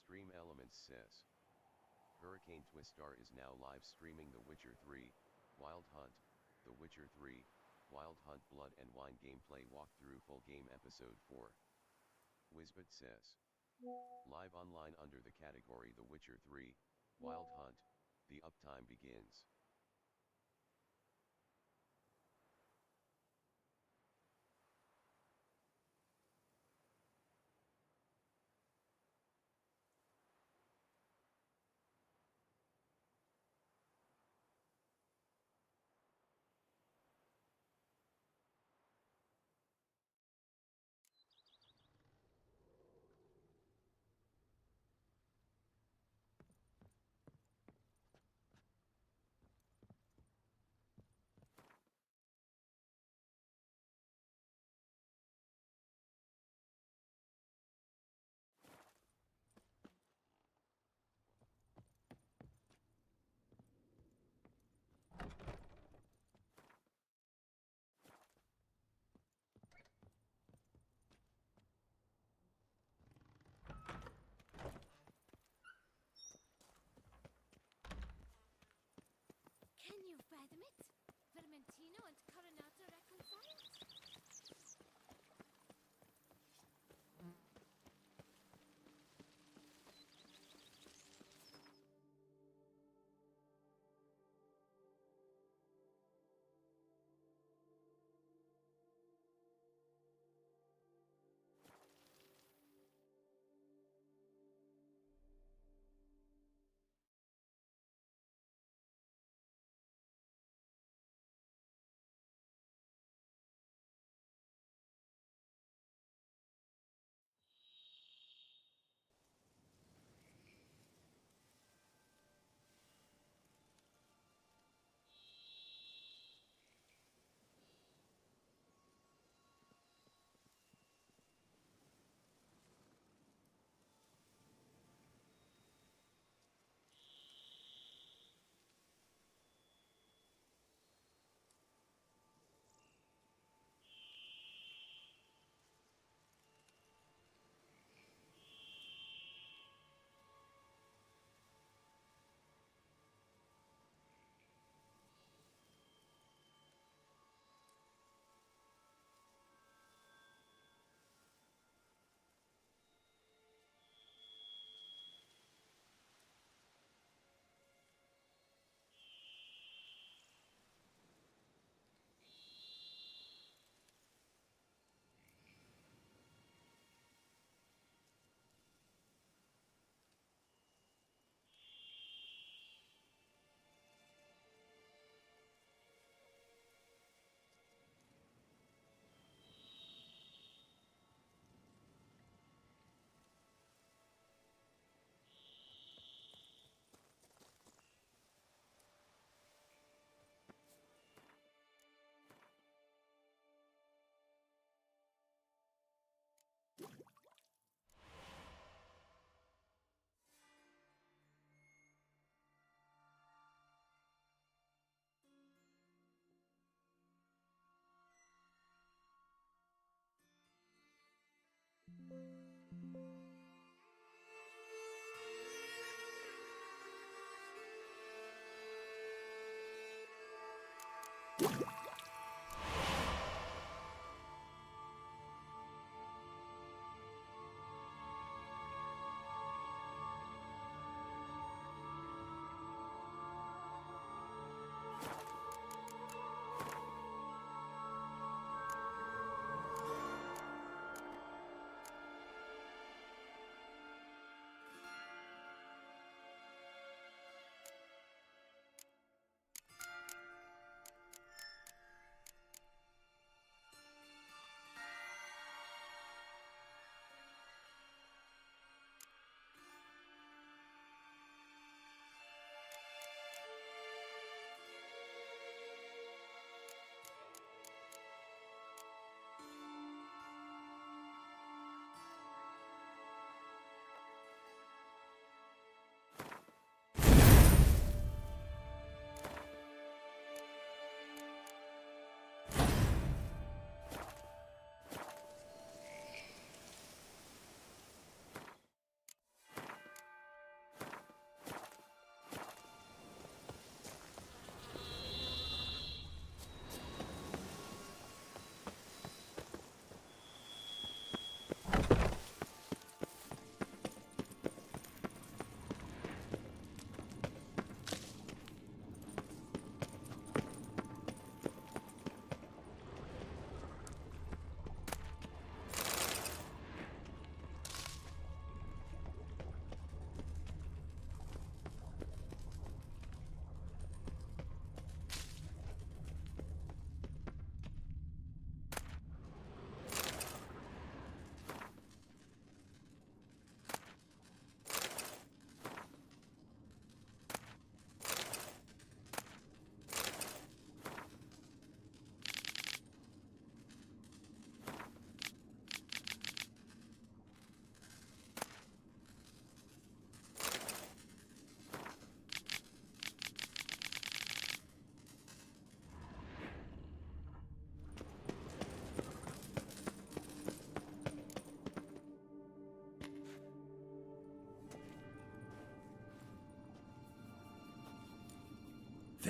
Stream Elements says, HurricanetwistR is now live streaming The Witcher 3, Wild Hunt, The Witcher 3, Wild Hunt Blood and Wine gameplay walkthrough full game episode 4. Wizbot says, live online under the category The Witcher 3, Wild Hunt, the uptime begins. Can you fathom it? Vermentino and Coronata reconciled?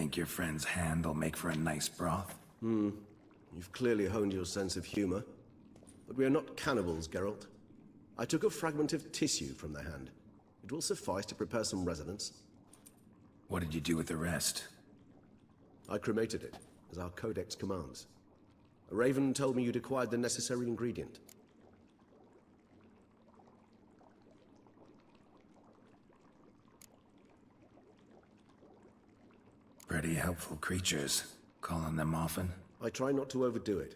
Think your friend's hand will make for a nice broth? You've clearly honed your sense of humor. But we are not cannibals, Geralt. I took a fragment of tissue from their hand. It will suffice to prepare some resonance. What did you do with the rest? I cremated it, as our codex commands. A raven told me you'd acquired the necessary ingredient. Pretty helpful creatures. Call on them often? I try not to overdo it,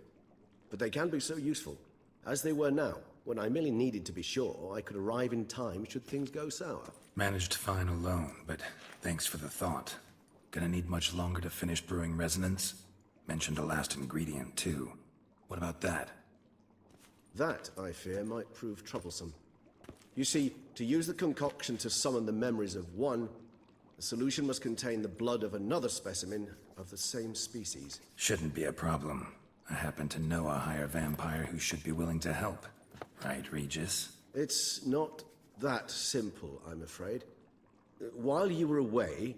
but they can be so useful, as they were now, when I merely needed to be sure I could arrive in time should things go sour. Managed fine alone, but thanks for the thought. Gonna need much longer to finish brewing resonance? Mentioned a last ingredient, too. What about that? That, I fear, might prove troublesome. You see, to use the concoction to summon the memories of one, the solution must contain the blood of another specimen of the same species. Shouldn't be a problem. I happen to know a higher vampire who should be willing to help. Right, Regis? It's not that simple, I'm afraid. While you were away,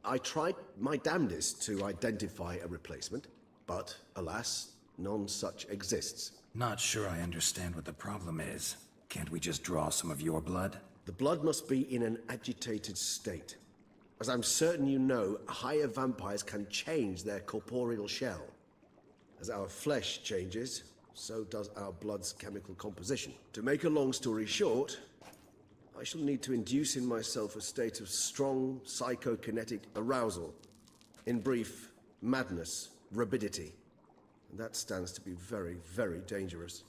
I tried my damnedest to identify a replacement, but alas, none such exists. Not sure I understand what the problem is. Can't we just draw some of your blood? The blood must be in an agitated state. As I'm certain you know, higher vampires can change their corporeal shell. As our flesh changes, so does our blood's chemical composition. To make a long story short, I shall need to induce in myself a state of strong psychokinetic arousal. In brief, madness, rabidity. And that stands to be very, very dangerous.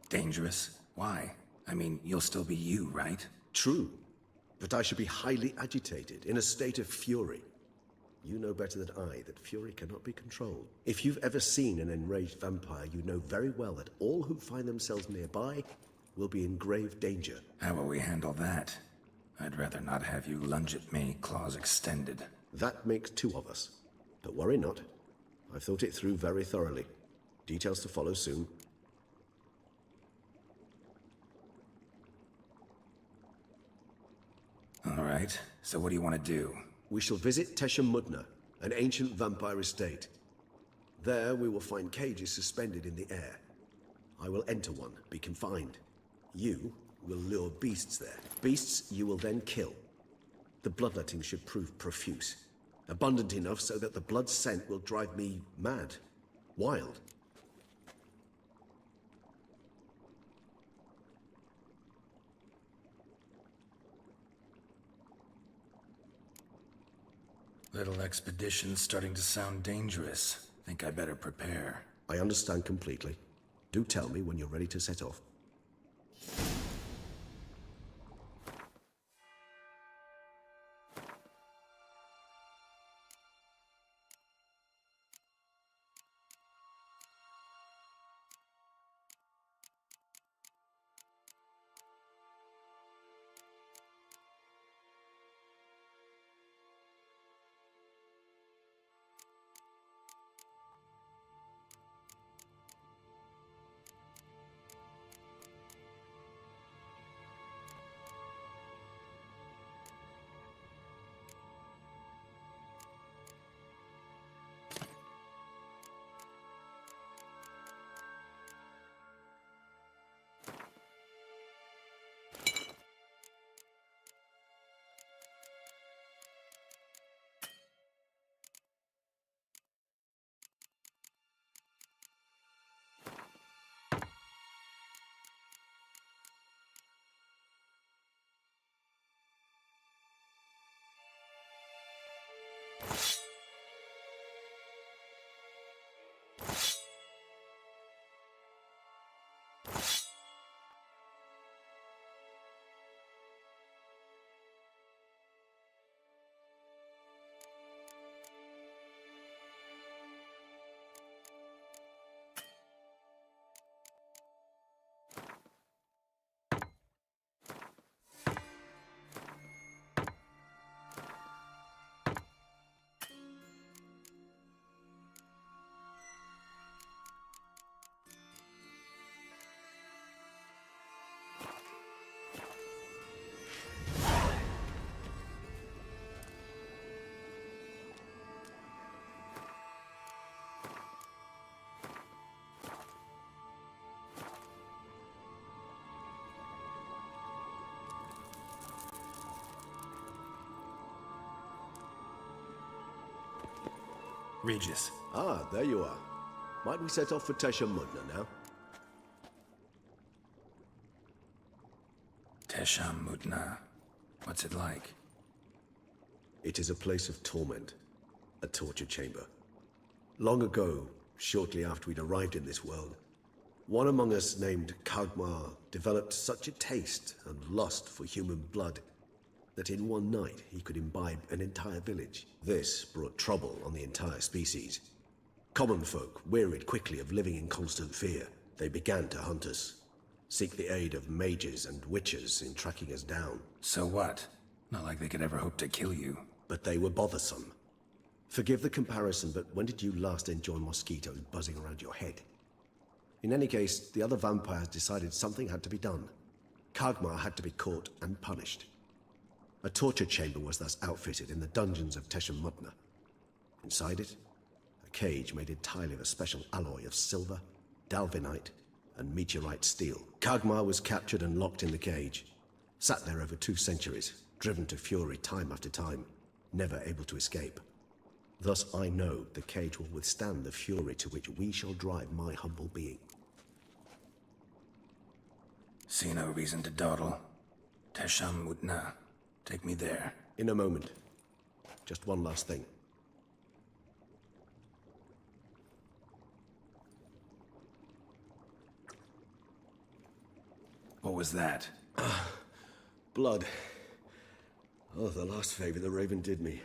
Dangerous? Why? I mean, you'll still be you, right? True, but I should be highly agitated, in a state of fury. You know better than I that fury cannot be controlled. If you've ever seen an enraged vampire, you know very well that all who find themselves nearby will be in grave danger. How will we handle that? I'd rather not have you lunge at me, claws extended. That makes two of us. But worry not. I've thought it through very thoroughly. Details to follow soon. All right, so what do you want to do? We shall visit Tesha Mudna, an ancient vampire estate. There we will find cages suspended in the air. I will enter one, be confined. You will lure beasts there. Beasts you will then kill. The bloodletting should prove profuse. Abundant enough so that the blood scent will drive me mad. Wild. Little expedition's starting to sound dangerous. Think I better prepare. I understand completely. Do tell me when you're ready to set off. Regis. Ah, there you are. Might we set off for Tesha Mudna now? Tesham Mutna. What's it like? It is a place of torment, a torture chamber. Long ago, shortly after we'd arrived in this world, one among us named Kagmar developed such a taste and lust for human blood that in one night he could imbibe an entire village. This brought trouble on the entire species. Common folk wearied quickly of living in constant fear. They began to hunt us, seek the aid of mages and witches in tracking us down. So what? Not like they could ever hope to kill you. But they were bothersome. Forgive the comparison, but when did you last enjoy mosquitoes buzzing around your head? In any case, the other vampires decided something had to be done. Kagmar had to be caught and punished. A torture chamber was thus outfitted in the dungeons of Tesha Mudna. Inside it, a cage made entirely of a special alloy of silver, dalvinite, and meteorite steel. Kagmar was captured and locked in the cage, sat there over 2 centuries, driven to fury time after time, never able to escape. Thus I know the cage will withstand the fury to which we shall drive my humble being. See no reason to dawdle. Tesham Mutna. Take me there. In a moment. Just one last thing. What was that? Blood. Oh, the last favor the Raven did me.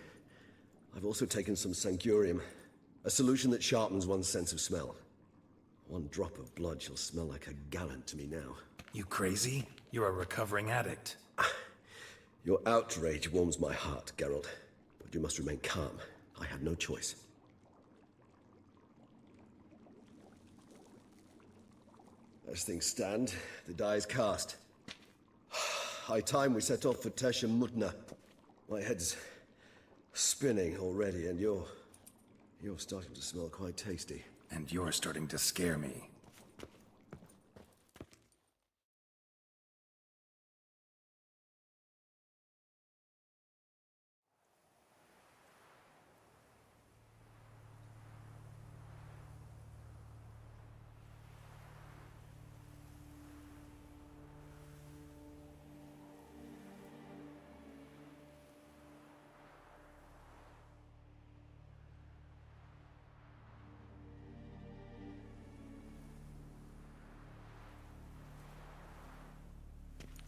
I've also taken some Sancurium, a solution that sharpens one's sense of smell. One drop of blood shall smell like a gallon to me now. You crazy? You're a recovering addict. Your outrage warms my heart, Geralt. But you must remain calm. I had no choice. As things stand, the die is cast. High time we set off for Tesha Mudna. My head's spinning already, and you're starting to smell quite tasty. And you're starting to scare me.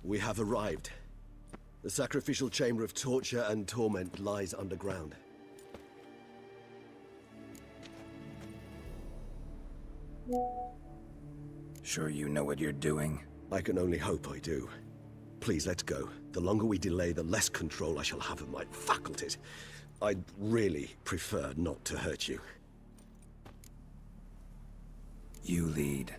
We have arrived. The sacrificial chamber of torture and torment lies underground. Sure you know what you're doing? I can only hope I do. Please, let's go. The longer we delay, the less control I shall have of my faculties. I'd really prefer not to hurt you. You lead.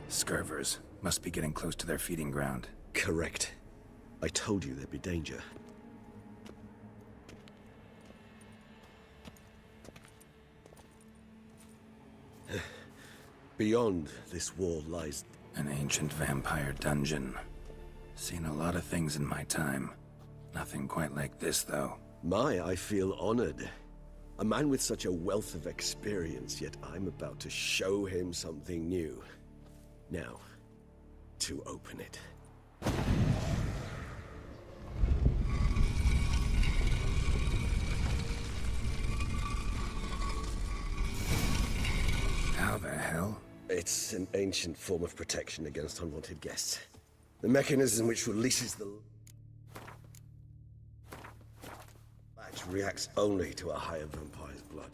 Scurvers must be getting close to their feeding ground. Correct. I told you there'd be danger. Beyond this wall lies... An ancient vampire dungeon. Seen a lot of things in my time. Nothing quite like this, though. I feel honored. A man with such a wealth of experience, yet I'm about to show him something new. Now, to open it. How the hell? It's an ancient form of protection against unwanted guests. The mechanism which releases the latch reacts only to a higher vampire's blood.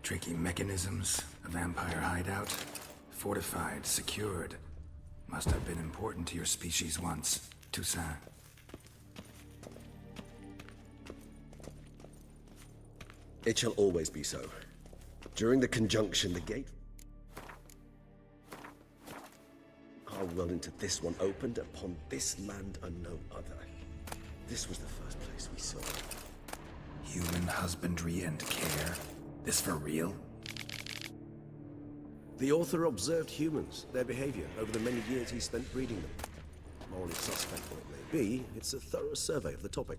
Tricky mechanisms, a vampire hideout. Fortified, secured. Must have been important to your species once, Toussaint. It shall always be so. During the conjunction, the gate... Our well into this one opened upon this land and no other. This was the first place we saw. Human husbandry and care? This for real? The author observed humans, their behavior, over the many years he spent breeding them. Morally suspect though it may be, it's a thorough survey of the topic.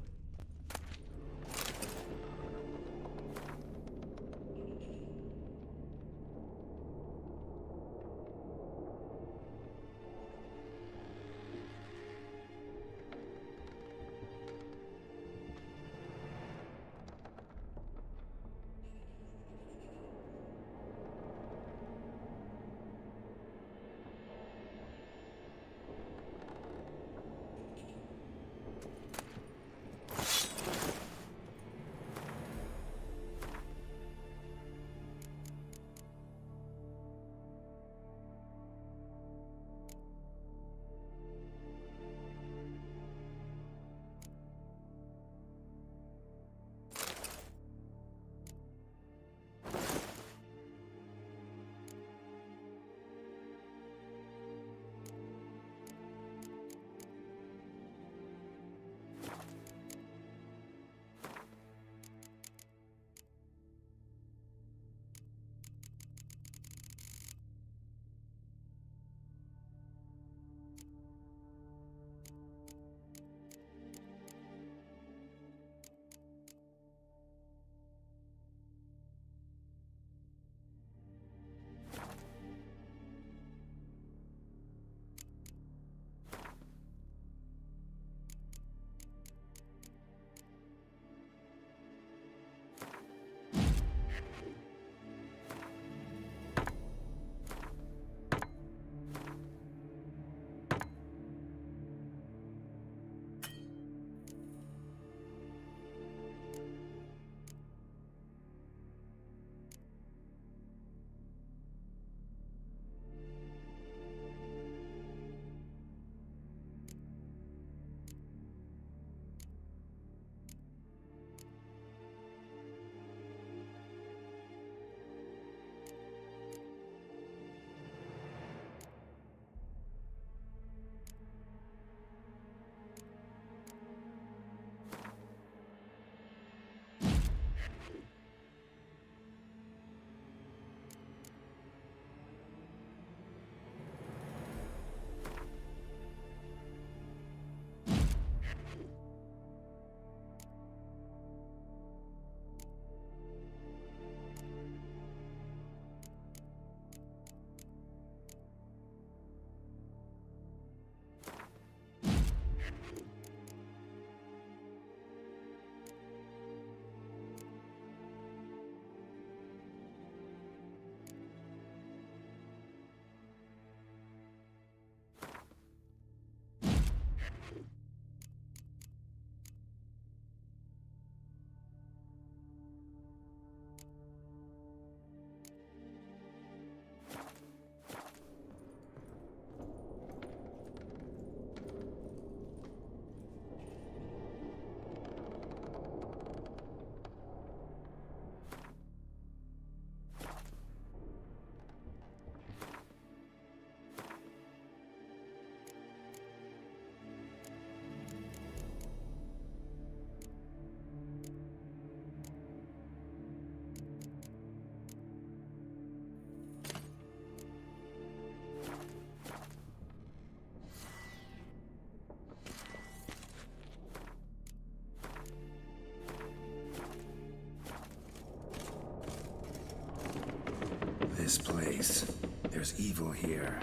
This place. There's evil here.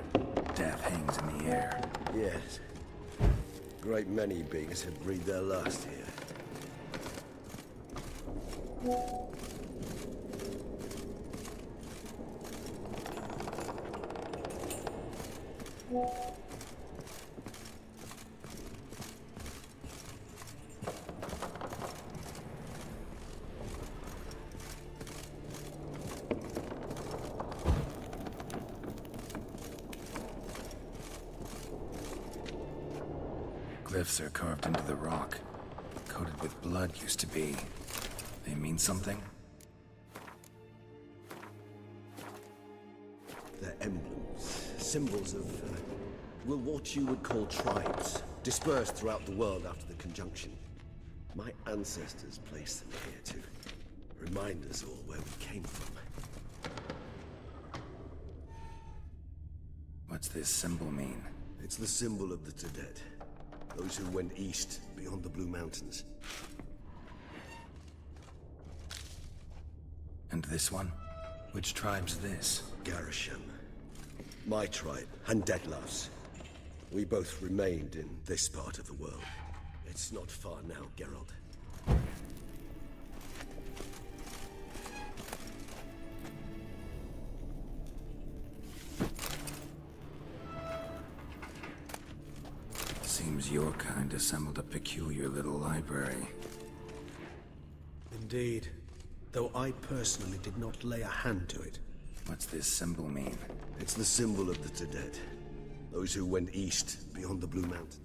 Death hangs in the air. Yes. Great many beings have breathed their last here. Glyphs are carved into the rock. Coated with blood used to be. They mean something? They're emblems, symbols of, well, what you would call tribes, dispersed throughout the world after the conjunction. My ancestors placed them here to remind us all where we came from. What's this symbol mean? It's the symbol of the Tadet. Those who went east, beyond the Blue Mountains. And this one? Which tribe's this? Garisham. My tribe, and Detlav's. We both remained in this part of the world. It's not far now, Geralt. Seems your kind assembled a peculiar little library. Indeed. Though I personally did not lay a hand to it. What's this symbol mean? It's the symbol of the Tadet. Those who went east, beyond the Blue Mountain.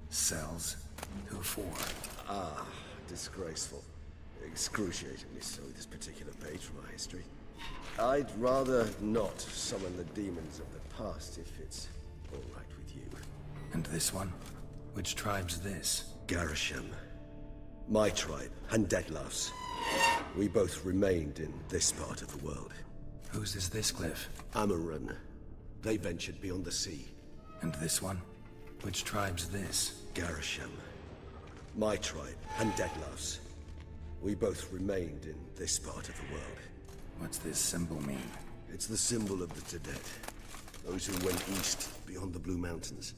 Cells? Who for? Ah, disgraceful. Excruciatingly so, this particular page from our history. I'd rather not summon the demons of the past if it's all right with you. And this one? Which tribe's this? Garisham. My tribe, and Detlav's. We both remained in this part of the world. Whose is this cliff? Amaran. They ventured beyond the sea. And this one? Which tribe's this? Garisham. My tribe, and Detlav's. We both remained in this part of the world. What's this symbol mean? It's the symbol of the Tadet. Those who went east, beyond the Blue Mountains.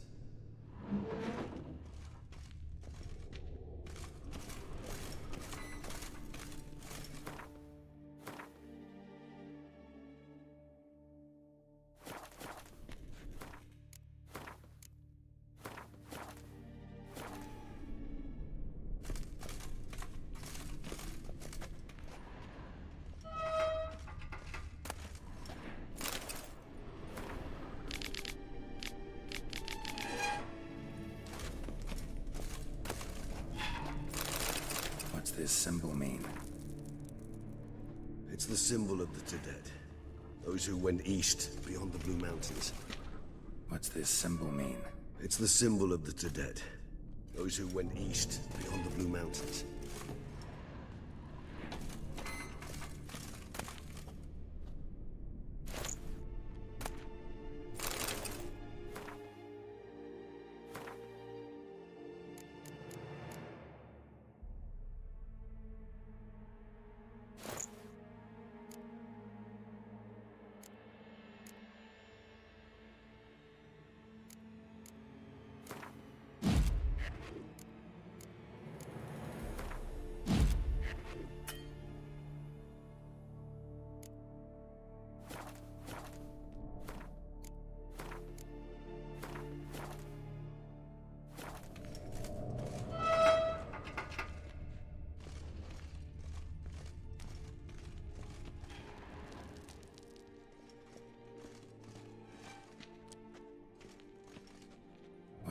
What's this symbol mean? It's the symbol of the Tadet. Those who went east, beyond the Blue Mountains. What's this symbol mean? It's the symbol of the Tadet. Those who went east, beyond the Blue Mountains.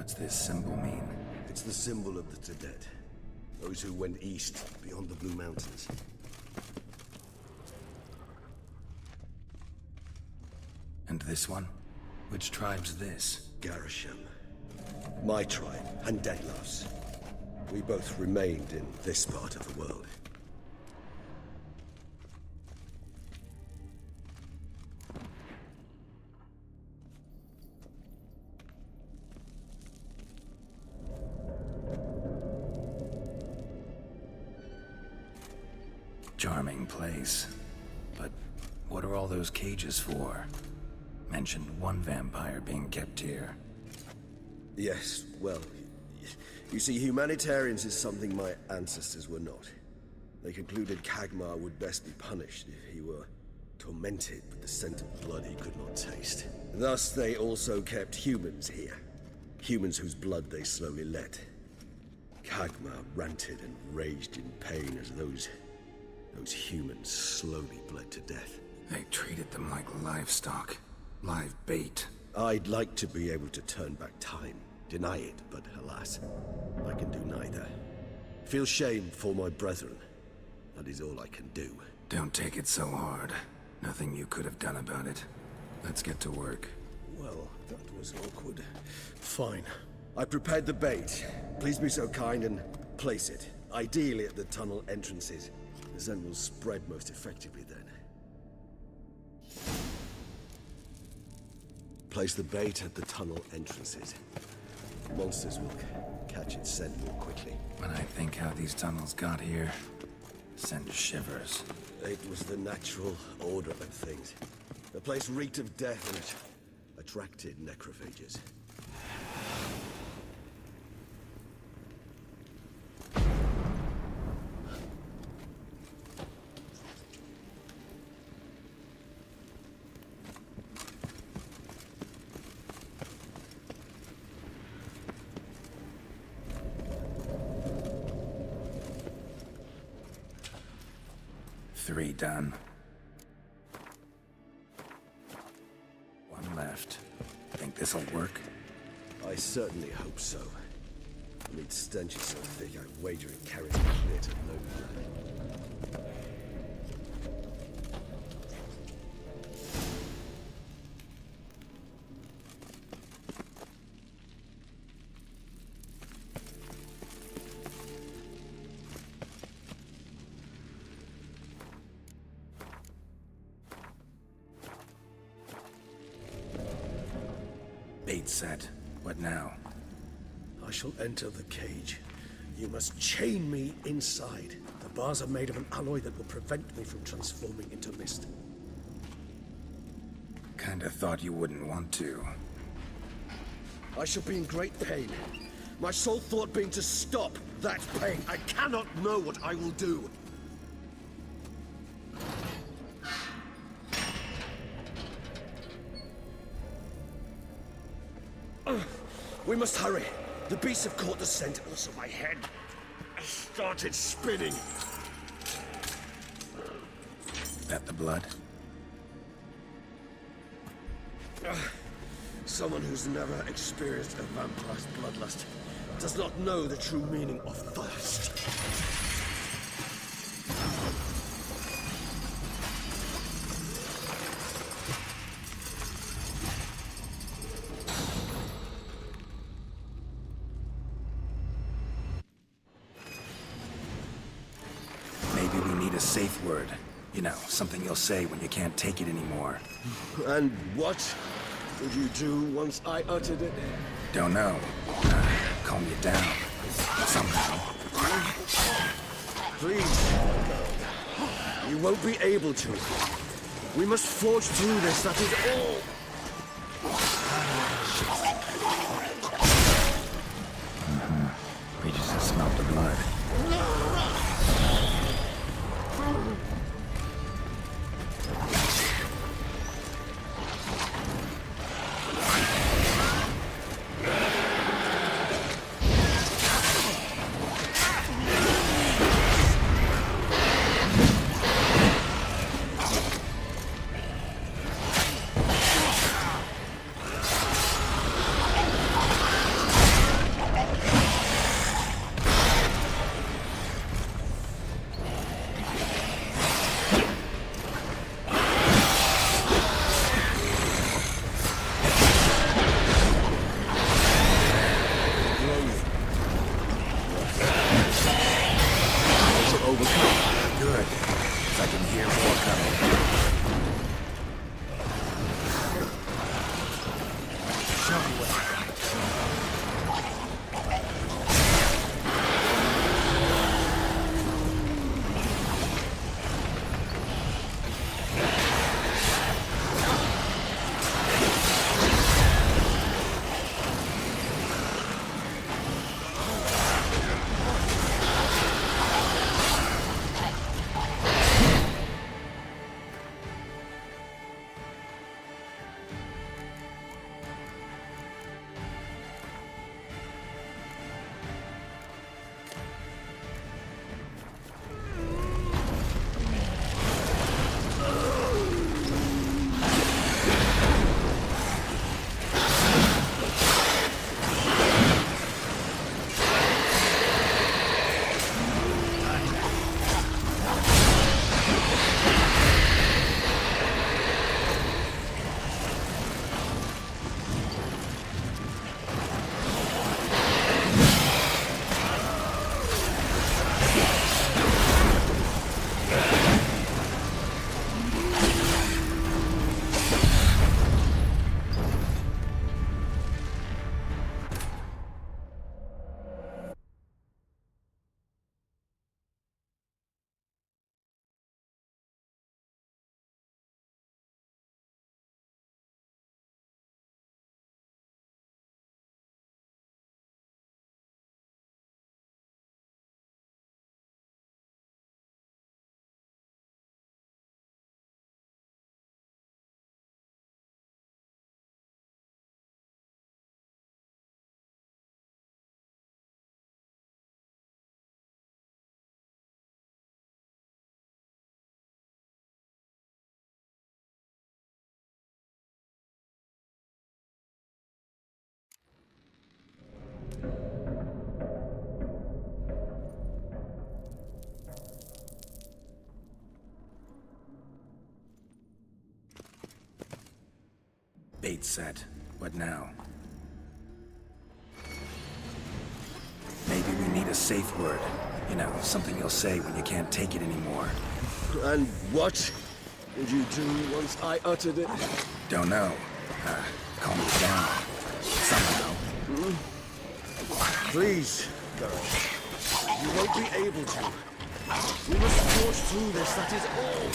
What's this symbol mean? It's the symbol of the Tibet. Those who went east, beyond the Blue Mountains. And this one? Which tribe's this? Garisham. My tribe, and Detlav's. We both remained in this part of the world. Charming place. But what are all those cages for? Mentioned one vampire being kept here. Yes, well, you see, humanitarians is something my ancestors were not. They concluded Kagmar would best be punished if he were tormented with the scent of blood he could not taste. Thus, they also kept humans here. Humans whose blood they slowly let. Kagmar ranted and raged in pain as those humans slowly bled to death. They treated them like livestock. Live bait. I'd like to be able to turn back time, deny it, but alas, I can do neither. Feel shame for my brethren. That is all I can do. Don't take it so hard. Nothing you could have done about it. Let's get to work. Well, that was awkward. Fine. I prepared the bait. Please be so kind and place it. Ideally at the tunnel entrances. The scent will spread most effectively then. Place the bait at the tunnel entrances. Monsters will catch its scent more quickly. When I think how these tunnels got here, sends shivers. It was the natural order of things. The place reeked of death and it attracted necrophages. Three done. One left. Think this'll work? I certainly hope so. I mean, stench is so thick, I wager it carries clear to no blood. Bait set. What now? I shall enter the cage. You must chain me inside. The bars are made of an alloy that will prevent me from transforming into mist. Kinda thought you wouldn't want to. I shall be in great pain. My sole thought being to stop that pain. I cannot know what I will do. We must hurry. The beasts have caught the scent. Also, my head started spinning. That the blood? Someone who's never experienced a vampire's bloodlust does not know the true meaning of thirst. Maybe we need a safe word. You know, something you'll say when you can't take it anymore. And what would you do once I uttered it? Don't know. Calm you down. Somehow. Please. You won't be able to. We must forge through this, that is all. We just smelled the blood. Bait set. What now? Maybe we need a safe word. You know, something you'll say when you can't take it anymore. And what would you do once I uttered it? Don't know. Calm me down. Somehow. Please, girl. You won't be able to. We must forge through this, that is all.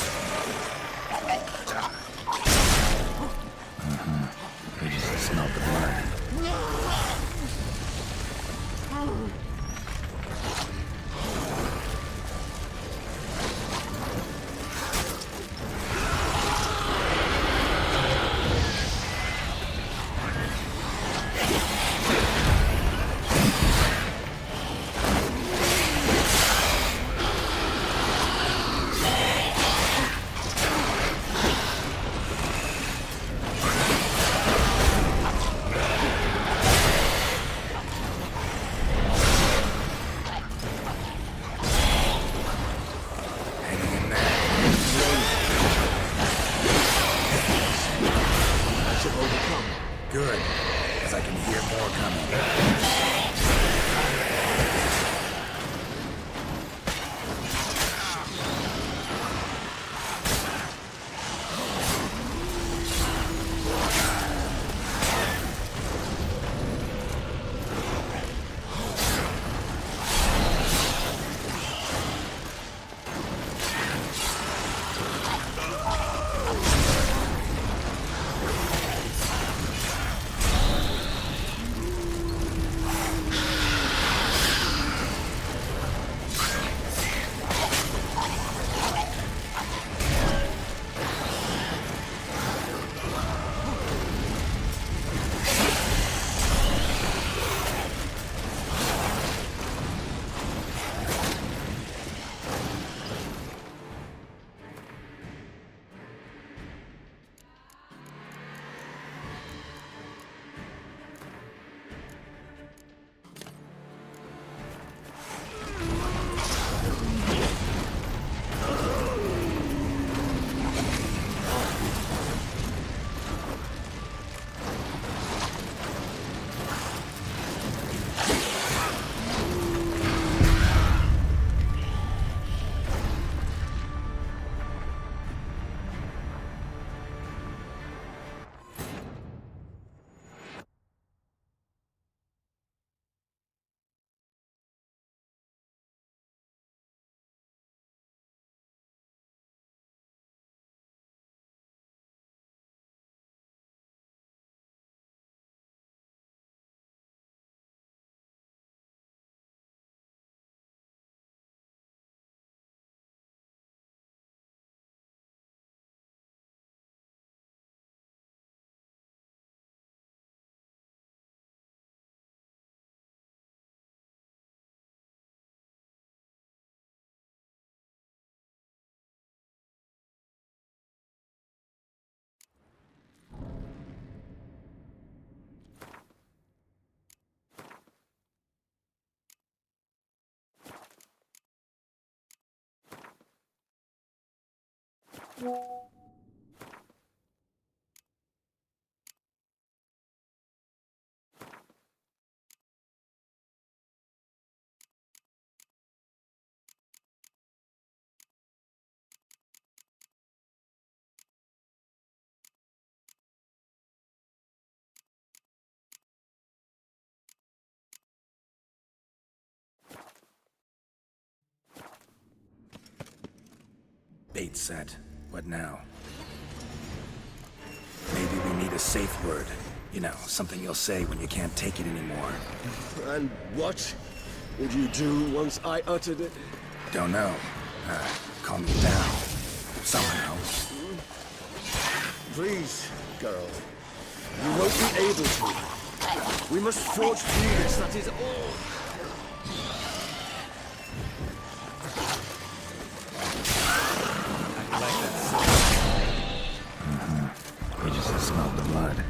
You just smelled the blood. Good, because I can hear more coming. Bait set. What now? Maybe we need a safe word. You know, something you'll say when you can't take it anymore. And what would you do once I uttered it? Don't know. Calm me down. Somehow. Please, girl. You won't be able to. We must forge through this, that is all. You just smelled the blood.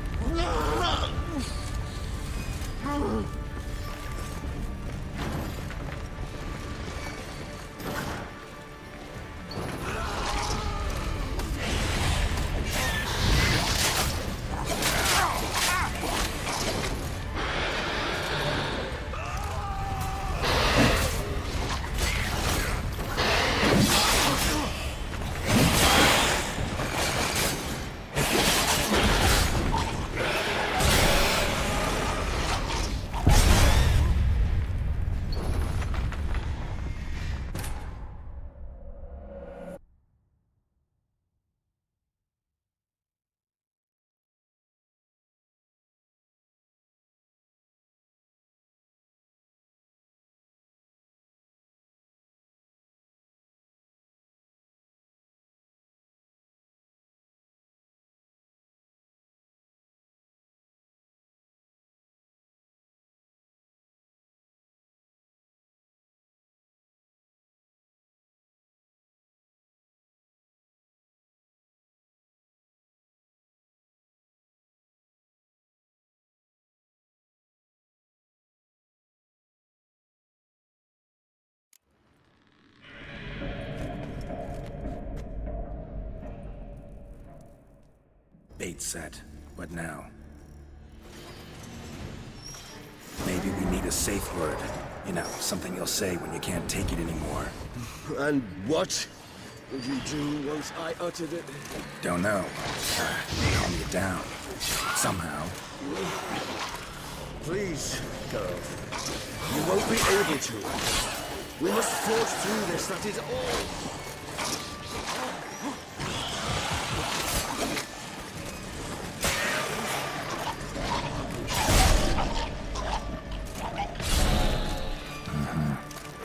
State set. What now? Maybe we need a safe word. You know, something you'll say when you can't take it anymore. And what would you do once I uttered it? Don't know. Calm you down. Somehow. Please, girl. You won't be able to. We must forge through this, that is all.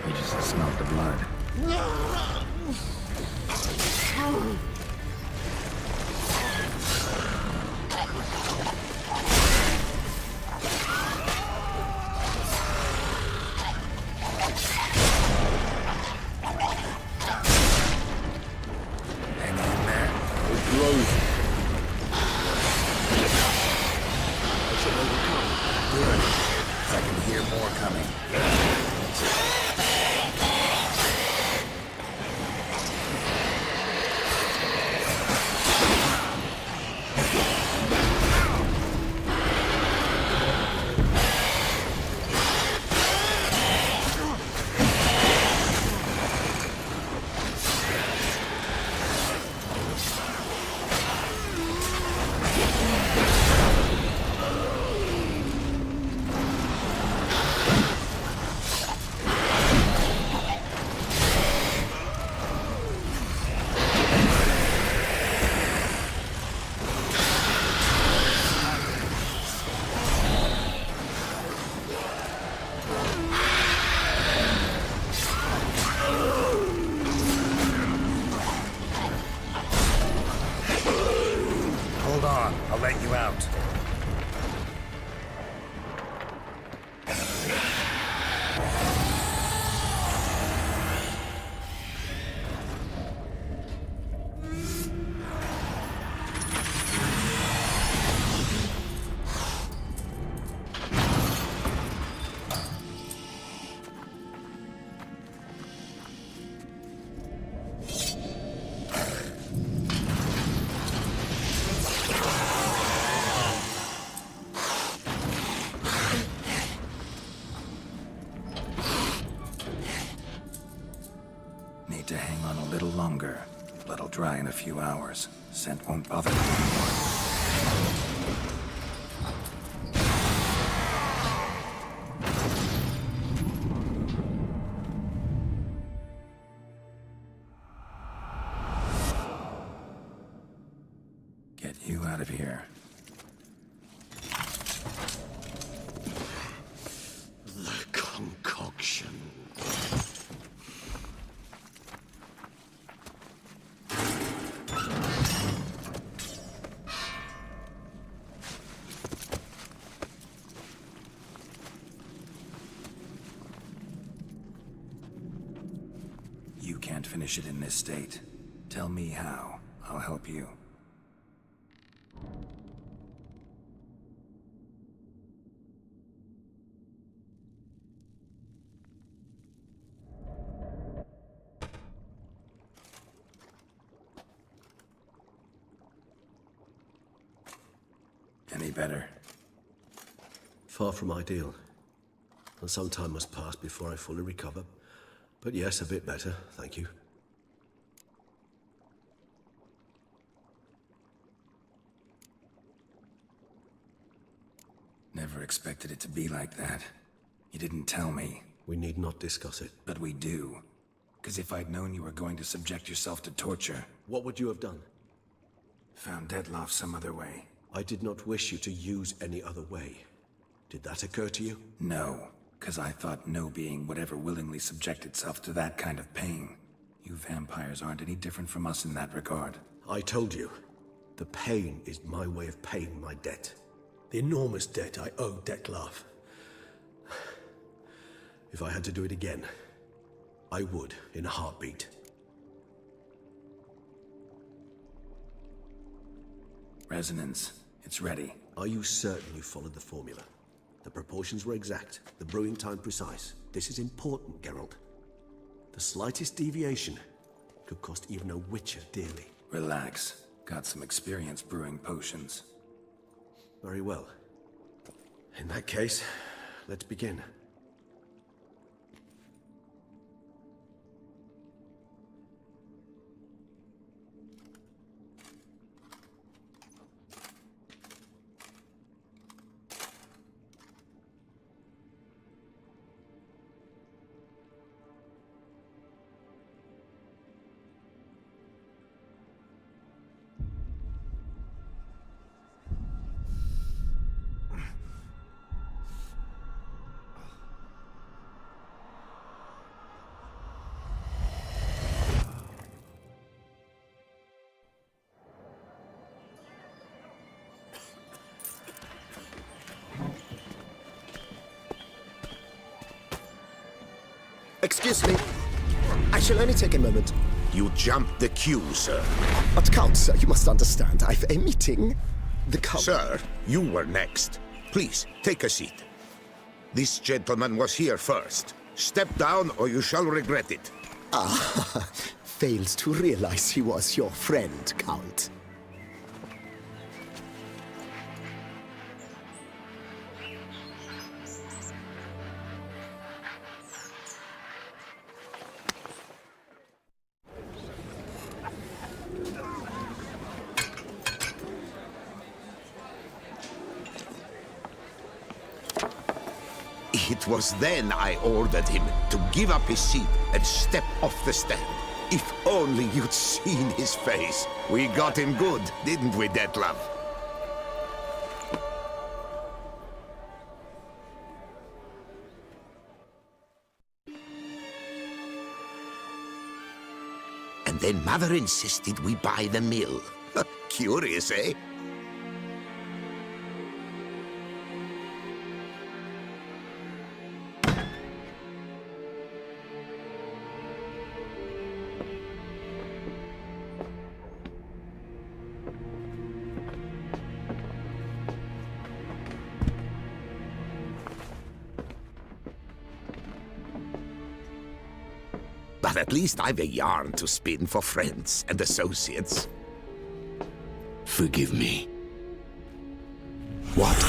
You just smelled the blood. Hang in there. It grows. I shall overcome. Good. 'Cause I can hear more coming. Hold on, I'll let you out. Need to hang on a little longer. Blood'll dry in a few hours. Scent won't bother me anymore. Get you out of here. The concoction. You can't finish it in this state. Tell me how. I'll help you. Any better? Far from ideal. And some time must pass before I fully recover. But yes, a bit better, thank you. Never expected it to be like that. You didn't tell me. We need not discuss it. But we do. Because if I'd known you were going to subject yourself to torture, What would you have done? found Deadloff some other way. I did not wish you to use any other way. Did that occur to you? No, because I thought no being would ever willingly subject itself to that kind of pain. You vampires aren't any different from us in that regard. I told you. The pain is my way of paying my debt. The enormous debt I owe Dettlaff. If I had to do it again, I would in a heartbeat. Resonance. It's ready. Are you certain you followed the formula? The proportions were exact, the brewing time precise. This is important, Geralt. The slightest deviation could cost even a Witcher dearly. Relax. Got some experience brewing potions. Very well. In that case, let's begin. Excuse me. I shall only take a moment. You jumped the queue, sir. But Count, sir, you must understand. I've a meeting. The Count... Sir, you were next. Please, take a seat. This gentleman was here first. Step down or you shall regret it. Ah, fails to realize he was your friend, Count. It was then I ordered him to give up his seat and step off the stand. If only you'd seen his face. We got him good, didn't we, Detlef? And then Mother insisted we buy the mill. Curious, eh? But at least I've a yarn to spin for friends and associates. Forgive me. What?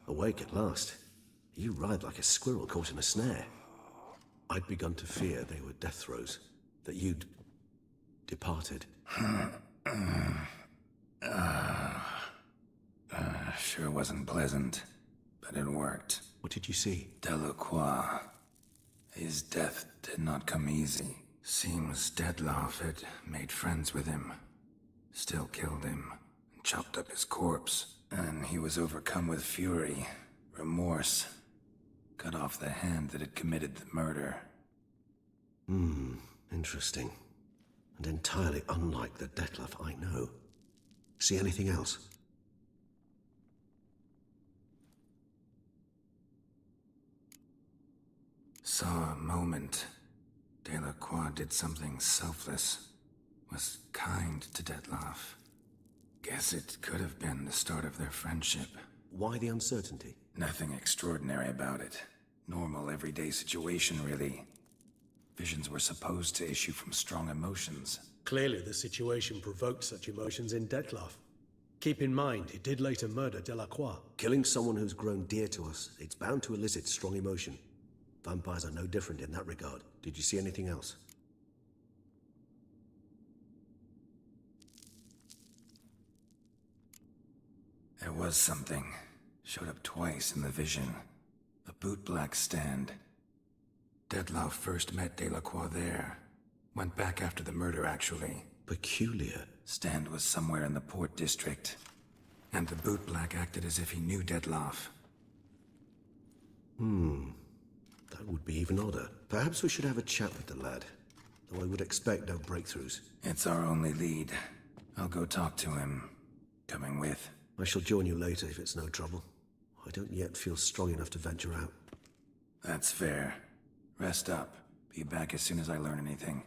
Awake at last. You writhe like a squirrel caught in a snare. I'd begun to fear they were death throes, that you'd departed. Sure wasn't pleasant, but it worked. What did you see? Delacroix. His death did not come easy. Seems Detlef had made friends with him. Still killed him, and chopped up his corpse. And he was overcome with fury, remorse. Cut off the hand that had committed the murder. Interesting. And entirely unlike the Detlef I know. See anything else? Saw a moment. Delacroix did something selfless. Was kind to Detlef. Guess it could have been the start of their friendship. Why the uncertainty? Nothing extraordinary about it. Normal, everyday situation, really. Visions were supposed to issue from strong emotions. Clearly, the situation provoked such emotions in Detlef. Keep in mind, he did later murder Delacroix. Killing someone who's grown dear to us, it's bound to elicit strong emotion. Vampires are no different in that regard. Did you see anything else? There was something. Showed up twice in the vision. A bootblack stand. Dettlaff first met Delacroix there. Went back after the murder, actually. Peculiar. Stand was somewhere in the port district. And the bootblack acted as if he knew Dettlaff. That would be even odder. Perhaps we should have a chat with the lad. Though I would expect no breakthroughs. It's our only lead. I'll go talk to him. Coming with. I shall join you later if it's no trouble. I don't yet feel strong enough to venture out. That's fair. Rest up. Be back as soon as I learn anything.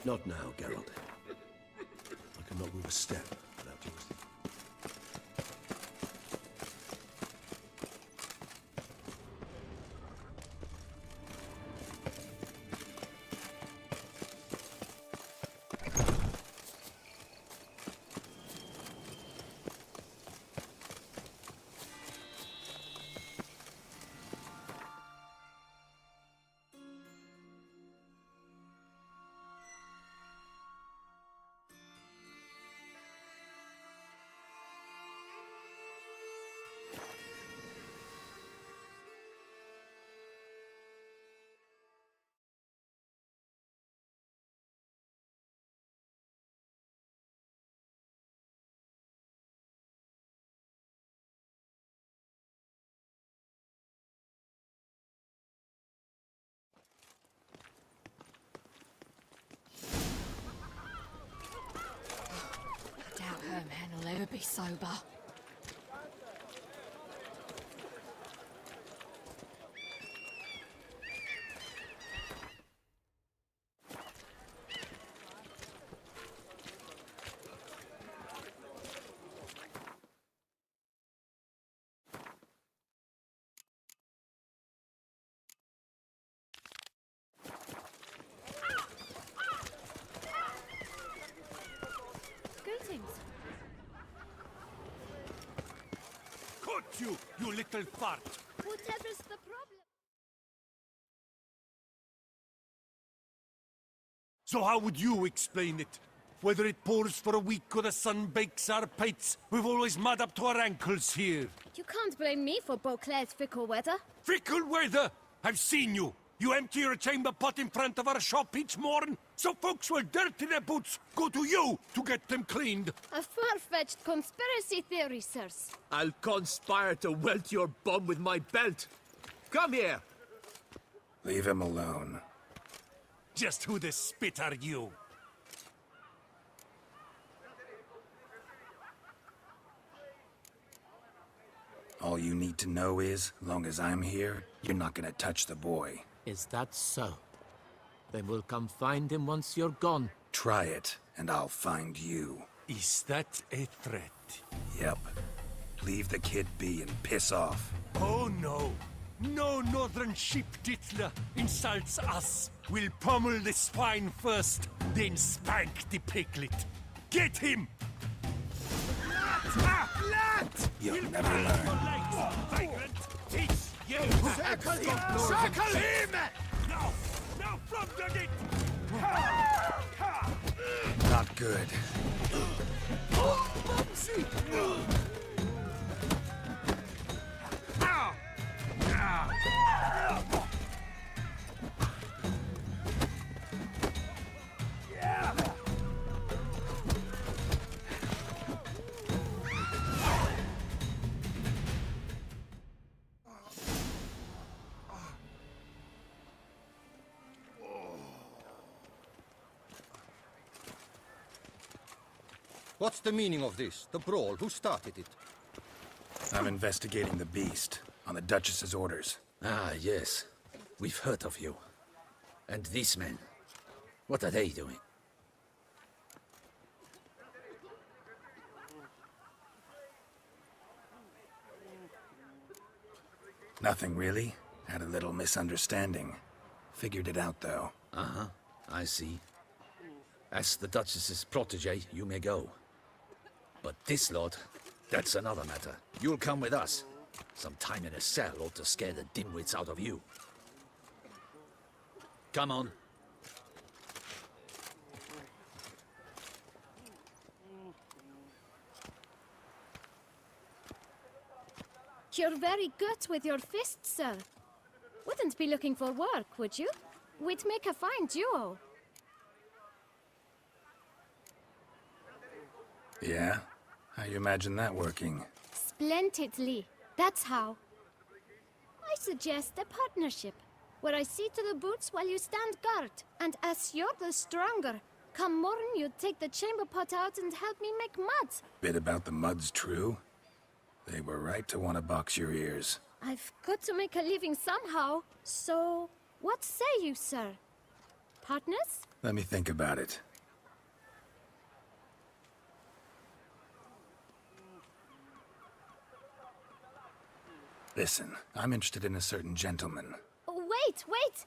Not now, Geralt. I cannot move a step without yours. be sober. Greetings. Caught you, you little fart! Whatever's the problem? So how would you explain it? Whether it pours for a week or the sun bakes our pates, we've always mud up to our ankles here. You can't blame me for Beauclair's fickle weather. Fickle weather! I've seen you! You empty your chamber pot in front of our shop each morn, so folks will dirty their boots, go to you to get them cleaned. A far-fetched conspiracy theory, sirs. I'll conspire to welt your bum with my belt. Come here! Leave him alone. Just who the spit are you? All you need to know is, long as I'm here, you're not gonna touch the boy. Is that so? Then we'll come find him once you're gone. Try it, and I'll find you. Is that a threat? Yep. Leave the kid be and piss off. Oh no! No northern sheep dittler insults us. We'll pummel the swine first, then spank the piglet. Get him! Lat! You'll never learn. Vagrant! Teach you! Circle him! Circle him! Now! Now from the it! Not good. What's the meaning of this? The brawl? Who started it? I'm investigating the beast, on the Duchess's orders. Ah, yes. We've heard of you. And these men, what are they doing? Nothing really. Had a little misunderstanding. Figured it out, though. Uh-huh, I see. As the Duchess's protege, you may go. But this lot, that's another matter. You'll come with us. Some time in a cell ought to scare the dimwits out of you. Come on. You're very good with your fists, sir. Wouldn't be looking for work, would you? We'd make a fine duo. Yeah? How you imagine that working? Splendidly. That's how. I suggest a partnership, where I see to the boots while you stand guard. And as you're the stronger, come morn you take the chamber pot out and help me make mud. Bit about the mud's true? They were right to want to box your ears. I've got to make a living somehow. So, what say you, sir? Partners? Let me think about it. Listen, I'm interested in a certain gentleman. Wait, wait!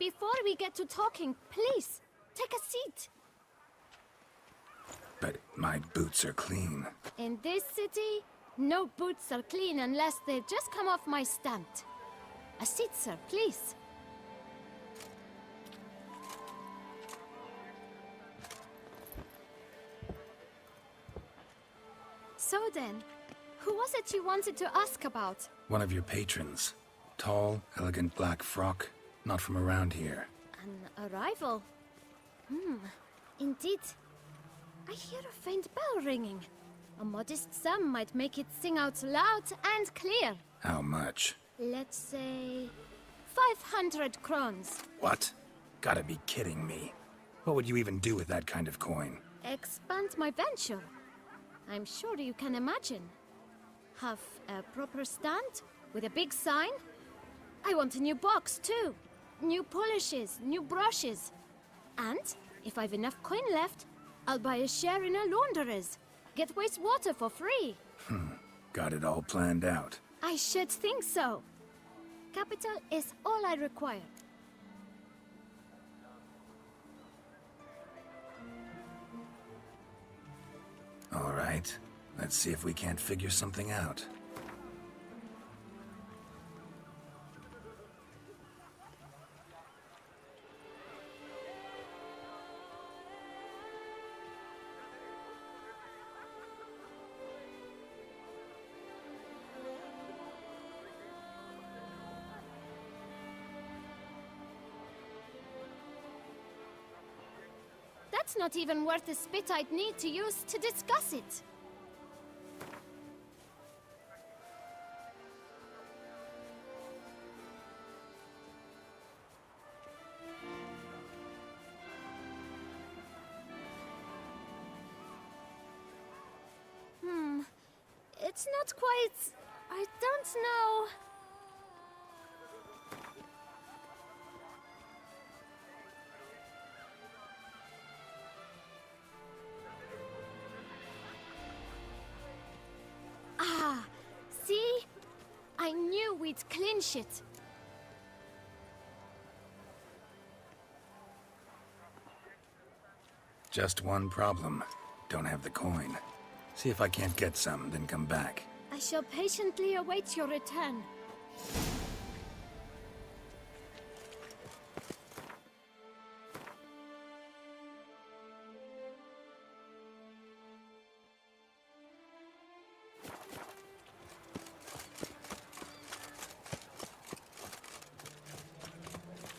Before we get to talking, please, take a seat. But my boots are clean. In this city, no boots are clean unless they just come off my stand. A seat, sir, please. So then, who was it you wanted to ask about? One of your patrons. Tall, elegant black frock. Not from around here. An arrival? Indeed. I hear a faint bell ringing. A modest sum might make it sing out loud and clear. How much? Let's say 500 crowns. What? Gotta be kidding me. What would you even do with that kind of coin? Expand my venture. I'm sure you can imagine. Have a proper stand with a big sign. I want a new box too. New polishes, new brushes. And if I've enough coin left, I'll buy a share in a launderer's. Get wastewater for free. Got it all planned out. I should think so. Capital is all I require. All right. Let's see if we can't figure something out. That's not even worth the spit I'd need to use to discuss it. It's not quite... I don't know... Ah, see? I knew we'd clinch it. Just one problem. Don't have the coin. See if I can't get some, then come back. I shall patiently await your return.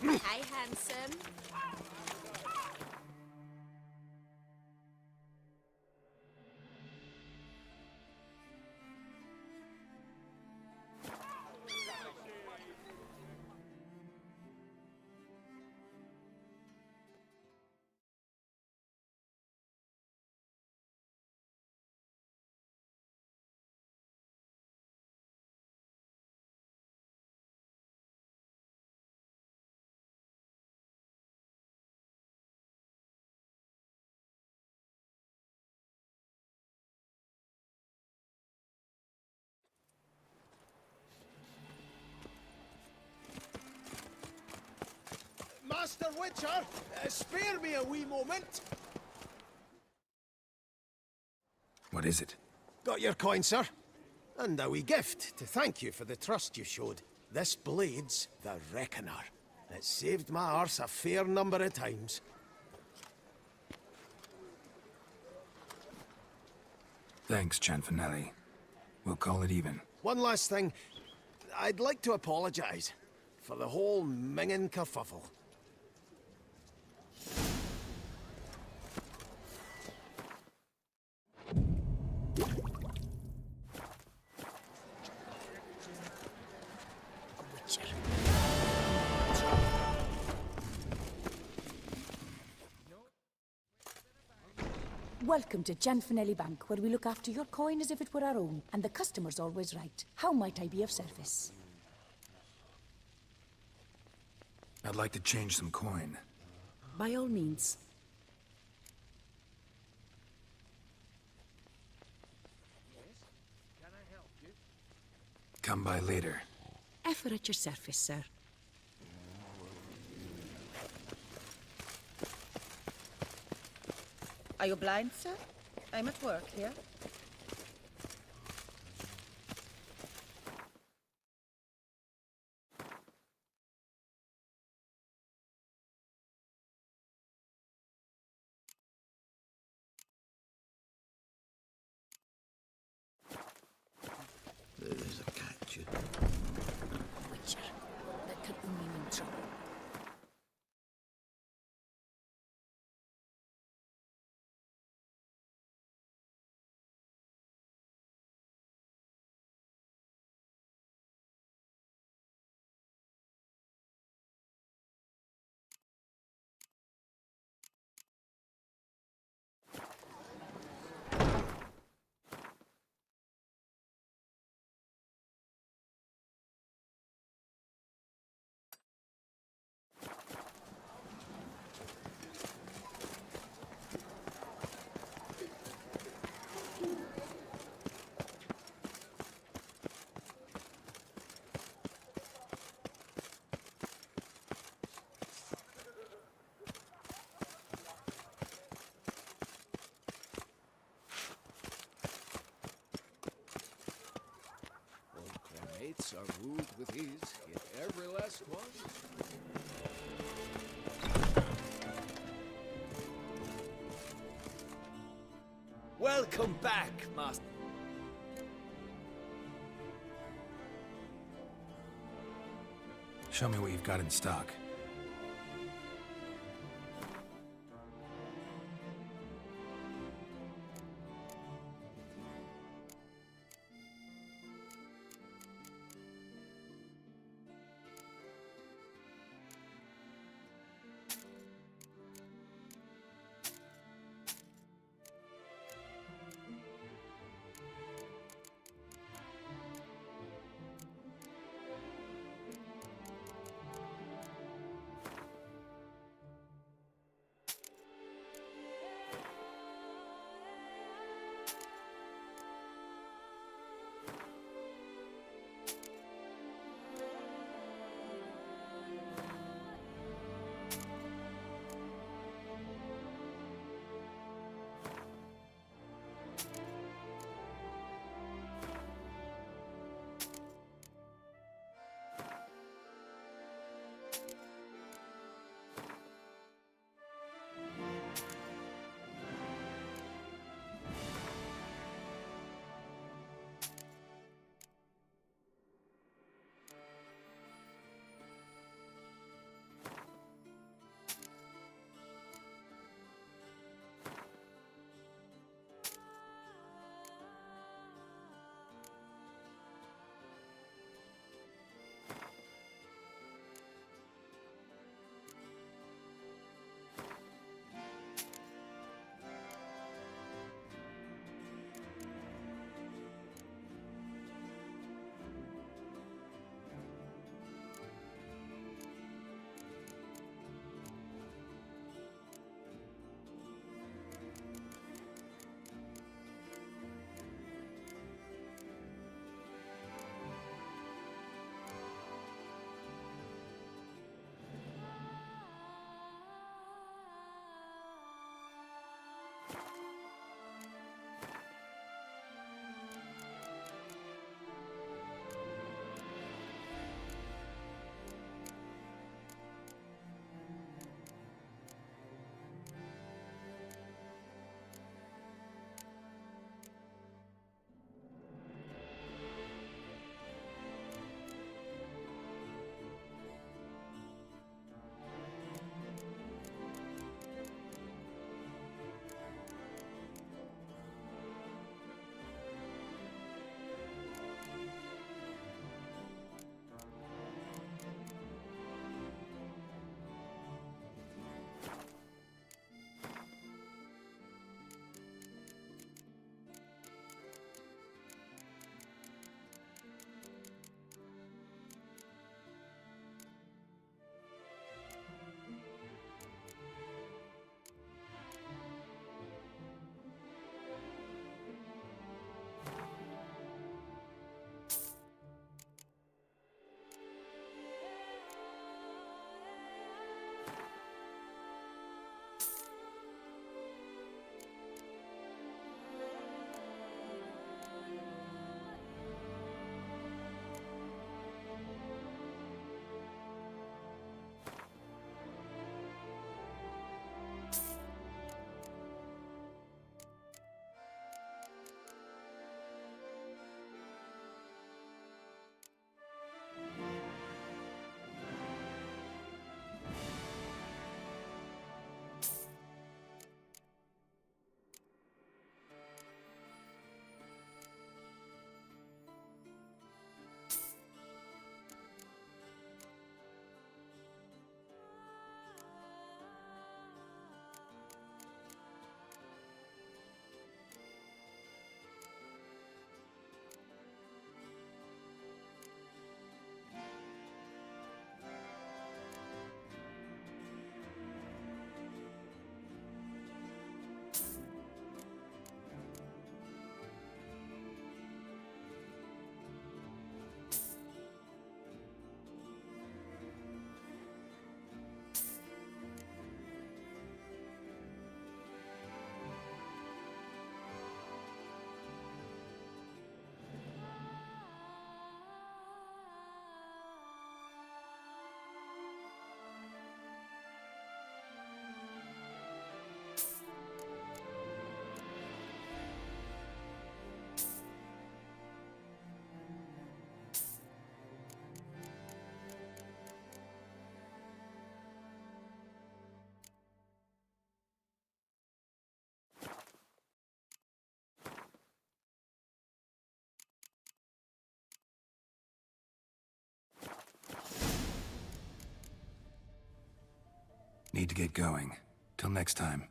Hi, handsome. Master Witcher, spare me a wee moment. What is it? Got your coin, sir. And a wee gift to thank you for the trust you showed. This blade's the Reckoner. It saved my arse a fair number of times. Thanks, Cianfanelli. We'll call it even. One last thing. I'd like to apologize for the whole mingin' kerfuffle. Welcome to Cianfanelli Bank, where we look after your coin as if it were our own, and the customer's always right. How might I be of service? I'd like to change some coin. By all means. Come by later. Ever at your service, sir. Are you blind, sir? I'm at work here. There's a catch. Witcher, that could only mean trouble. with ease. Get every last one. Welcome back, Master. Show me what you've got in stock. Need to get going. Till next time.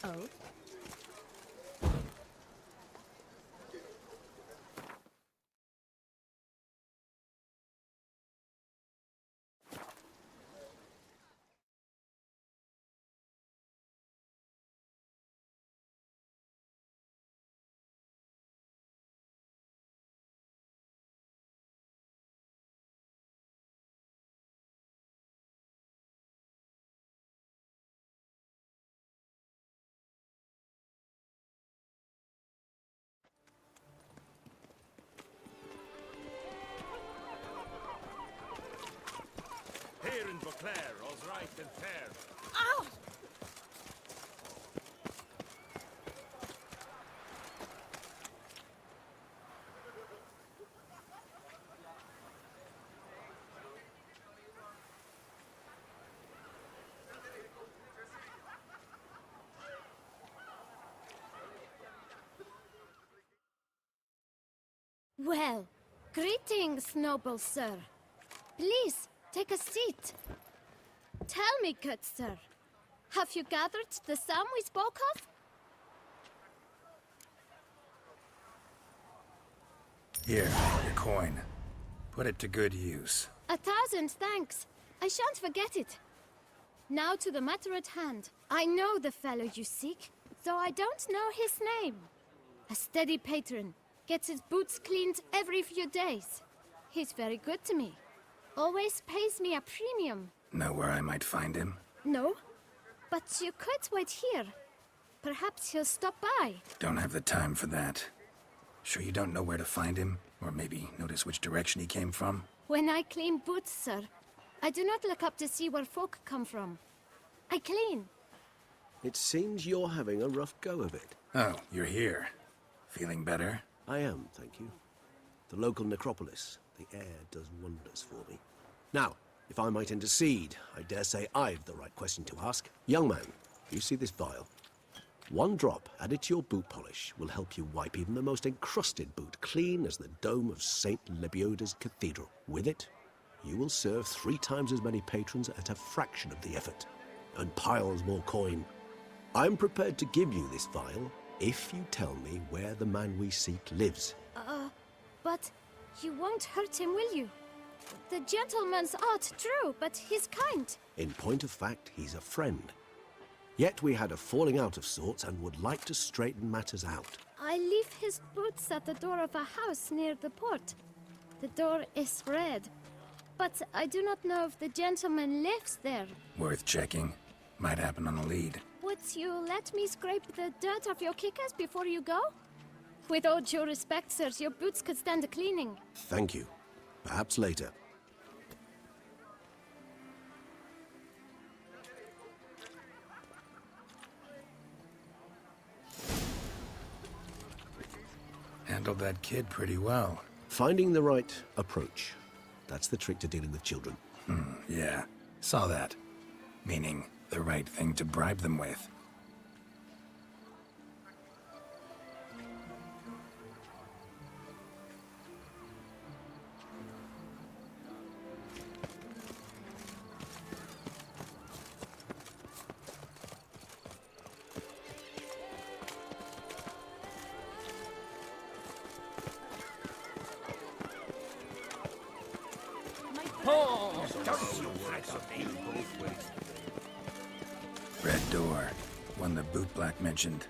Oh? Here in Beauclair, all's right and fair. Ow! Well, greetings, noble sir. Please, take a seat. Tell me, good sir, have you gathered the sum we spoke of? Here, your coin. Put it to good use. 1,000 thanks. I shan't forget it. Now to the matter at hand. I know the fellow you seek, though I don't know his name. A steady patron. Gets his boots cleaned every few days. He's very good to me. Always pays me a premium. Know where I might find him? No, but you could wait here. Perhaps he'll stop by. Don't have the time for that. Sure you don't know where to find him? Or maybe notice which direction he came from? When I clean boots, sir, I do not look up to see where folk come from. I clean. It seems you're having a rough go of it. Oh, you're here. Feeling better? I am, thank you. The local necropolis. The air does wonders for me. Now, if I might intercede, I dare say I've the right question to ask. Young man, you see this vial? One drop added to your boot polish will help you wipe even the most encrusted boot clean as the dome of St. Lebioda's Cathedral. With it, you will serve 3 times as many patrons at a fraction of the effort, and piles more coin. I'm prepared to give you this vial if you tell me where the man we seek lives. But you won't hurt him, will you? The gentleman's art, true, but he's kind. In point of fact, he's a friend. Yet we had a falling out of sorts and would like to straighten matters out. I leave his boots at the door of a house near the port. The door is red, but I do not know if the gentleman lives there. Worth checking. Might happen on a lead. Would you let me scrape the dirt off your kickers before you go? With all due respect, sirs, your boots could stand a cleaning. Thank you. Perhaps later. Handled that kid pretty well. Finding the right approach. That's the trick to dealing with children. Yeah. Saw that. Meaning, the right thing to bribe them with. Red door. One the bootblack mentioned.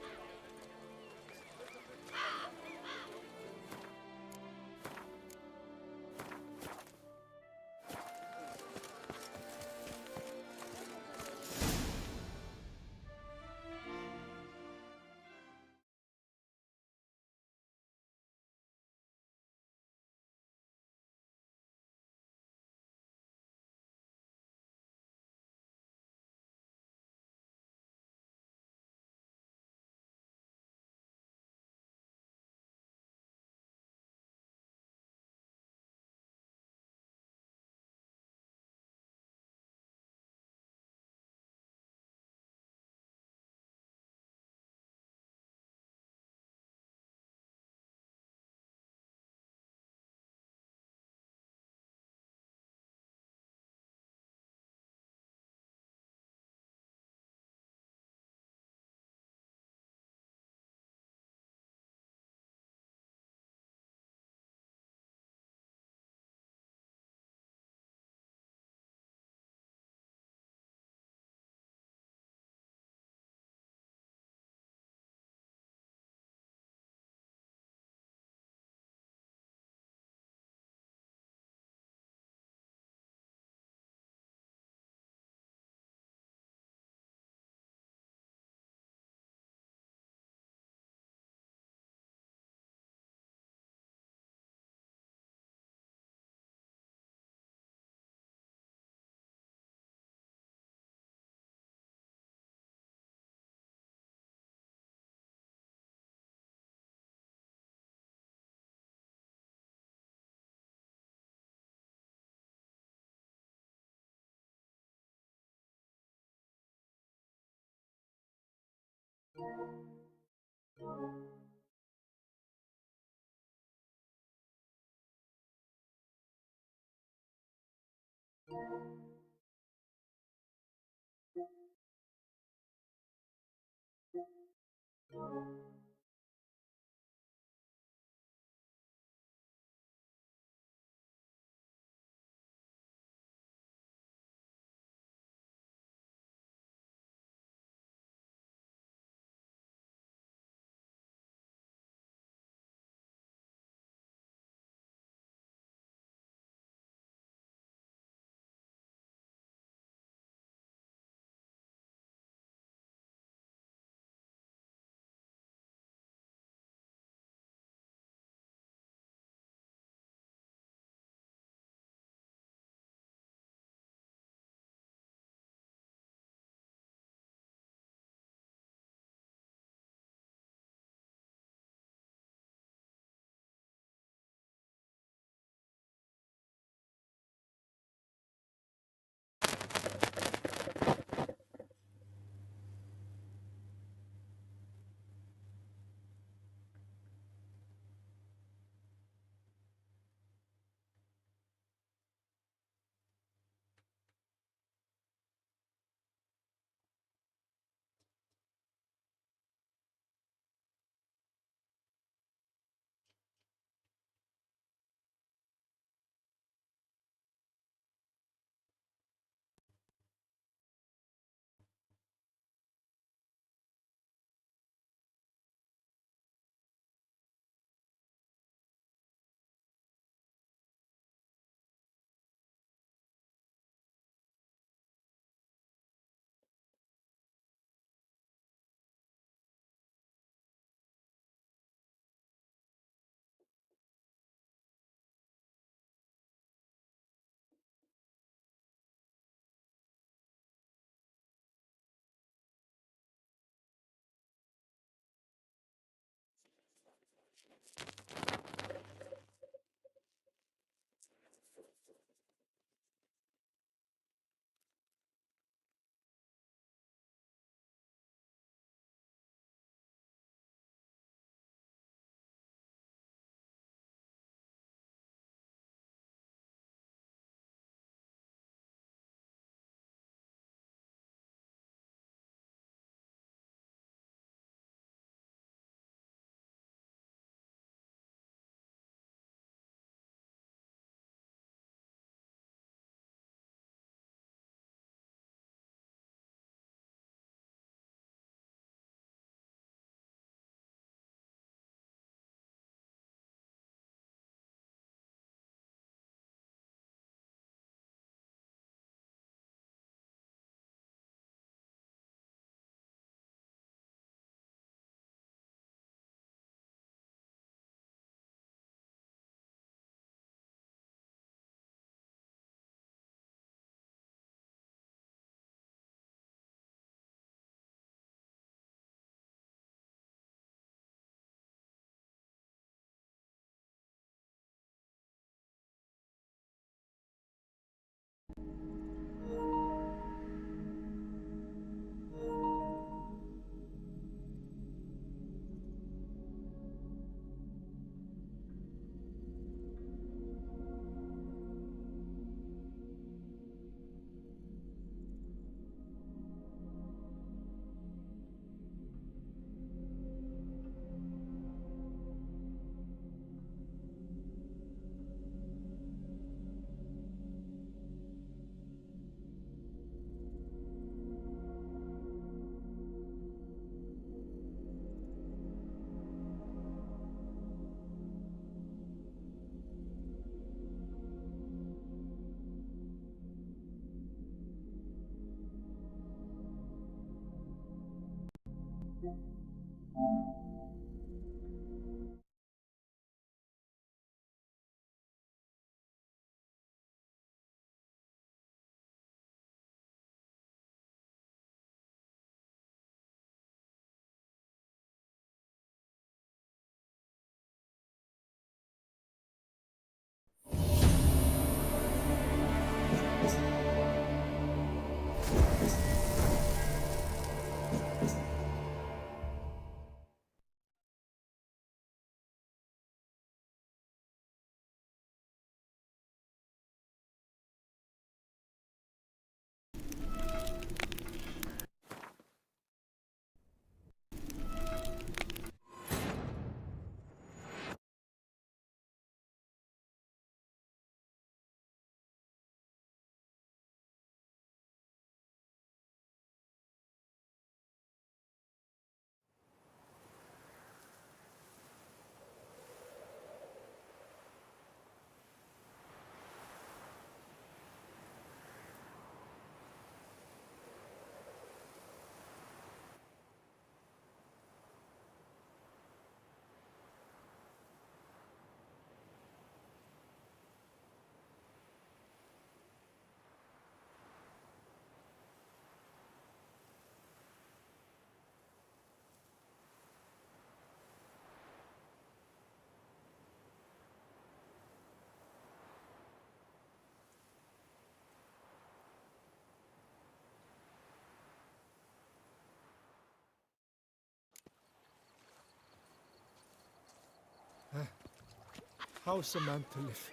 How's a man to live?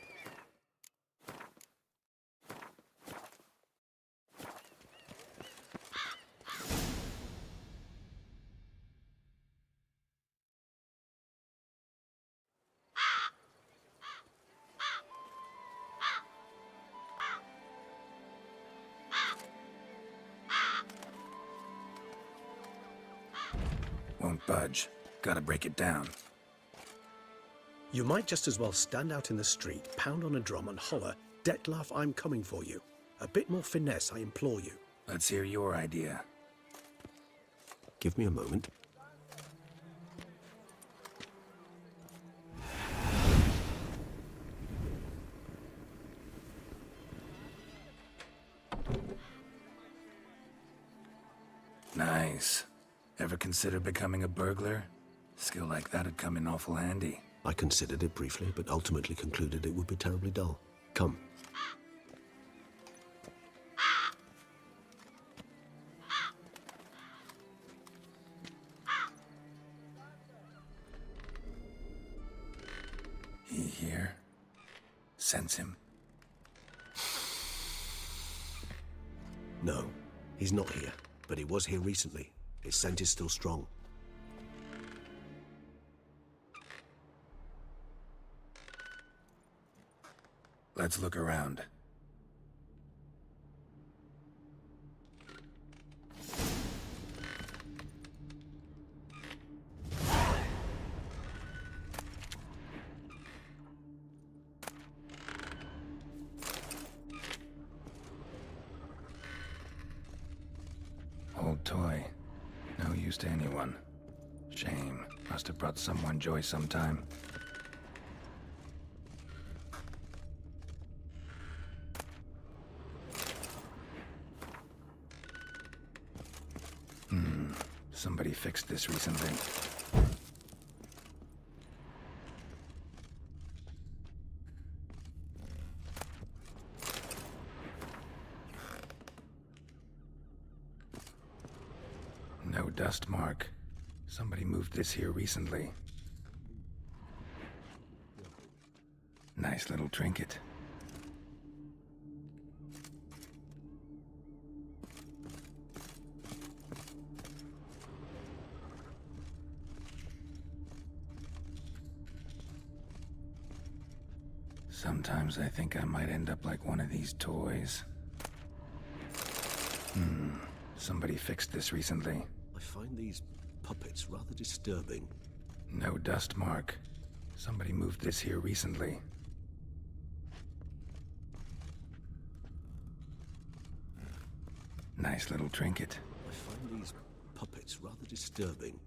Won't budge. Gotta break it down. You might just as well stand out in the street, pound on a drum and holler, "Detlef, I'm coming for you." A bit more finesse, I implore you. Let's hear your idea. Give me a moment. Nice. Ever consider becoming a burglar? Skill like that'd come in awful handy. I considered it briefly, but ultimately concluded it would be terribly dull. Come. He here? Sense him? No, he's not here, but he was here recently. His scent is still strong. Let's look around. Old toy. No use to anyone. Shame. Must have brought someone joy sometime. Somebody fixed this recently. No dust mark. Somebody moved this here recently. Nice little trinket. Sometimes I think I might end up like one of these toys. Somebody fixed this recently. I find these puppets rather disturbing. No dust mark. Somebody moved this here recently. Nice little trinket. I find these puppets rather disturbing.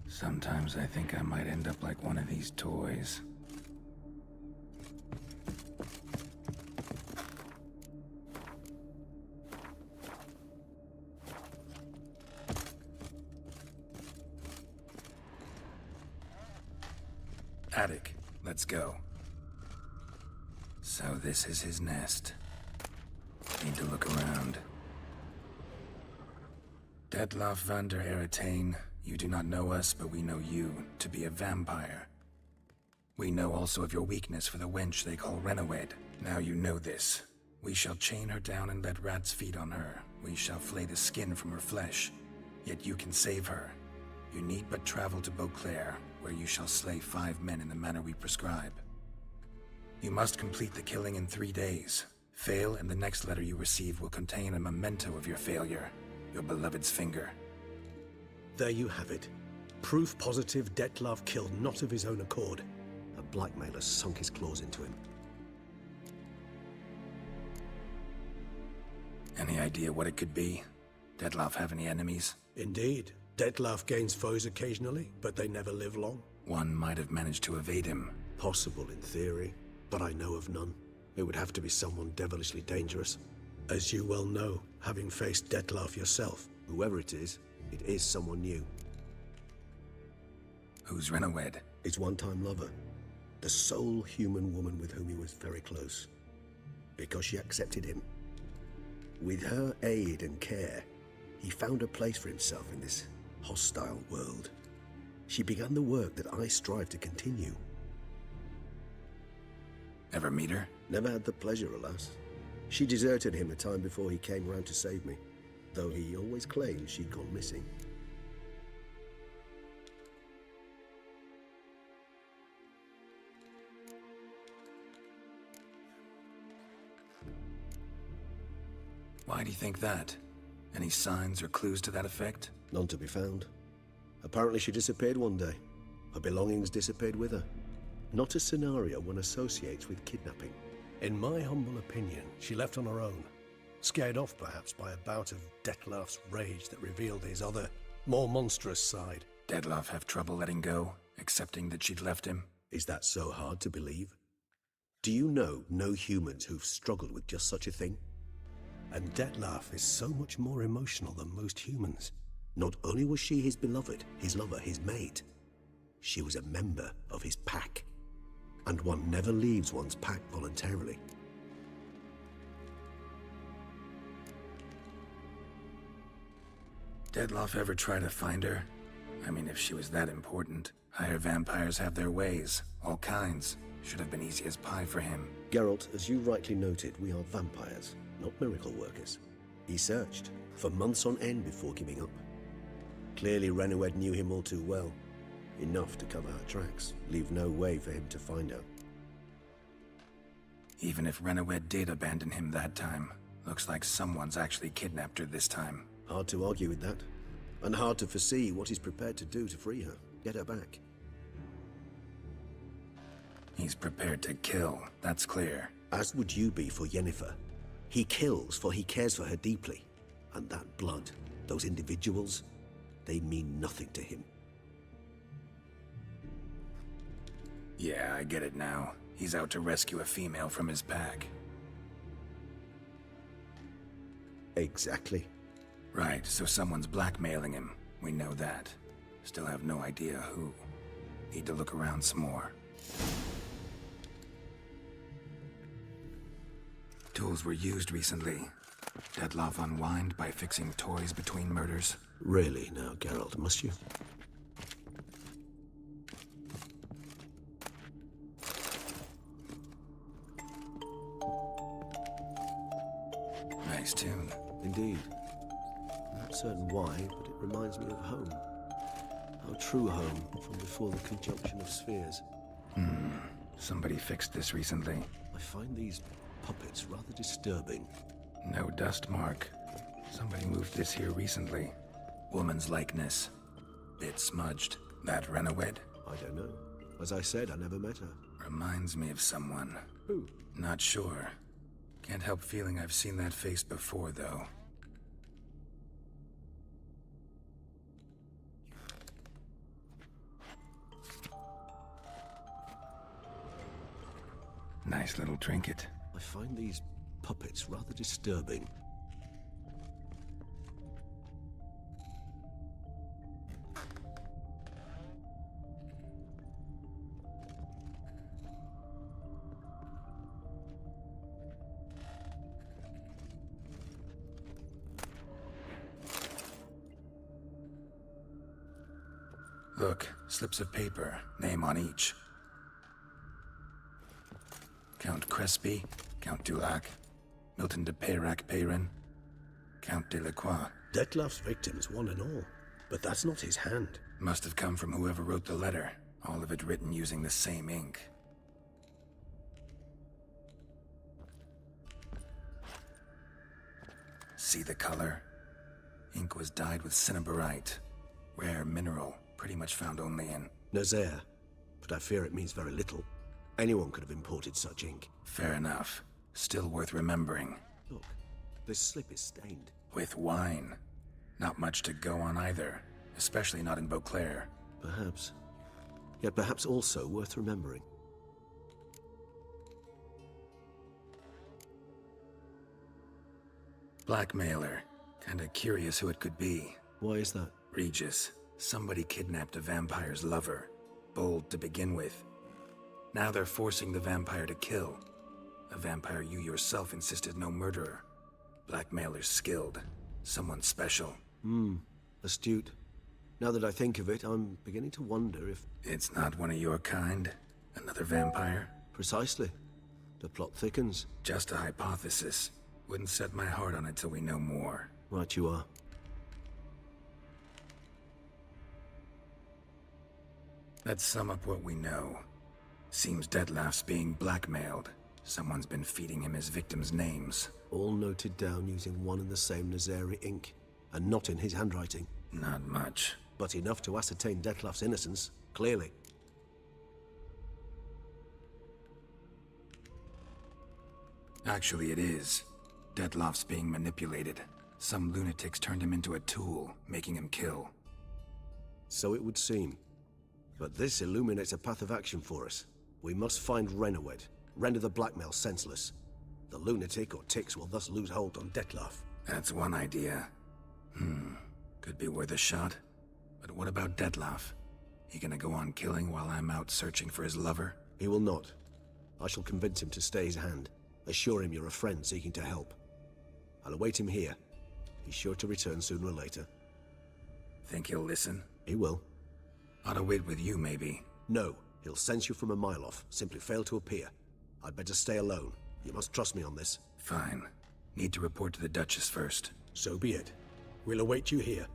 Sometimes I think I might end up like one of these toys. Attic, let's go. So this is his nest. Need to look around. Detlef van der Eretain, you do not know us, but we know you to be a vampire. We know also of your weakness for the wench they call Renawed. Now you know this. We shall chain her down and let rats feed on her. We shall flay the skin from her flesh. Yet you can save her. You need but travel to Beauclair, where you shall slay 5 men in the manner we prescribe. You must complete the killing in 3 days. Fail, and the next letter you receive will contain a memento of your failure. Your beloved's finger. There you have it. Proof positive Detlef killed not of his own accord. A blackmailer sunk his claws into him. Any idea what it could be? Detlef have any enemies? Indeed. Detlef gains foes occasionally, but they never live long. One might have managed to evade him. Possible in theory, but I know of none. It would have to be someone devilishly dangerous. As you well know, having faced Detlef yourself. Whoever it is someone new. Who's Renawed? His one-time lover. The sole human woman with whom he was very close. Because she accepted him. With her aid and care, he found a place for himself in this hostile world. She began the work that I strive to continue. Ever meet her? Never had the pleasure, alas. She deserted him a time before he came round to save me, though he always claimed she'd gone missing. Why do you think that? Any signs or clues to that effect? None to be found. Apparently she disappeared one day. Her belongings disappeared with her. Not a scenario one associates with kidnapping. In my humble opinion, she left on her own. Scared off, perhaps, by a bout of Detlef's rage that revealed his other, more monstrous side. Detlef have trouble letting go, accepting that she'd left him? Is that so hard to believe? Do you know no humans who've struggled with just such a thing? And Detlef is so much more emotional than most humans. Not only was she his beloved, his lover, his mate, she was a member of his pack. And one never leaves one's pack voluntarily. Detlef ever try to find her? I mean, if she was that important. Higher vampires have their ways, all kinds. Should have been easy as pie for him. Geralt, as you rightly noted, we are vampires, not miracle workers. He searched for months on end before giving up. Clearly Renawed knew him all too well. Enough to cover her tracks, leave no way for him to find her. Even if Renawed did abandon him that time, looks like someone's actually kidnapped her this time. Hard to argue with that. And hard to foresee what he's prepared to do to free her, get her back. He's prepared to kill, that's clear. As would you be for Yennefer. He kills for he cares for her deeply. And that blood, those individuals, they mean nothing to him. Yeah, I get it now. He's out to rescue a female from his pack. Exactly. Right, so someone's blackmailing him. We know that. Still have no idea who. Need to look around some more. Tools were used recently. Detlef unwind by fixing toys between murders. Really now, Geralt, must you? Nice tune. Indeed. I'm not certain why, but it reminds me of home. Our true home from before the conjunction of spheres. Somebody fixed this recently. I find these puppets rather disturbing. No dust mark. Somebody moved this here recently. Woman's likeness. Bit smudged. That Renawed? I don't know. As I said, I never met her. Reminds me of someone. Who? Not sure. Can't help feeling I've seen that face before, though. Nice little trinket. I find these puppets rather disturbing. Look, slips of paper, name on each. Count Crespi, Count Dulac, Milton de Peyrac-Peyrin, Count Delacroix. Detlef's victims, one and all. But that's not his hand. Must have come from whoever wrote the letter. All of it written using the same ink. See the color? Ink was dyed with cinnabarite. Rare mineral, pretty much found only in... Nazaire, but I fear it means very little. Anyone could have imported such ink. Fair enough. Still worth remembering. Look, this slip is stained. With wine. Not much to go on either. Especially not in Beauclair. Perhaps. Yet perhaps also worth remembering. Blackmailer. Kinda curious who it could be. Why is that? Regis. Somebody kidnapped a vampire's lover. Bold to begin with. Now they're forcing the vampire to kill. A vampire you yourself insisted no murderer. Blackmailer's skilled. Someone special. Astute. Now that I think of it, I'm beginning to wonder if... It's not one of your kind? Another vampire? Precisely. The plot thickens. Just a hypothesis. Wouldn't set my heart on it till we know more. Right you are. Let's sum up what we know. Seems Detlef's being blackmailed. Someone's been feeding him his victims' names. All noted down using one and the same Nazari ink. And not in his handwriting. Not much. But enough to ascertain Detlef's innocence, clearly. Actually, it is. Detlef's being manipulated. Some lunatics turned him into a tool, making him kill. So it would seem. But this illuminates a path of action for us. We must find Renowed, render the blackmail senseless. The lunatic or ticks will thus lose hold on Detlef. That's one idea. Could be worth a shot. But what about Detlef? He gonna go on killing while I'm out searching for his lover? He will not. I shall convince him to stay his hand. Assure him you're a friend seeking to help. I'll await him here. He's sure to return sooner or later. Think he'll listen? He will. Ought to wait with you, maybe. No. He'll sense you from a mile off. Simply fail to appear. I'd better stay alone. You must trust me on this. Fine. Need to report to the Duchess first. So be it. We'll await you here.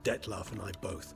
Detlef and I both.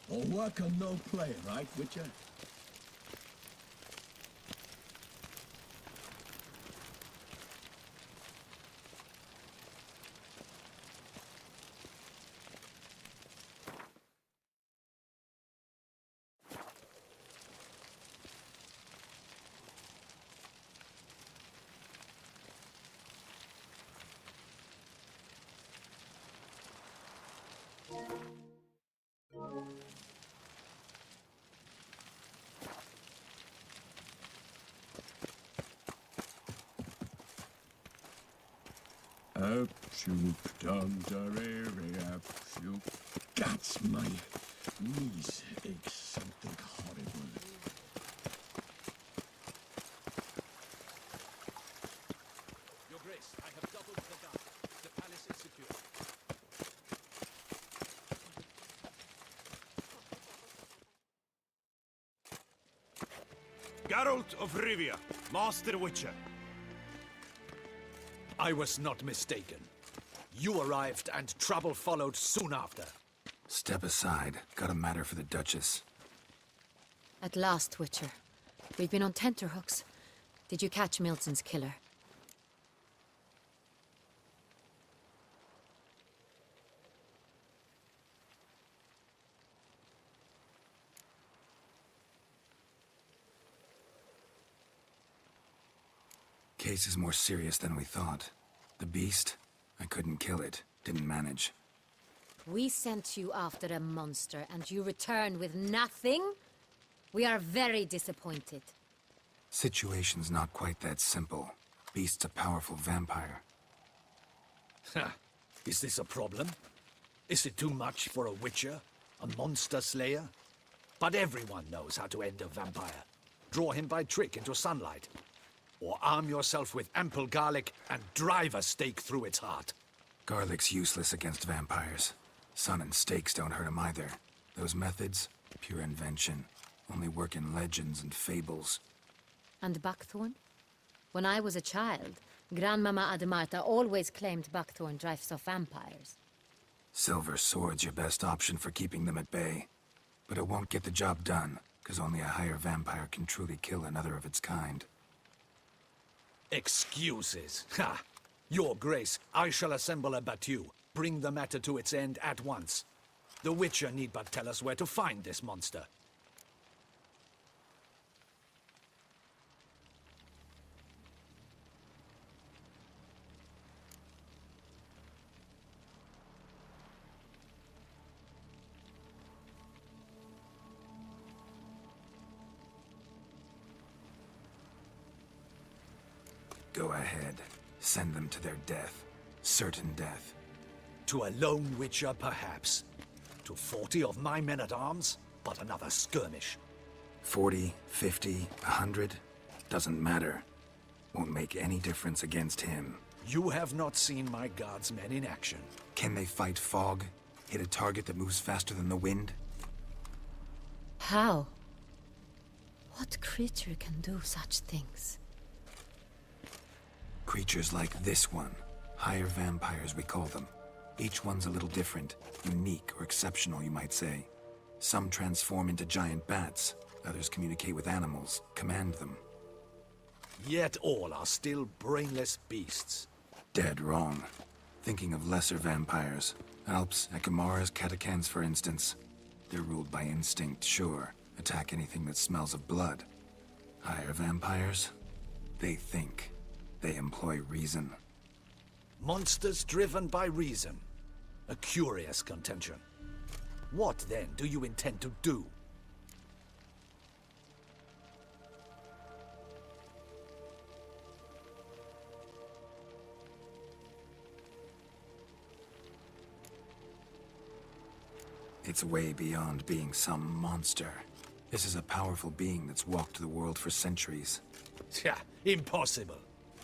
All work and no play, right, Witcher? Up, shoop, dum, shoop. Gods, my knees ache something horrible. Your Grace, I have doubled the guard. The palace is secure. Geralt of Rivia, Master Witcher. I was not mistaken. You arrived and trouble followed soon after. Step aside. Got a matter for the Duchess. At last, Witcher. We've been on tenterhooks. Did you catch Milton's killer? Case is more serious than we thought. The beast? I couldn't kill it. Didn't manage. We sent you after a monster, and you return with nothing? We are very disappointed. Situation's not quite that simple. Beast's a powerful vampire. Ha! Is this a problem? Is it too much for a witcher? A monster slayer? But everyone knows how to end a vampire. Draw him by trick into sunlight. Or arm yourself with ample garlic and drive a stake through its heart. Garlic's useless against vampires. Sun and stakes don't hurt him either. Those methods, pure invention. Only work in legends and fables. And buckthorn? When I was a child, Grandmama Ademarta always claimed buckthorn drives off vampires. Silver sword's your best option for keeping them at bay. But it won't get the job done, because only a higher vampire can truly kill another of its kind. Excuses. Ha! Your Grace, I shall assemble a battue. Bring the matter to its end at once. The Witcher need but tell us where to find this monster. Go ahead. Send them to their death. Certain death. To a lone witcher, perhaps. To 40 of my men-at-arms, but another skirmish. 40, 50, 100? Doesn't matter. Won't make any difference against him. You have not seen my guards' men in action. Can they fight fog? Hit a target that moves faster than the wind? How? What creature can do such things? Creatures like this one. Higher vampires, we call them. Each one's a little different. Unique or exceptional, you might say. Some transform into giant bats. Others communicate with animals, command them. Yet all are still brainless beasts. Dead wrong. Thinking of lesser vampires. Alps, Ekamaras, Catacans, for instance. They're ruled by instinct, sure. Attack anything that smells of blood. Higher vampires? They think. They employ reason. Monsters driven by reason. A curious contention. What, then, do you intend to do? It's way beyond being some monster. This is a powerful being that's walked the world for centuries. Tja, impossible.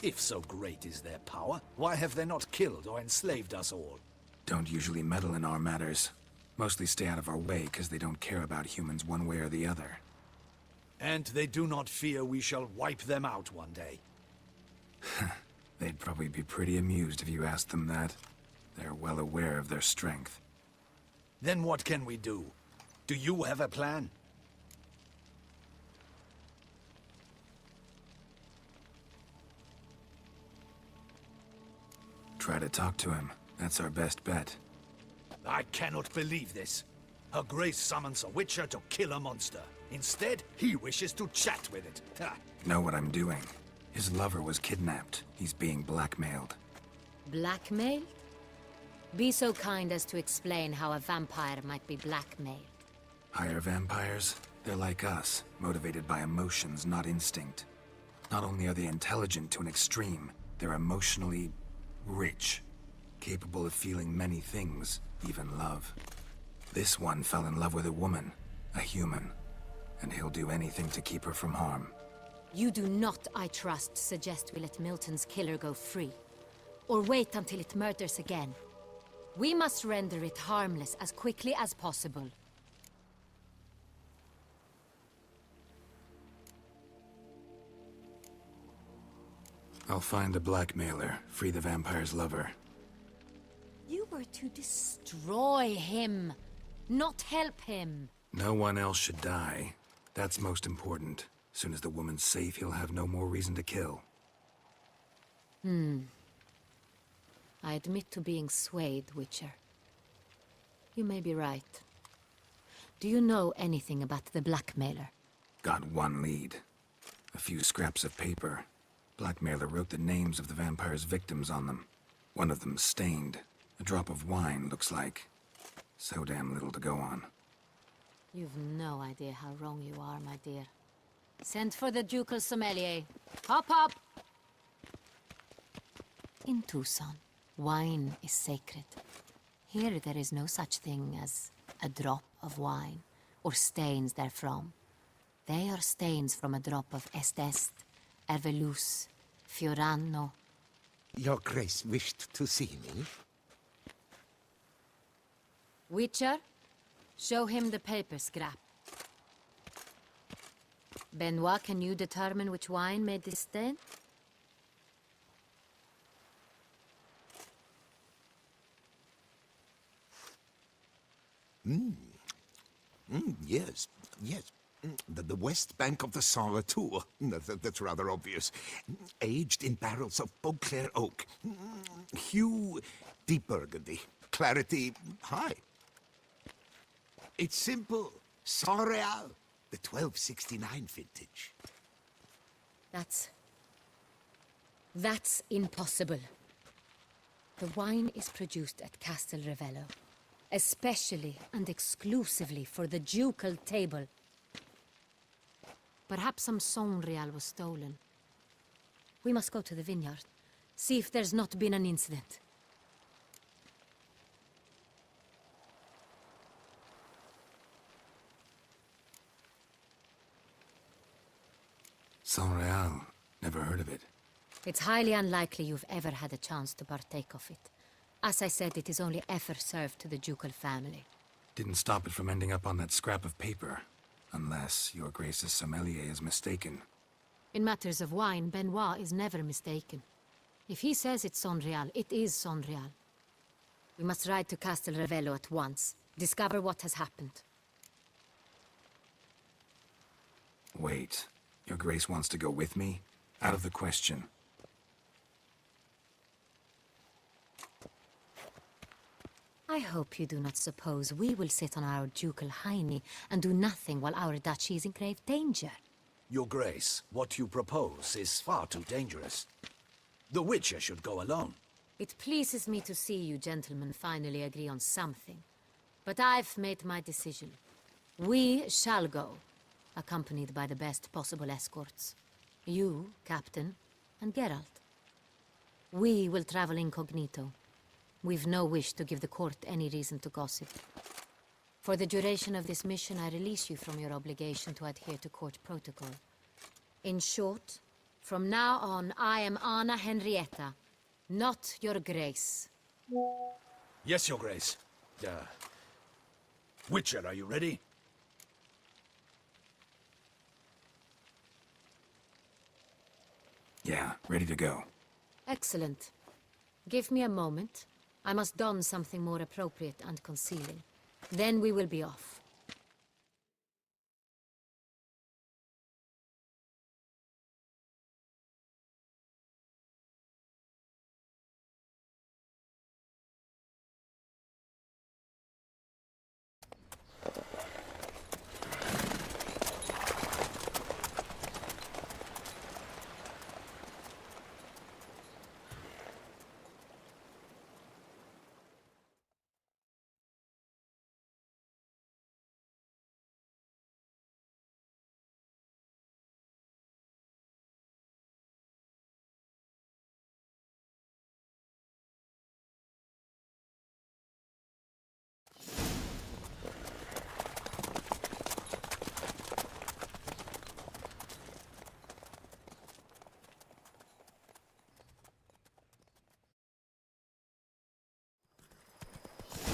If so great is their power, why have they not killed or enslaved us all? Don't usually meddle in our matters. Mostly stay out of our way because they don't care about humans one way or the other. And they do not fear we shall wipe them out one day. They'd probably be pretty amused if you asked them that. They're well aware of their strength. Then what can we do? Do you have a plan? Try to talk to him. That's our best bet. I cannot believe this. Her Grace summons a witcher to kill a monster. Instead, he wishes to chat with it. Ha. Know what I'm doing. His lover was kidnapped. He's being blackmailed. Blackmailed? Be so kind as to explain how a vampire might be blackmailed. Higher vampires? They're like us, motivated by emotions, not instinct. Not only are they intelligent to an extreme, they're emotionally rich. Capable of feeling many things, even love. This one fell in love with a woman, a human, and he'll do anything to keep her from harm. You do not, I trust, suggest we let Milton's killer go free. Or wait until it murders again. We must render it harmless as quickly as possible. I'll find the blackmailer, free the vampire's lover. You were to destroy him, not help him. No one else should die. That's most important. As soon as the woman's safe, he'll have no more reason to kill. I admit to being swayed, Witcher. You may be right. Do you know anything about the blackmailer? Got one lead. A few scraps of paper. Blackmailer wrote the names of the vampire's victims on them. One of them stained. A drop of wine, looks like. So damn little to go on. You've no idea how wrong you are, my dear. Send for the ducal sommelier. Hop, hop! In Tucson, wine is sacred. Here there is no such thing as a drop of wine, or stains therefrom. They are stains from a drop of Est, Ervelus, Fiorano. Your Grace wished to see me? Witcher, show him the paper scrap. Benoit, can you determine which wine made this stain? Yes, yes. The west bank of the Saar too. That's rather obvious. Aged in barrels of Beauclair oak. Hue, deep burgundy. Clarity, high. It's simple. Saint-Réal, the 1269 vintage. That's impossible. The wine is produced at Castel Ravello, especially and exclusively for the ducal table. Perhaps some Saint-Réal was stolen. We must go to the vineyard, see if there's not been an incident. Saint-Réal. Never heard of it. It's highly unlikely you've ever had a chance to partake of it. As I said, it is only ever served to the ducal family. Didn't stop it from ending up on that scrap of paper. Unless your Grace's sommelier is mistaken. In matters of wine, Benoit is never mistaken. If he says it's Saint-Réal, it is Saint-Réal. We must ride to Castel Ravello at once. Discover what has happened. Wait. Your Grace wants to go with me? Out of the question. I hope you do not suppose we will sit on our ducal hiney and do nothing while our duchy is in grave danger. Your Grace, what you propose is far too dangerous. The Witcher should go alone. It pleases me to see you gentlemen finally agree on something. But I've made my decision. We shall go, accompanied by the best possible escorts. You, Captain, and Geralt. We will travel incognito. We've no wish to give the court any reason to gossip. For the duration of this mission, I release you from your obligation to adhere to court protocol. In short, from now on, I am Anna Henrietta, not your Grace. Yes, Your Grace. Witcher, are you ready? Yeah, ready to go. Excellent. Give me a moment. I must don something more appropriate and concealing. Then we will be off.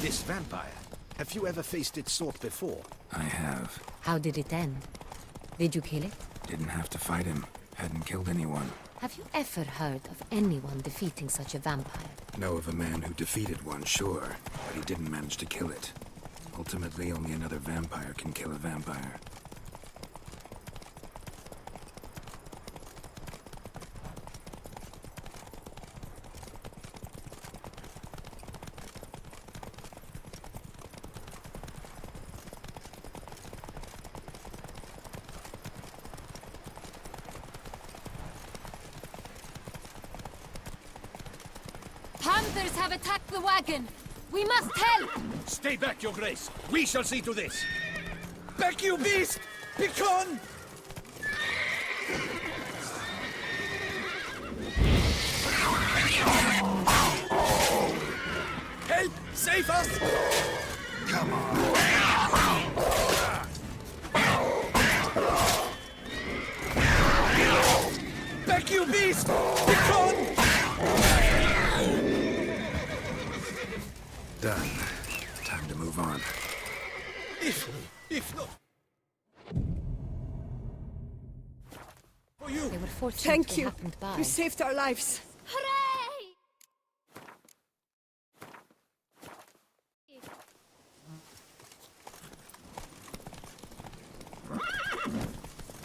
This vampire, have you ever faced its sort before? I have. How did it end? Did you kill it? Didn't have to fight him. Hadn't killed anyone. Have you ever heard of anyone defeating such a vampire? Know of a man who defeated one, sure, but he didn't manage to kill it. Ultimately, only another vampire can kill a vampire. Panthers have attacked the wagon! We must help! Stay back, Your Grace. We shall see to this. Back, you beast! Begone! Help! Save us! Come on. Back, you beast! Begone! Done. Time to move on. If not... For you! They were fortunate Thank they you. happened by. You saved our lives. Hooray!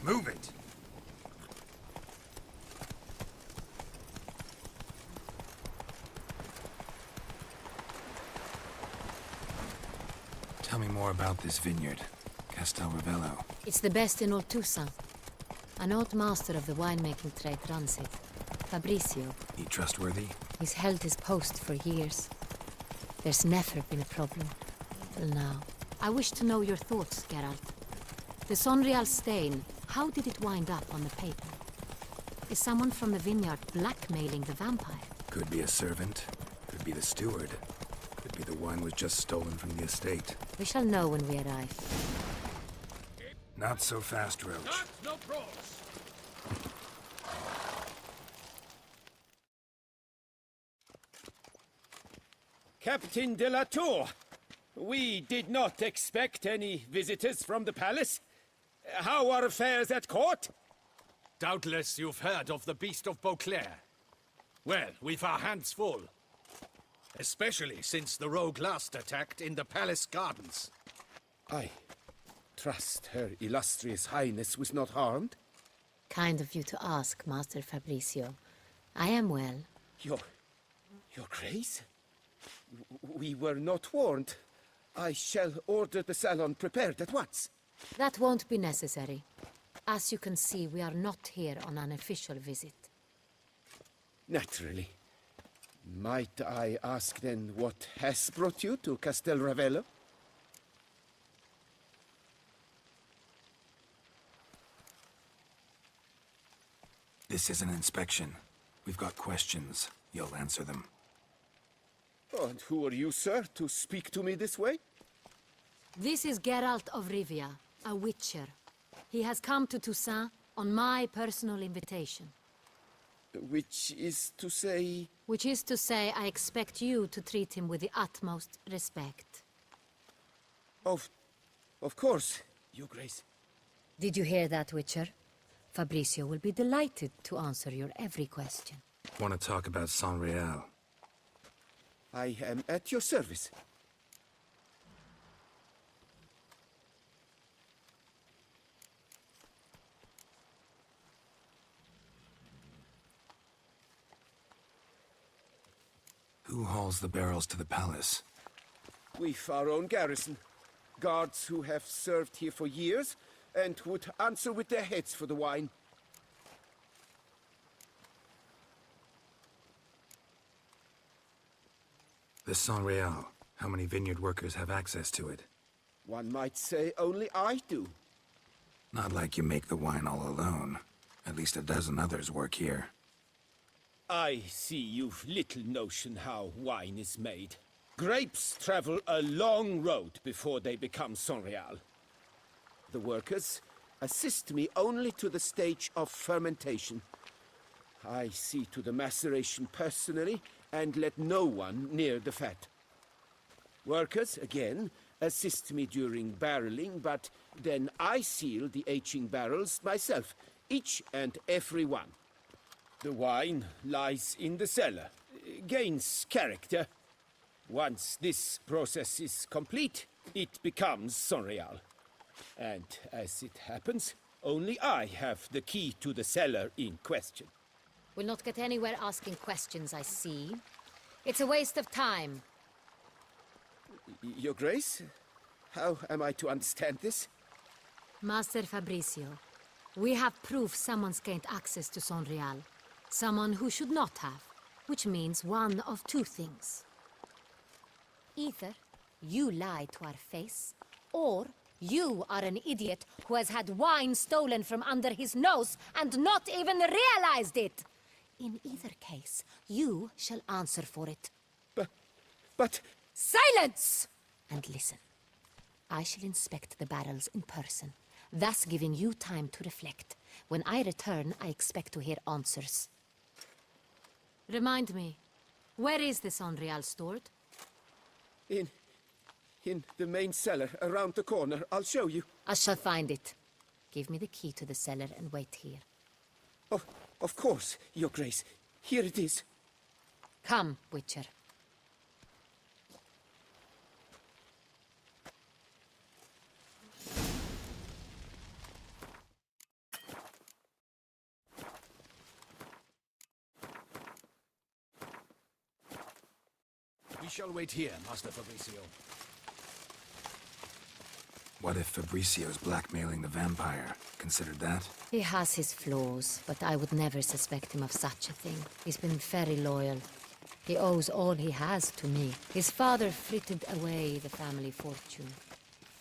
Move it! Tell me more about this vineyard, Castel Ravello. It's the best in all Toussaint. An old master of the winemaking trade runs it. Fabricio. He trustworthy? He's held his post for years. There's never been a problem. Till now. I wish to know your thoughts, Geralt. The Sonreal stain, how did it wind up on the paper? Is someone from the vineyard blackmailing the vampire? Could be a servant. Could be the steward. Could be the wine was just stolen from the estate. We shall know when we arrive. Not so fast, Roach. No pros! Captain de la Tour, we did not expect any visitors from the palace. How are affairs at court? Doubtless you've heard of the Beast of Beauclair. Well, we've our hands full. Especially since the rogue last attacked in the palace gardens. I trust Her Illustrious Highness was not harmed? Kind of you to ask, Master Fabricio. I am well. Your Grace? We were not warned. I shall order the salon prepared at once. That won't be necessary. As you can see, we are not here on an official visit. Naturally. Might I ask then what has brought you to Castel Ravello? This is an inspection. We've got questions. You'll answer them. And who are you, sir, to speak to me this way? This is Geralt of Rivia, a witcher. He has come to Toussaint on my personal invitation. Which is to say... Which is to say, I expect you to treat him with the utmost respect. Of course, Your Grace. Did you hear that, Witcher? Fabricio will be delighted to answer your every question. Want to talk about Sonreal? I am at your service. Who hauls the barrels to the palace? We've our own garrison. Guards who have served here for years and would answer with their heads for the wine. The Sonreal. How many vineyard workers have access to it? One might say only I do. Not like you make the wine all alone. At least a dozen others work here. I see you've little notion how wine is made. Grapes travel a long road before they become Sonreal. The workers assist me only to the stage of fermentation. I see to the maceration personally and let no one near the fat. Workers, again, assist me during barreling, but then I seal the aging barrels myself, each and every one. The wine lies in the cellar, gains character. Once this process is complete, it becomes Sonreal. And as it happens, only I have the key to the cellar in question. We'll not get anywhere asking questions, I see. It's a waste of time. Your Grace? How am I to understand this? Master Fabricio, we have proof someone's gained access to Sonreal. Someone who should not have, which means one of two things. Either you lied to our face, or you are an idiot who has had wine stolen from under his nose and not even realized it. In either case, you shall answer for it. But... Silence! And listen. I shall inspect the barrels in person, thus giving you time to reflect. When I return, I expect to hear answers. Remind me, where is this Sonreal stored? In the main cellar, around the corner. I'll show you. I shall find it. Give me the key to the cellar and wait here. Of course, Your Grace. Here it is. Come, Witcher. We shall wait here, Master Fabricio. What if Fabricio's blackmailing the vampire? Considered that? He has his flaws, but I would never suspect him of such a thing. He's been very loyal. He owes all he has to me. His father frittered away the family fortune.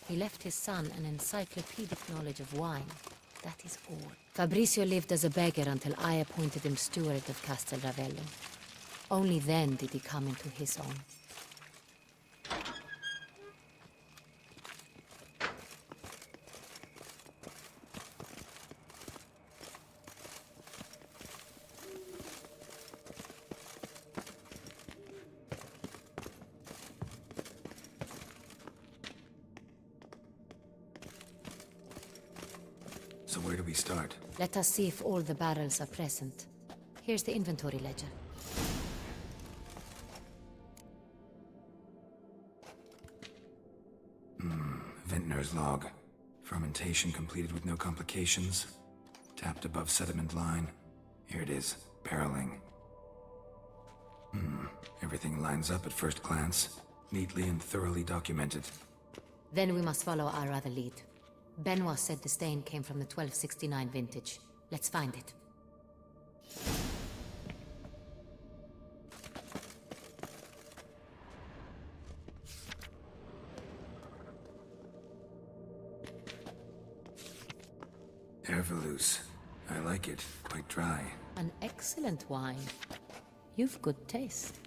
He left his son an encyclopedic knowledge of wine. That is all. Fabricio lived as a beggar until I appointed him steward of Castel Ravello. Only then did he come into his own. So where do we start? Let us see if all the barrels are present. Here's the inventory ledger. Vintner's log. Fermentation completed with no complications. Tapped above sediment line. Here it is. Barreling. Everything lines up at first glance. Neatly and thoroughly documented. Then we must follow our other lead. Benoit said the stain came from the 1269 vintage. Let's find it. Ervelous. I like it. Quite dry. An excellent wine. You've good taste.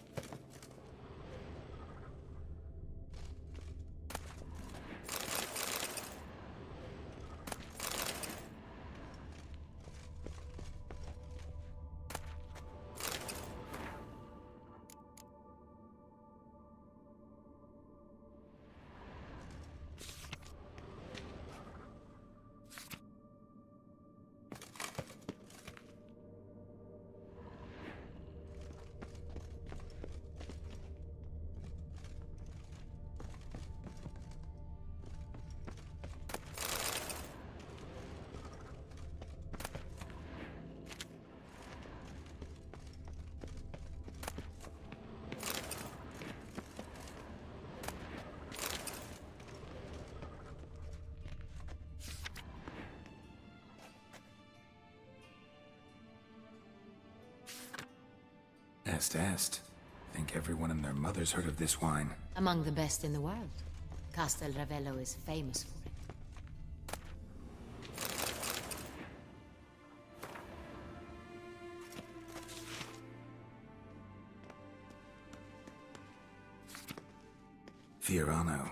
Est. Think everyone and their mother's heard of this wine. Among the best in the world. Castel Ravello is famous for it. Fiorano.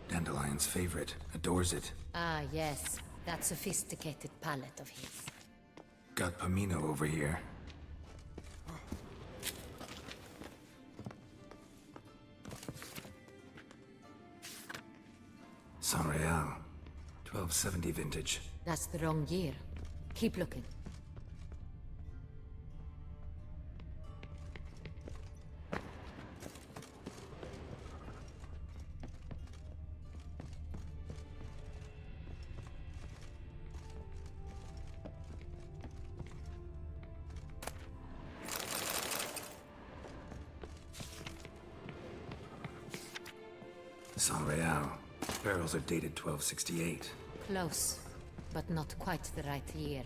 Dandelion's favorite. Adores it. Ah, yes. That sophisticated palate of his. Got Pomino over here. Sonreal. 1270 vintage. That's the wrong year. Keep looking. Saint-Réal. Barrels are dated 1268. Close, but not quite the right year.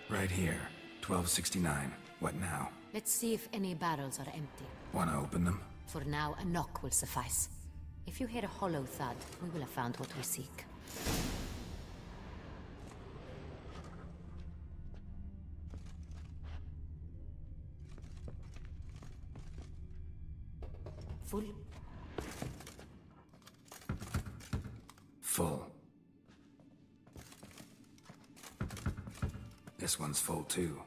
Right here. 1269. What now? Let's see if any barrels are empty. Wanna open them? For now, a knock will suffice. If you hear a hollow thud, we will have found what we seek. Full? Full. This one's full too.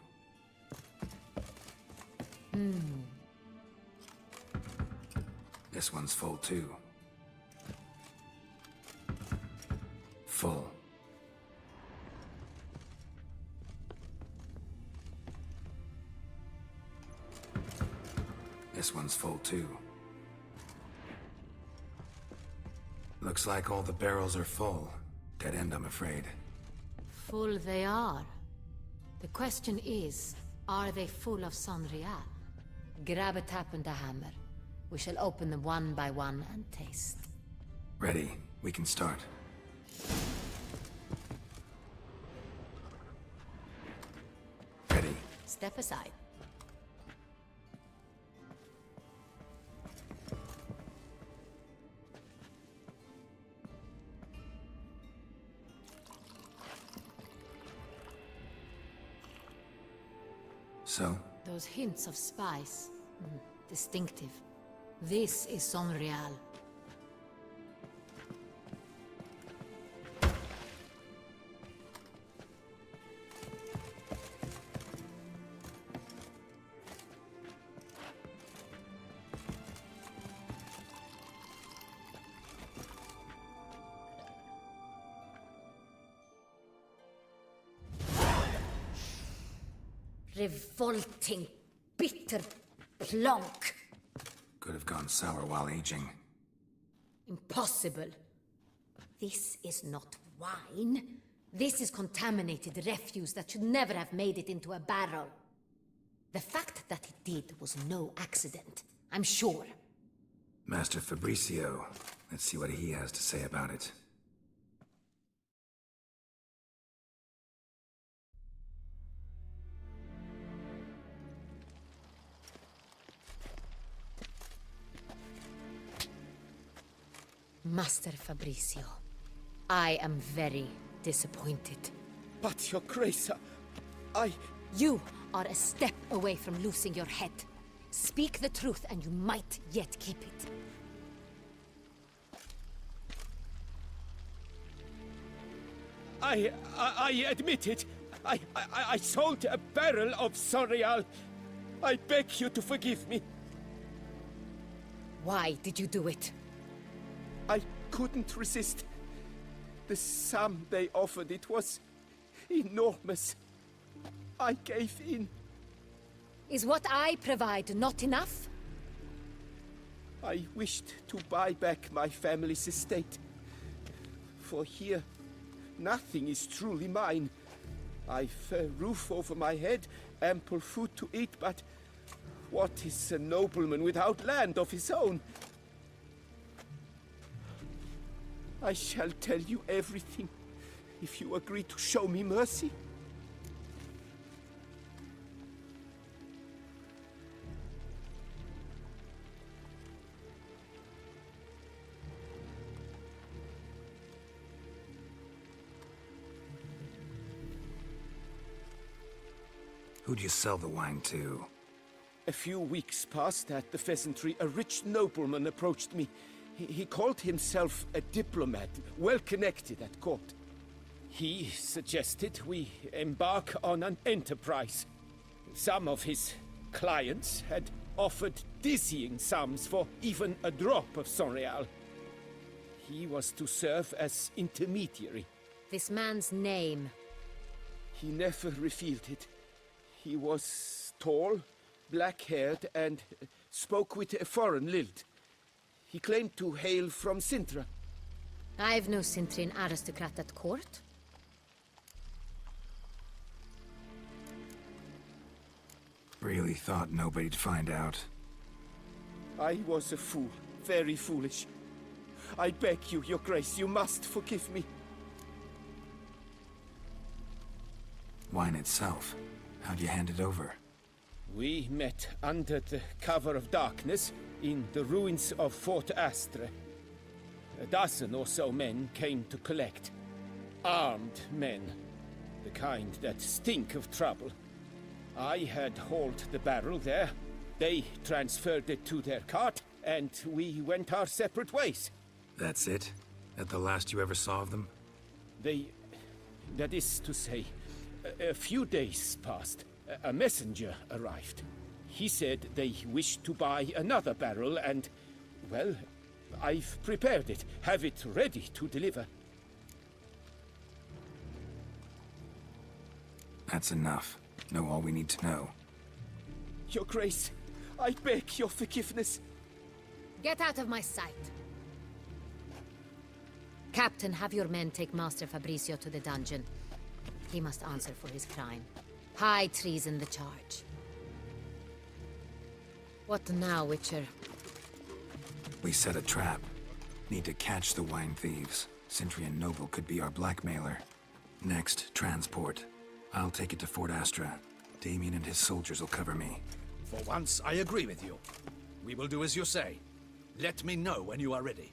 This one's full too. Full. This one's full too. Looks like all the barrels are full. Dead end, I'm afraid. Full they are. The question is, are they full of Saint-Réal? Grab a tap and a hammer. We shall open them one by one and taste. Ready. We can start. Ready. Step aside. So? Those hints of spice. Distinctive. This is Saint-Réal. Revolting, bitter plonk. Could have gone sour while aging. Impossible. This is not wine. This is contaminated refuse that should never have made it into a barrel. The fact that it did was no accident, I'm sure. Master Fabricio. Let's see what he has to say about it. Master Fabricio, I am very disappointed. But, Your Grace, You are a step away from losing your head. Speak the truth and you might yet keep it. I admit it. I sold a barrel of Saint-Réal. I beg you to forgive me. Why did you do it? I couldn't resist. The sum they offered, it was enormous. I gave in. Is what I provide not enough? I wished to buy back my family's estate. For here, nothing is truly mine. I've a roof over my head, ample food to eat, but what is a nobleman without land of his own? I shall tell you everything, if you agree to show me mercy. Who'd you sell the wine to? A few weeks past at the pheasantry, a rich nobleman approached me. He called himself a diplomat, well connected at court. He suggested we embark on an enterprise. Some of his clients had offered dizzying sums for even a drop of Saint-Réal. He was to serve as intermediary. This man's name? He never revealed it. He was tall, black-haired, and spoke with a foreign lilt. He claimed to hail from Sintra. I've no Cintrin aristocrat at court. Really thought nobody'd find out. I was a fool. Very foolish. I beg you, Your Grace, you must forgive me. Wine itself. How'd you hand it over? We met under the cover of darkness in the ruins of Fort Astre. A dozen or so men came to collect. Armed men. The kind that stink of trouble. I had hauled the barrel there. They transferred it to their cart, and we went our separate ways. That's it? At the last you ever saw of them? That is to say, a few days passed. A messenger arrived. He said they wished to buy another barrel and, well, I've prepared it. Have it ready to deliver. That's enough. Know all we need to know. Your Grace, I beg your forgiveness. Get out of my sight. Captain, have your men take Master Fabricio to the dungeon. He must answer for his crime. High treason the charge. What now, Witcher? We set a trap. Need to catch the wine thieves. Sentry and Noble could be our blackmailer. Next, transport. I'll take it to Fort Astra. Damien and his soldiers will cover me. For once, I agree with you. We will do as you say. Let me know when you are ready.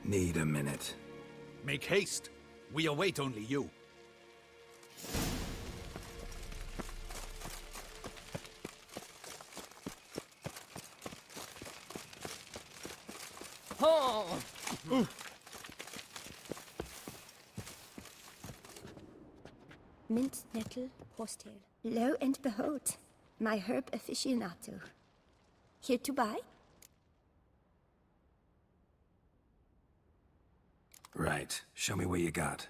Need a minute. Make haste. We await only you. Oh! Mint, nettle, horsetail. Lo and behold, my herb aficionado. Here to buy? Right. Show me what you got.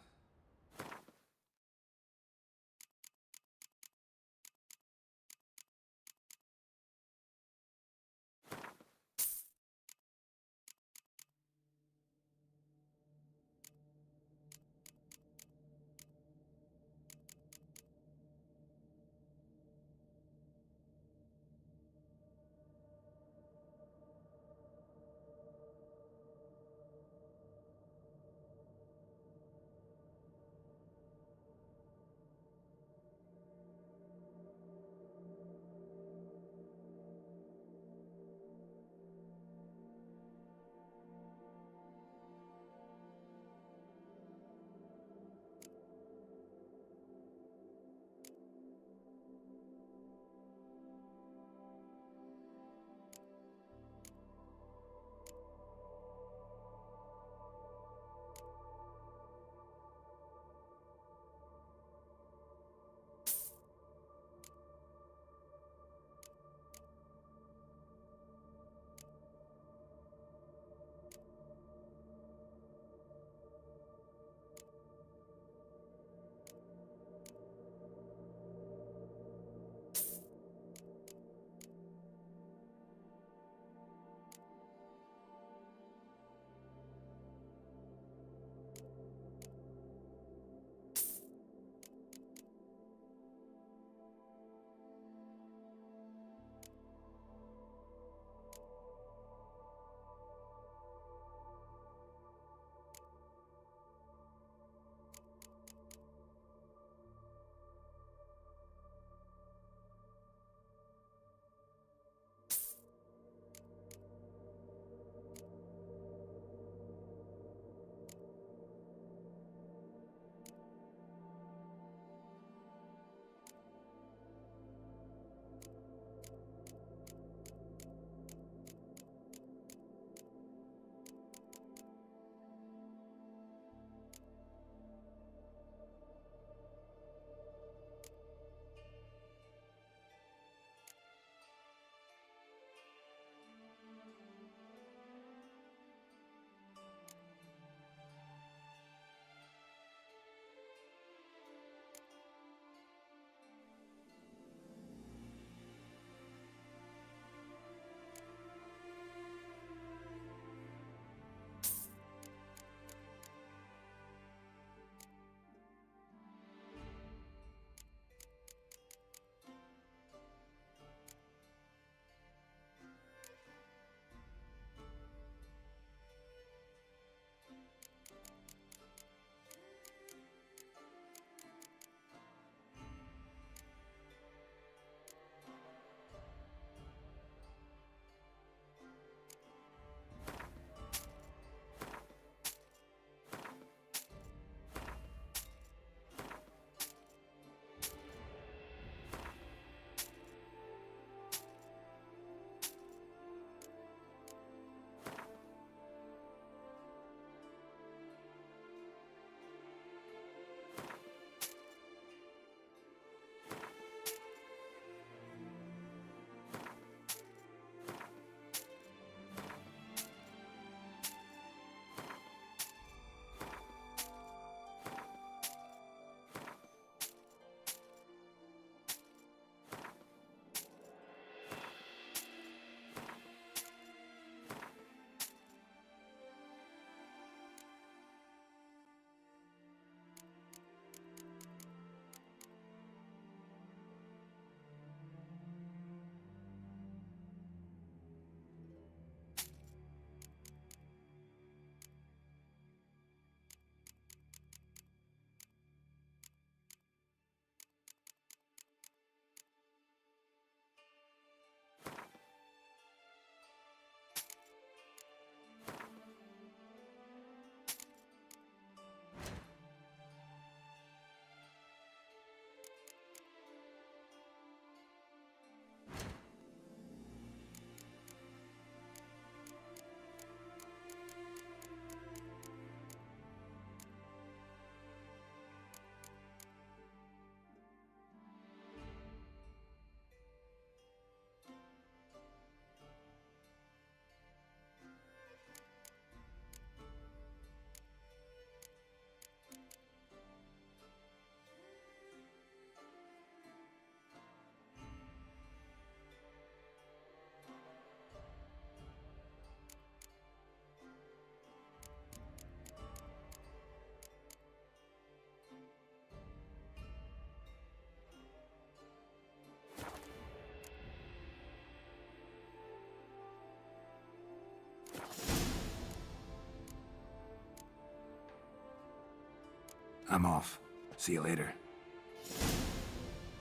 I'm off. See you later.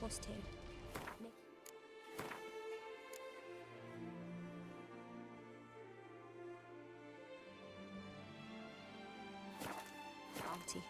Horsetail. Party.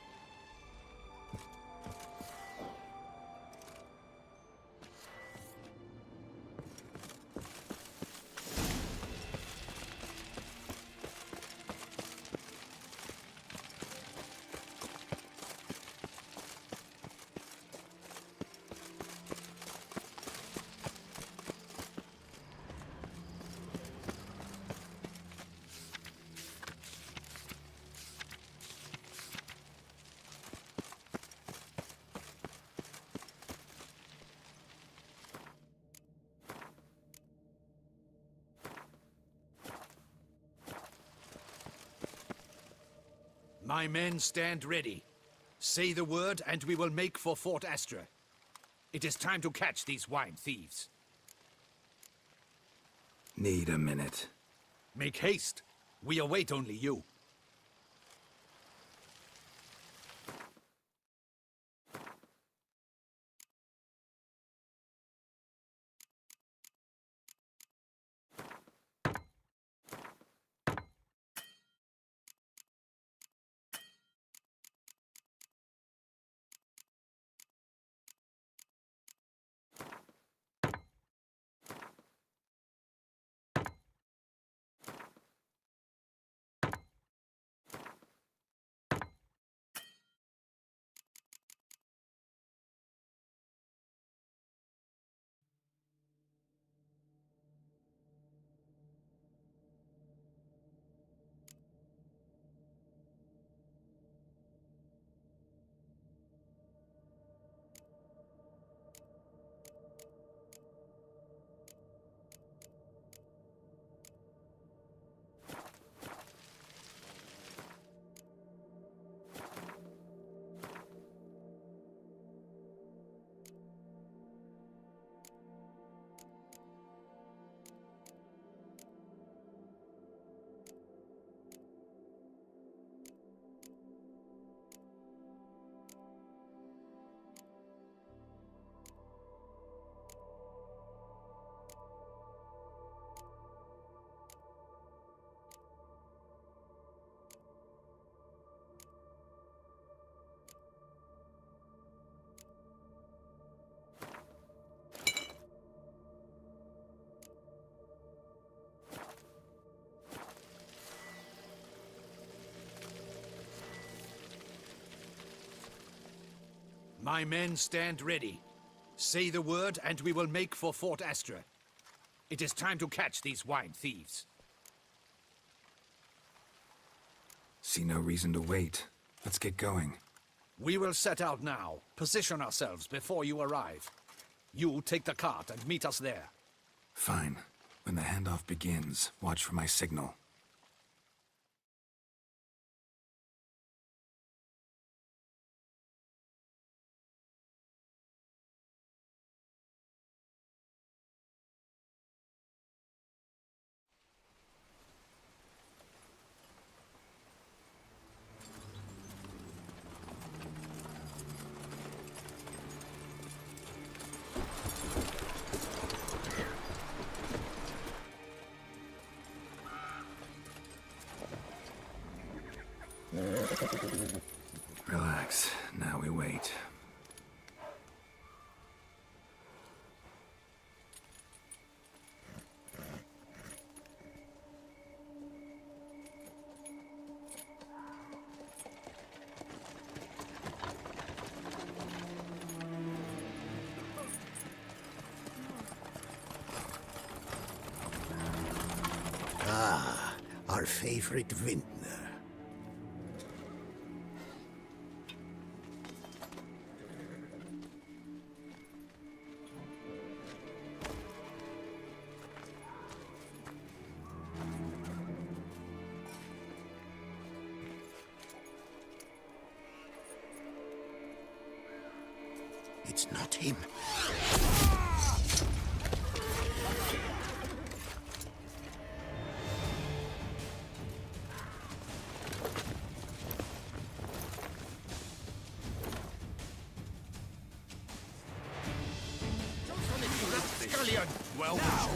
My men stand ready. Say the word and we will make for Fort Astra. It is time to catch these wine thieves. Need a minute. Make haste. We await only you. My men stand ready. Say the word and we will make for Fort Astra. It is time to catch these wine thieves. See no reason to wait. Let's get going. We will set out now. Position ourselves before you arrive. You take the cart and meet us there. Fine. When the handoff begins, watch for my signal. Relax. Now we wait. Ah, our favorite vintner. It's not him. rebellion! Well, now,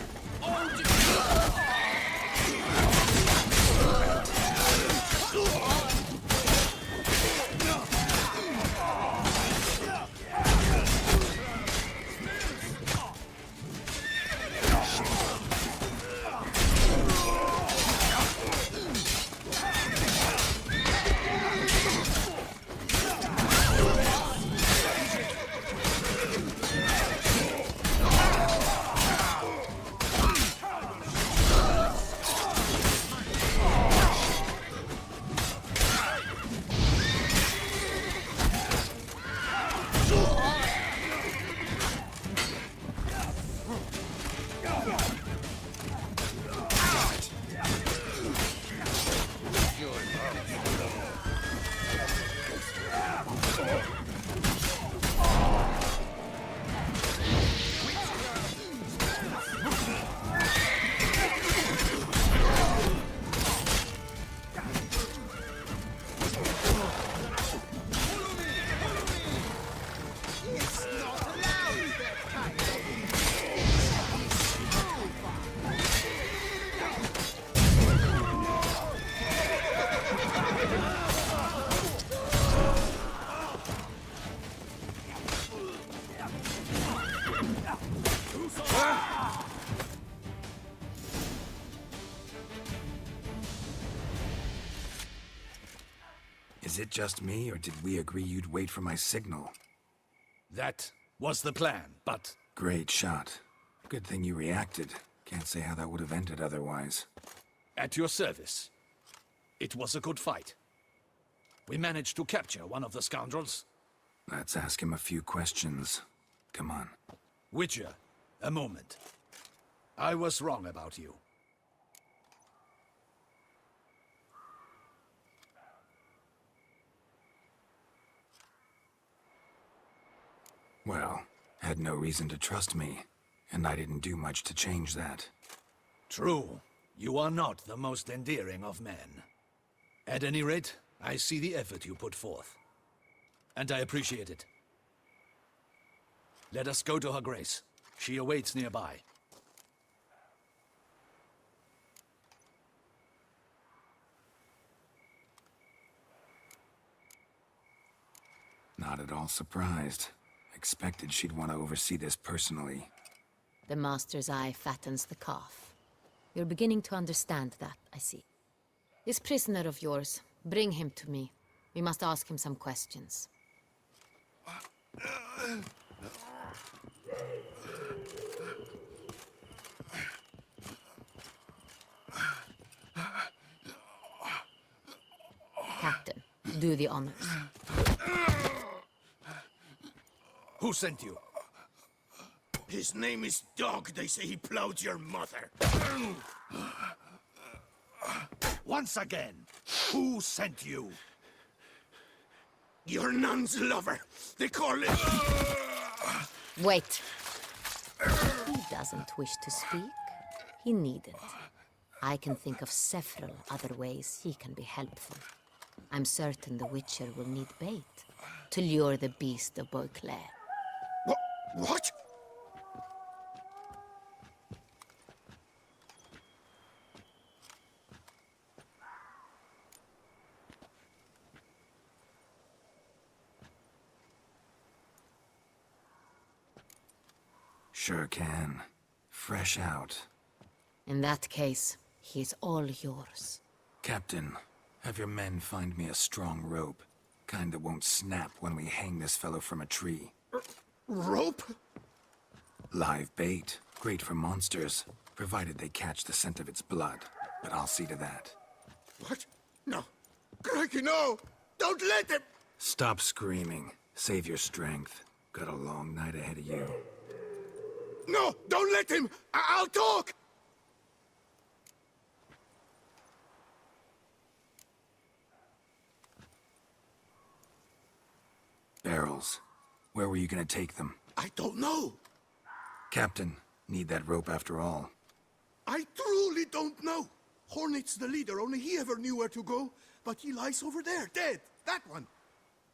Is it just me, or did we agree you'd wait for my signal? that was the plan, but Great shot. Good thing you reacted. Can't say how that would have ended otherwise. at your service. It was a good fight. We managed to capture one of the scoundrels. Let's ask him a few questions. Come on. Witcher, a moment. I was wrong about you. Well, had no reason to trust me, and I didn't do much to change that. True. You are not the most endearing of men. At any rate, I see the effort you put forth. And I appreciate it. Let us go to her grace. She awaits nearby. Not at all surprised. Expected she'd want to oversee this personally. The master's eye fattens the calf. You're beginning to understand that, I see. This prisoner of yours, bring him to me. We must ask him some questions. Captain, do the honors. Who sent you? His name is Dog. They say he plowed your mother. Once again, who sent you? Your nun's lover. They call it... Wait. He doesn't wish to speak. He needn't. I can think of several other ways he can be helpful. I'm certain the Witcher will need bait to lure the beast of Beauclair. What? Sure can. Fresh out. In that case, he's all yours. Captain, have your men find me a strong rope. Kind that won't snap when we hang this fellow from a tree. Rope? Live bait. Great for monsters, provided they catch the scent of its blood. But I'll see to that. What? No. Crikey, no! Don't let him! Stop screaming. Save your strength. Got a long night ahead of you. No! Don't let him! I'll talk! Barrels. Where were you gonna take them? I don't know. Captain, need that rope after all. I truly don't know. Hornet's the leader, only he ever knew where to go. But he lies over there, dead. That one.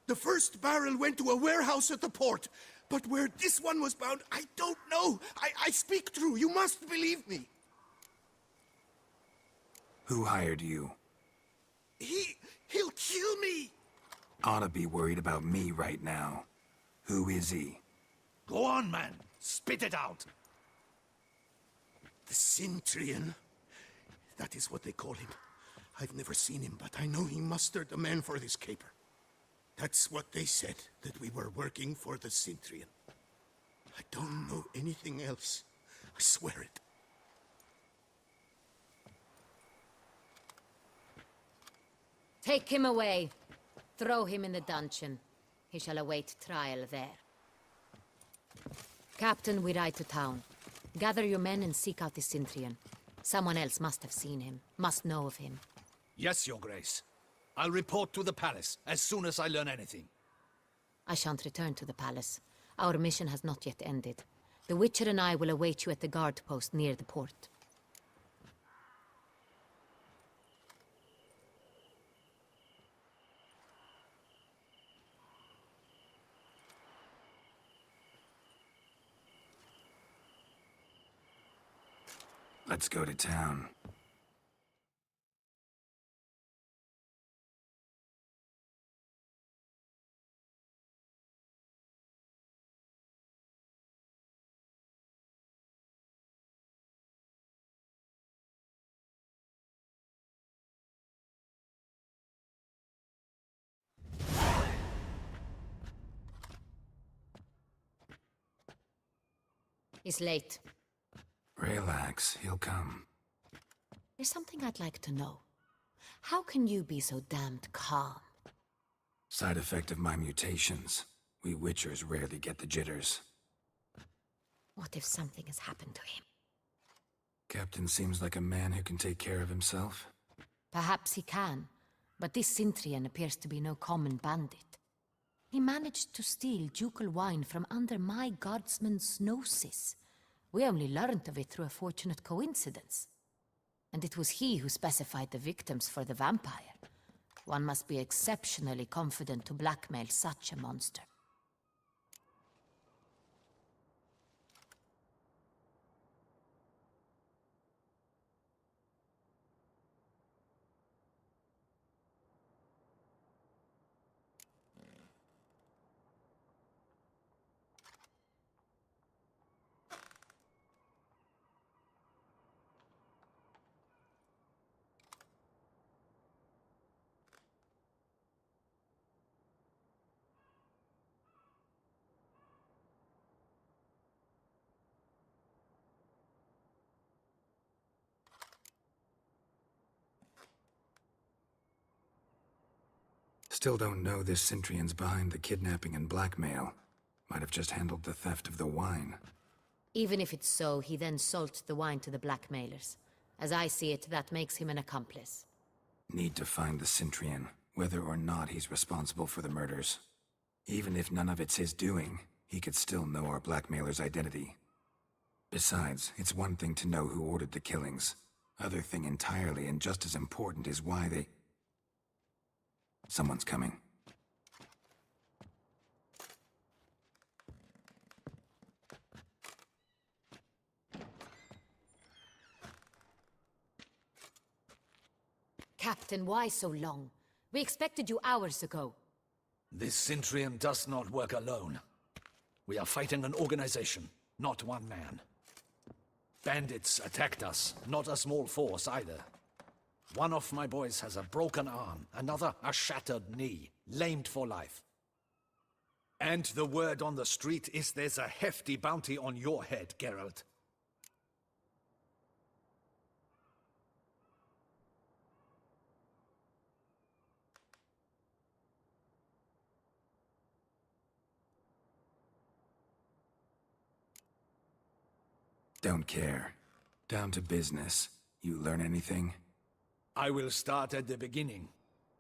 The first barrel went to a warehouse at the port. But where this one was bound, I don't know. I speak true. You must believe me. Who hired you? He'll kill me. Ought to be worried about me right now. Who is he? Go on, man. Spit it out. The Cintrian. That is what they call him. I've never seen him, but I know he mustered the men for this caper. That's what they said, that we were working for the Cintrian. I don't know anything else. I swear it. Take him away. Throw him in the dungeon. He shall await trial there. Captain, we ride to town. Gather your men and seek out the Cintrian. Someone else must have seen him, must know of him. Yes, Your Grace. I'll report to the palace as soon as I learn anything. I shan't return to the palace. Our mission has not yet ended. The Witcher and I will await you at the guard post near the port. Let's go to town. He's late. Relax, he'll come. There's something I'd like to know. How can you be so damned calm? Side effect of my mutations. We Witchers rarely get the jitters. What if something has happened to him? Captain seems like a man who can take care of himself. Perhaps he can, but this Cintrian appears to be no common bandit. He managed to steal ducal wine from under my guardsman's noses. We only learned of it through a fortunate coincidence. And it was he who specified the victims for the vampire. One must be exceptionally confident to blackmail such a monster. Still don't know this Cintrian's behind the kidnapping and blackmail. Might have just handled the theft of the wine. Even if it's so, he then sold the wine to the blackmailers. As I see it, that makes him an accomplice. Need to find the Cintrian, whether or not he's responsible for the murders. Even if none of it's his doing, he could still know our blackmailer's identity. Besides, it's one thing to know who ordered the killings. Other thing entirely, and just as important, is why they... Someone's coming. Captain, why so long? We expected you hours ago. This Cintrian does not work alone. We are fighting an organization, not one man. Bandits attacked us, not a small force either. One of my boys has a broken arm, another a shattered knee, lamed for life. And the word on the street is there's a hefty bounty on your head, Geralt. Don't care. Down to business. You learn anything? I will start at the beginning.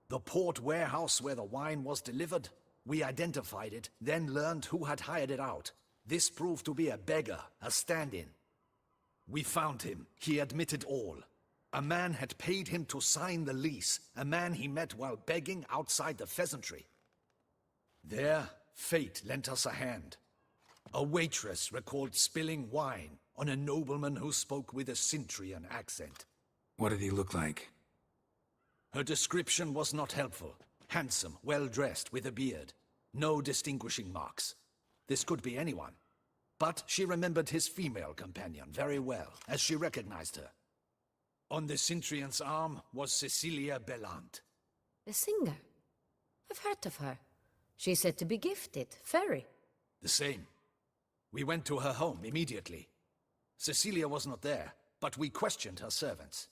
The port warehouse where the wine was delivered. We identified it, then learned who had hired it out. This proved to be a beggar, a stand-in. We found him. He admitted all. A man had paid him to sign the lease, a man he met while begging outside the pheasantry. There, fate lent us a hand. A waitress recalled spilling wine on a nobleman who spoke with a Cintrian accent. What did he look like? Her description was not helpful. Handsome, well-dressed, with a beard. No distinguishing marks. This could be anyone. But she remembered his female companion very well, as she recognized her. On the Cintrian's arm was Cecilia Bellant. The singer? I've heard of her. She's said to be gifted, very. The same. We went to her home immediately. Cecilia was not there, but we questioned her servants.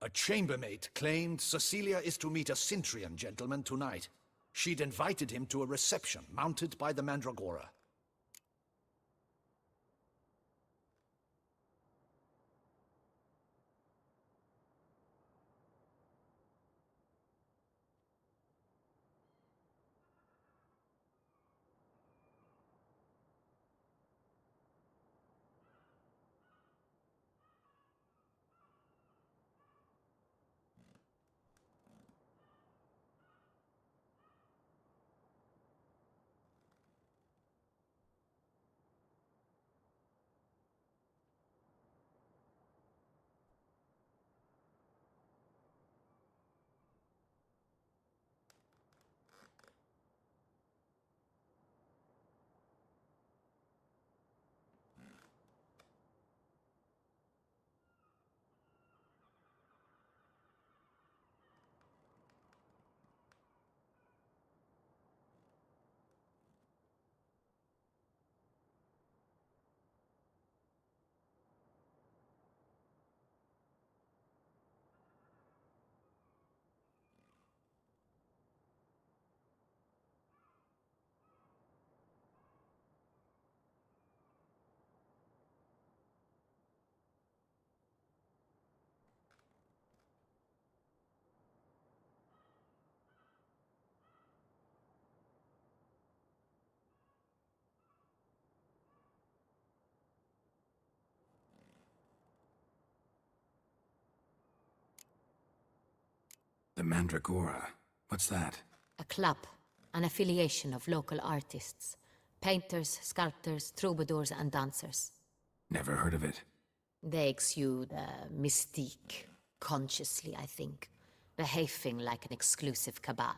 A chambermaid claimed Cecilia is to meet a Cintrian gentleman tonight. She'd invited him to a reception mounted by the Mandragora. The Mandragora. What's that? A club, an affiliation of local artists. Painters, sculptors, troubadours, and dancers. Never heard of it. They exude mystique, consciously, I think. Behaving like an exclusive cabal.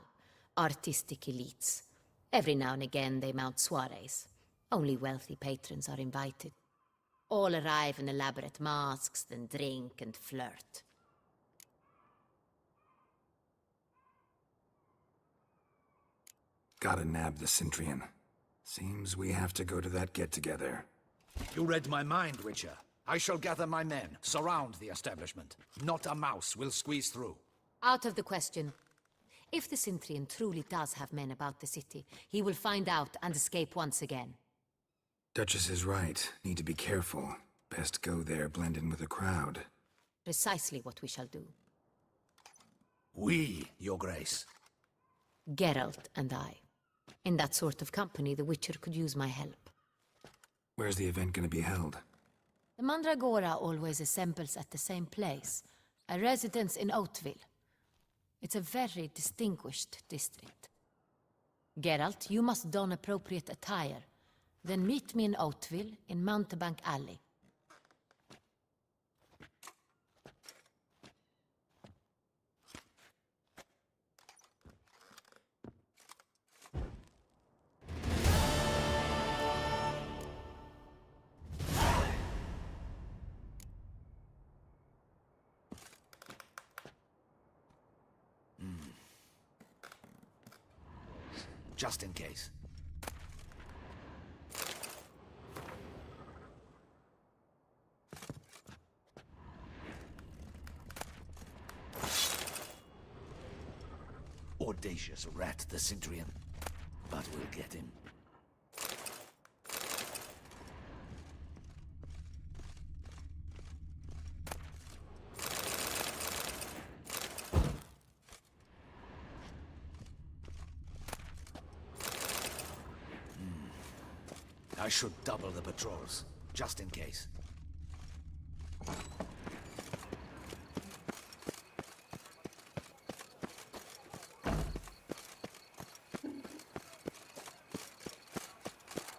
Artistic elites. Every now and again they mount soirees. Only wealthy patrons are invited. All arrive in elaborate masks, then drink and flirt. Gotta nab the Cintrian. Seems we have to go to that get-together. You read my mind, Witcher. I shall gather my men, surround the establishment. Not a mouse will squeeze through. Out of the question. If the Cintrian truly does have men about the city, he will find out and escape once again. Duchess is right. Need to be careful. Best go there, blend in with the crowd. Precisely what we shall do. We, Your Grace. Geralt and I. In that sort of company, the Witcher could use my help. Where's the event gonna be held? The Mandragora always assembles at the same place, a residence in Oatville. It's a very distinguished district. Geralt, you must don appropriate attire. Then meet me in Oatville, in Mountebank Alley. Just in case. Audacious rat, the Cintrian. But we'll get him. I should double the patrols, just in case.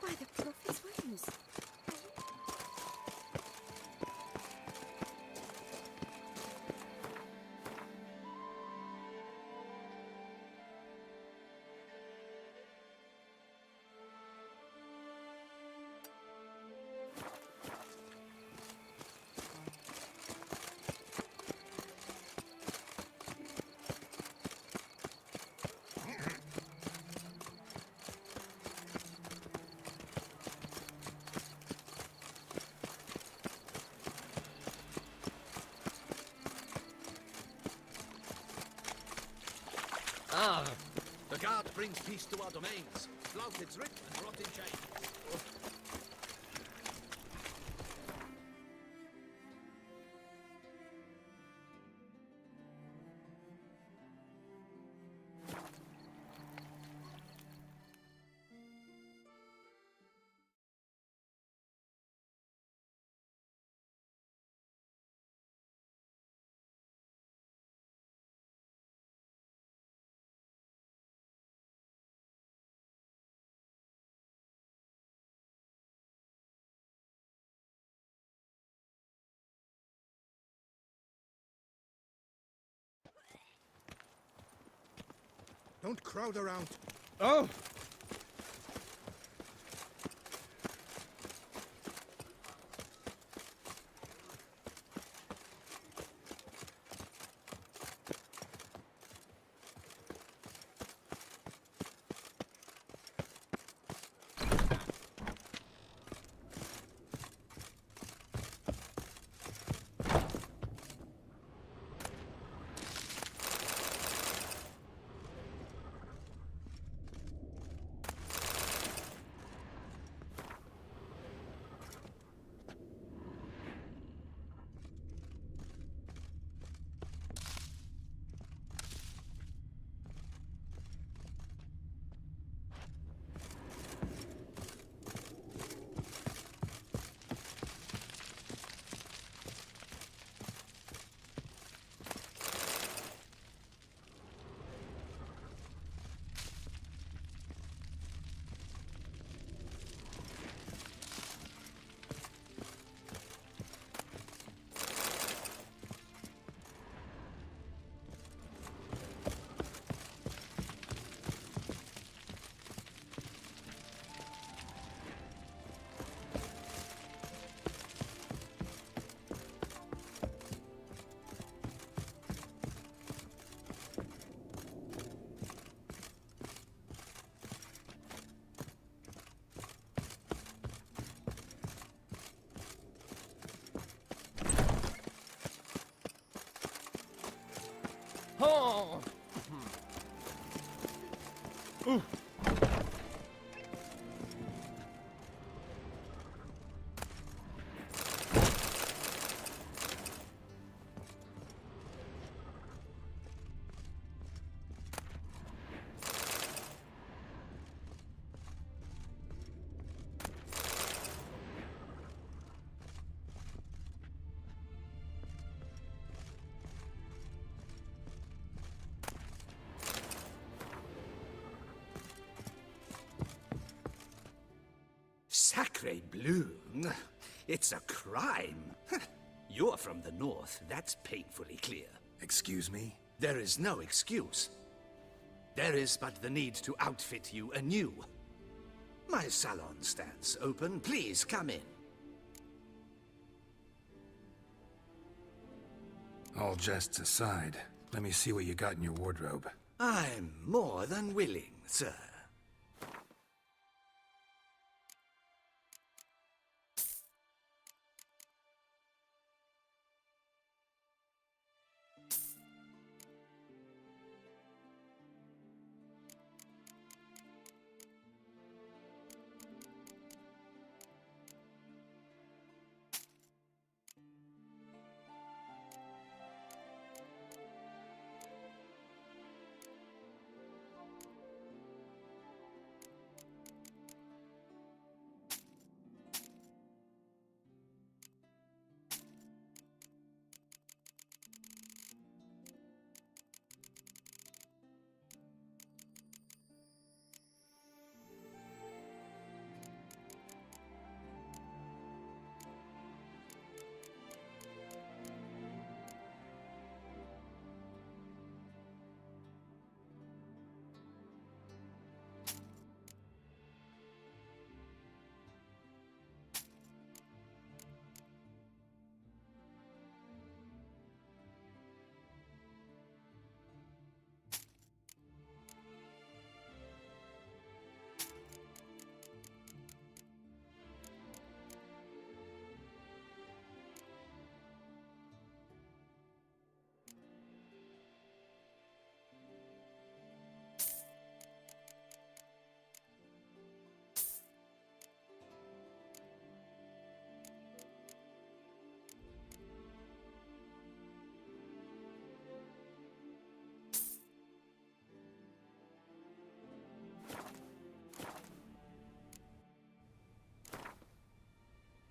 By the prophet's wings. Arr! The guard brings peace to our domains. Flout its writ and brought in chains. Don't crowd around. Oh! Oh! Ooh. Sacre bleu! It's a crime. You're from the north, that's painfully clear. Excuse me? There is no excuse. There is but the need to outfit you anew. My salon stands open. Please come in. All jests aside, let me see what you got in your wardrobe. I'm more than willing, sir.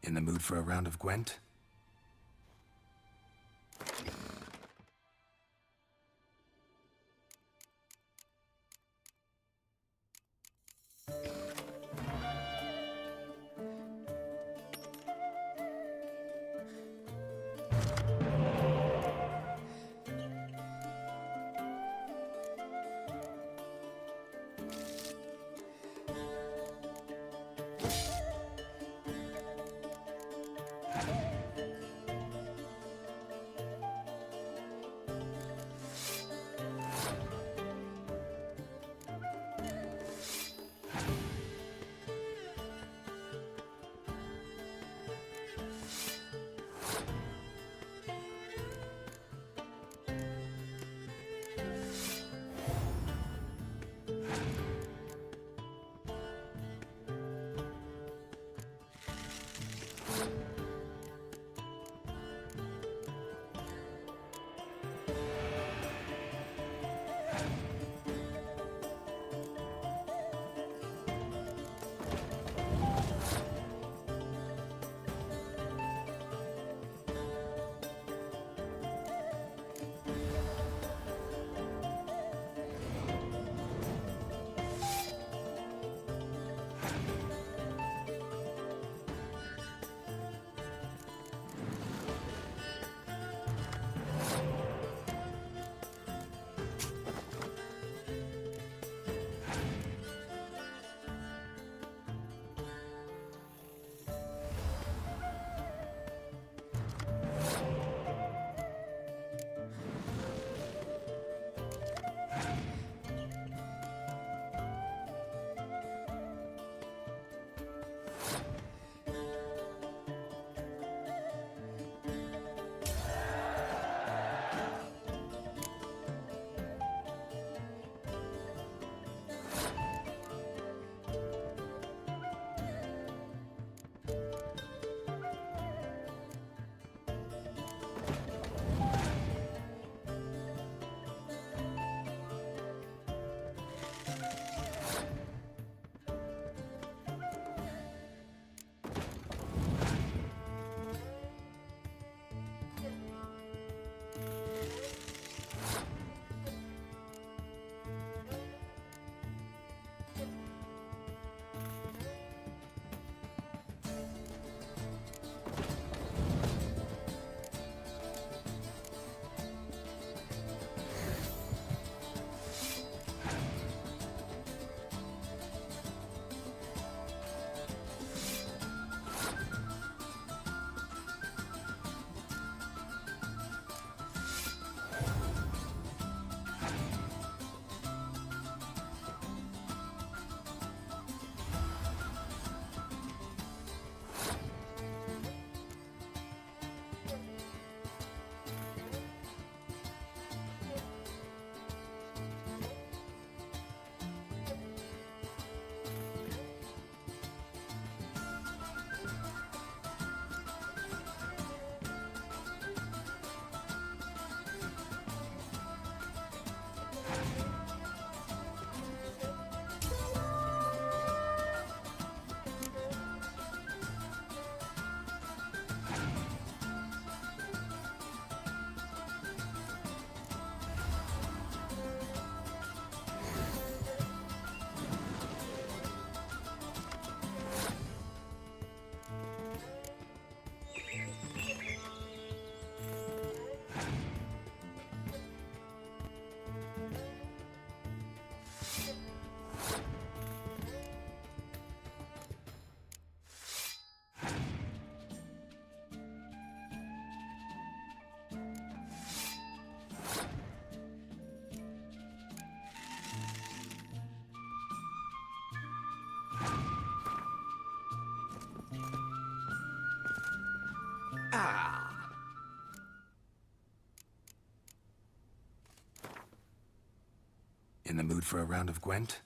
In the mood for a round of Gwent? In the mood for a round of Gwent?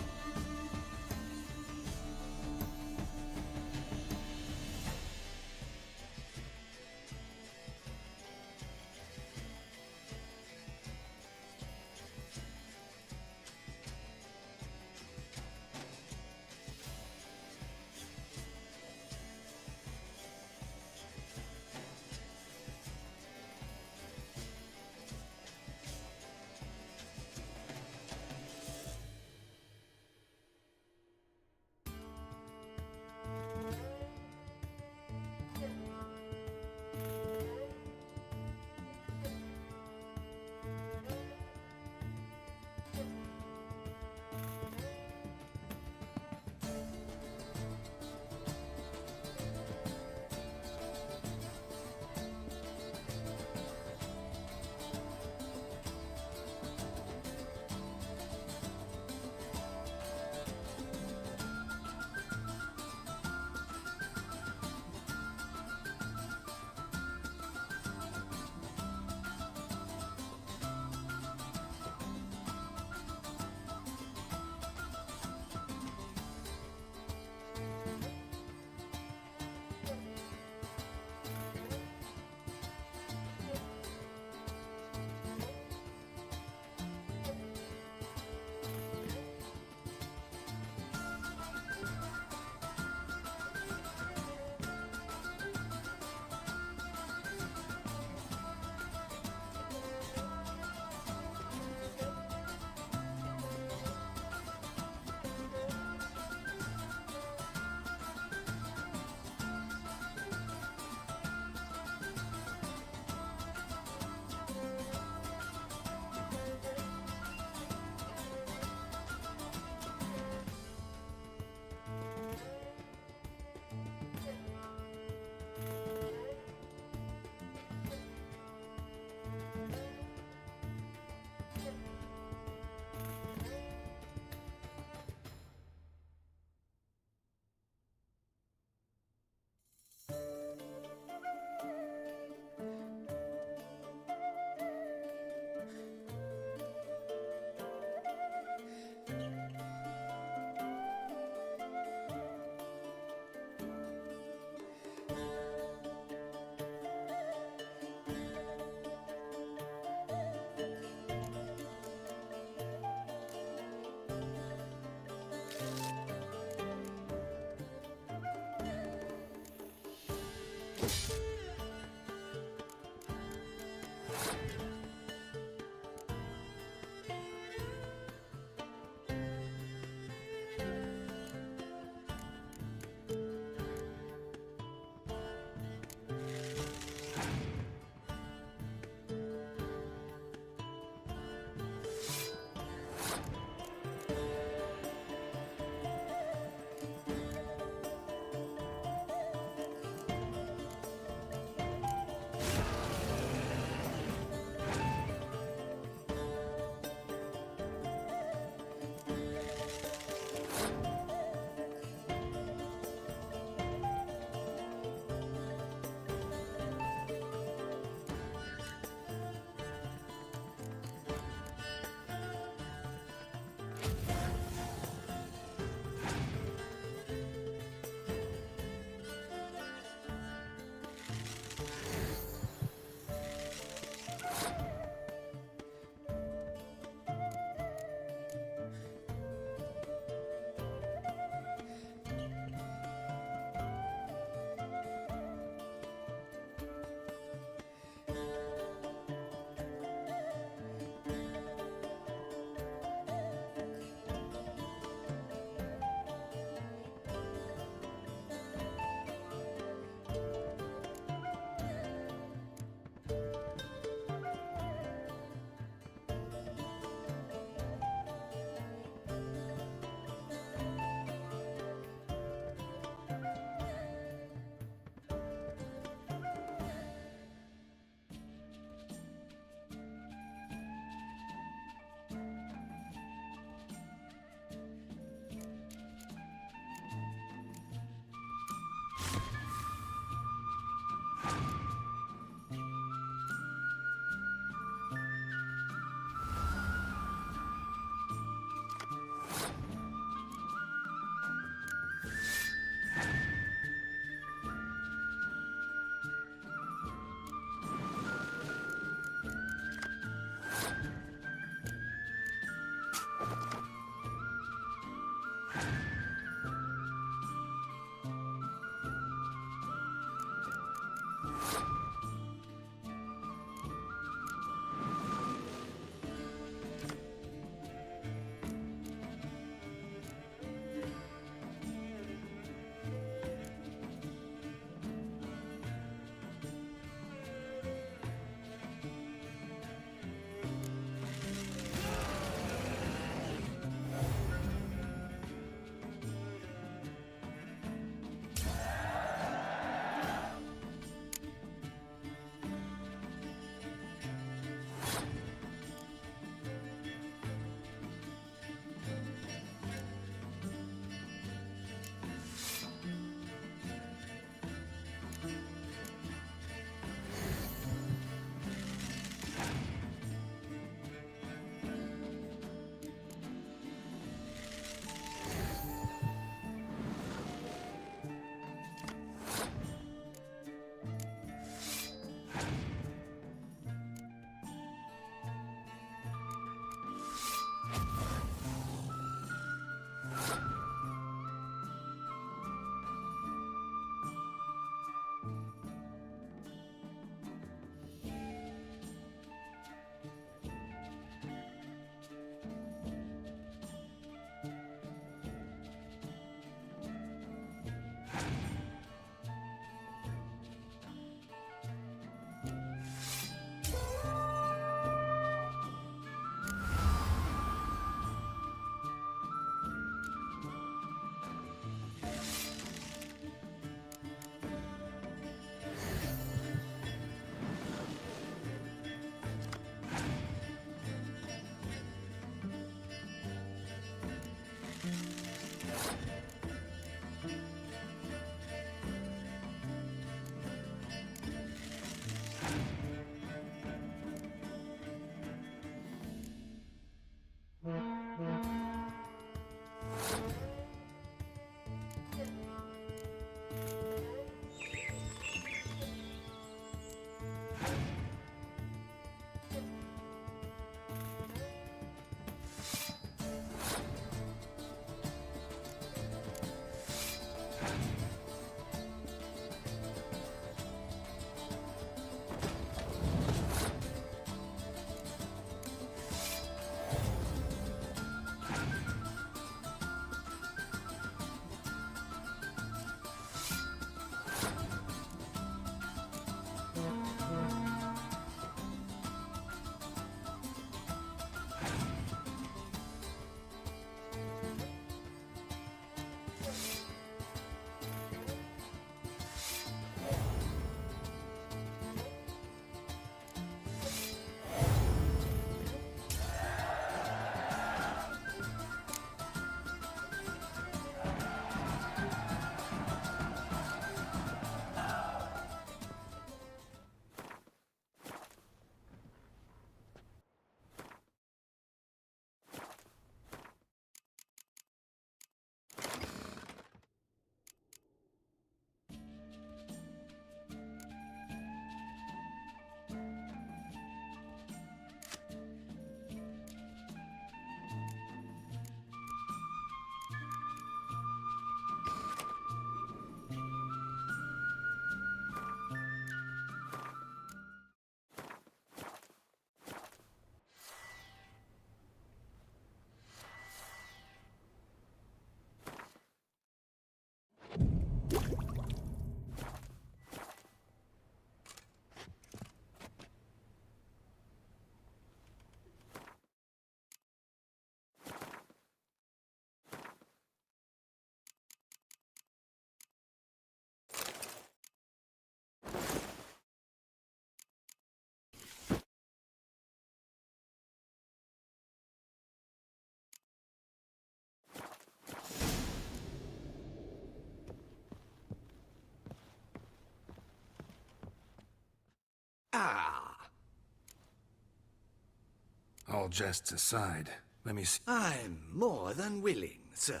All jests aside, let me see. I'm more than willing, sir.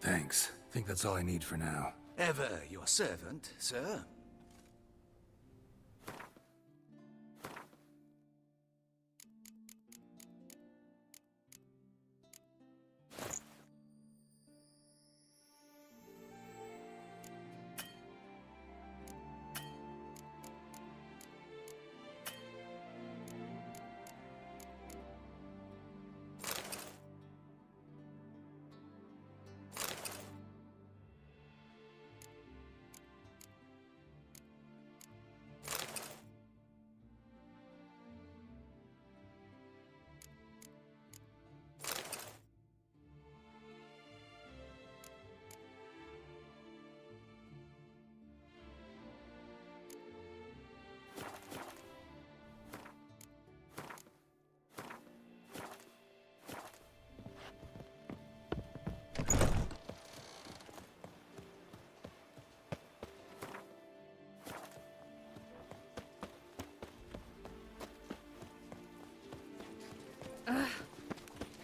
Thanks. Think that's all I need for now. Ever your servant, sir.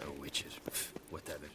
Oh, witches. Whatever.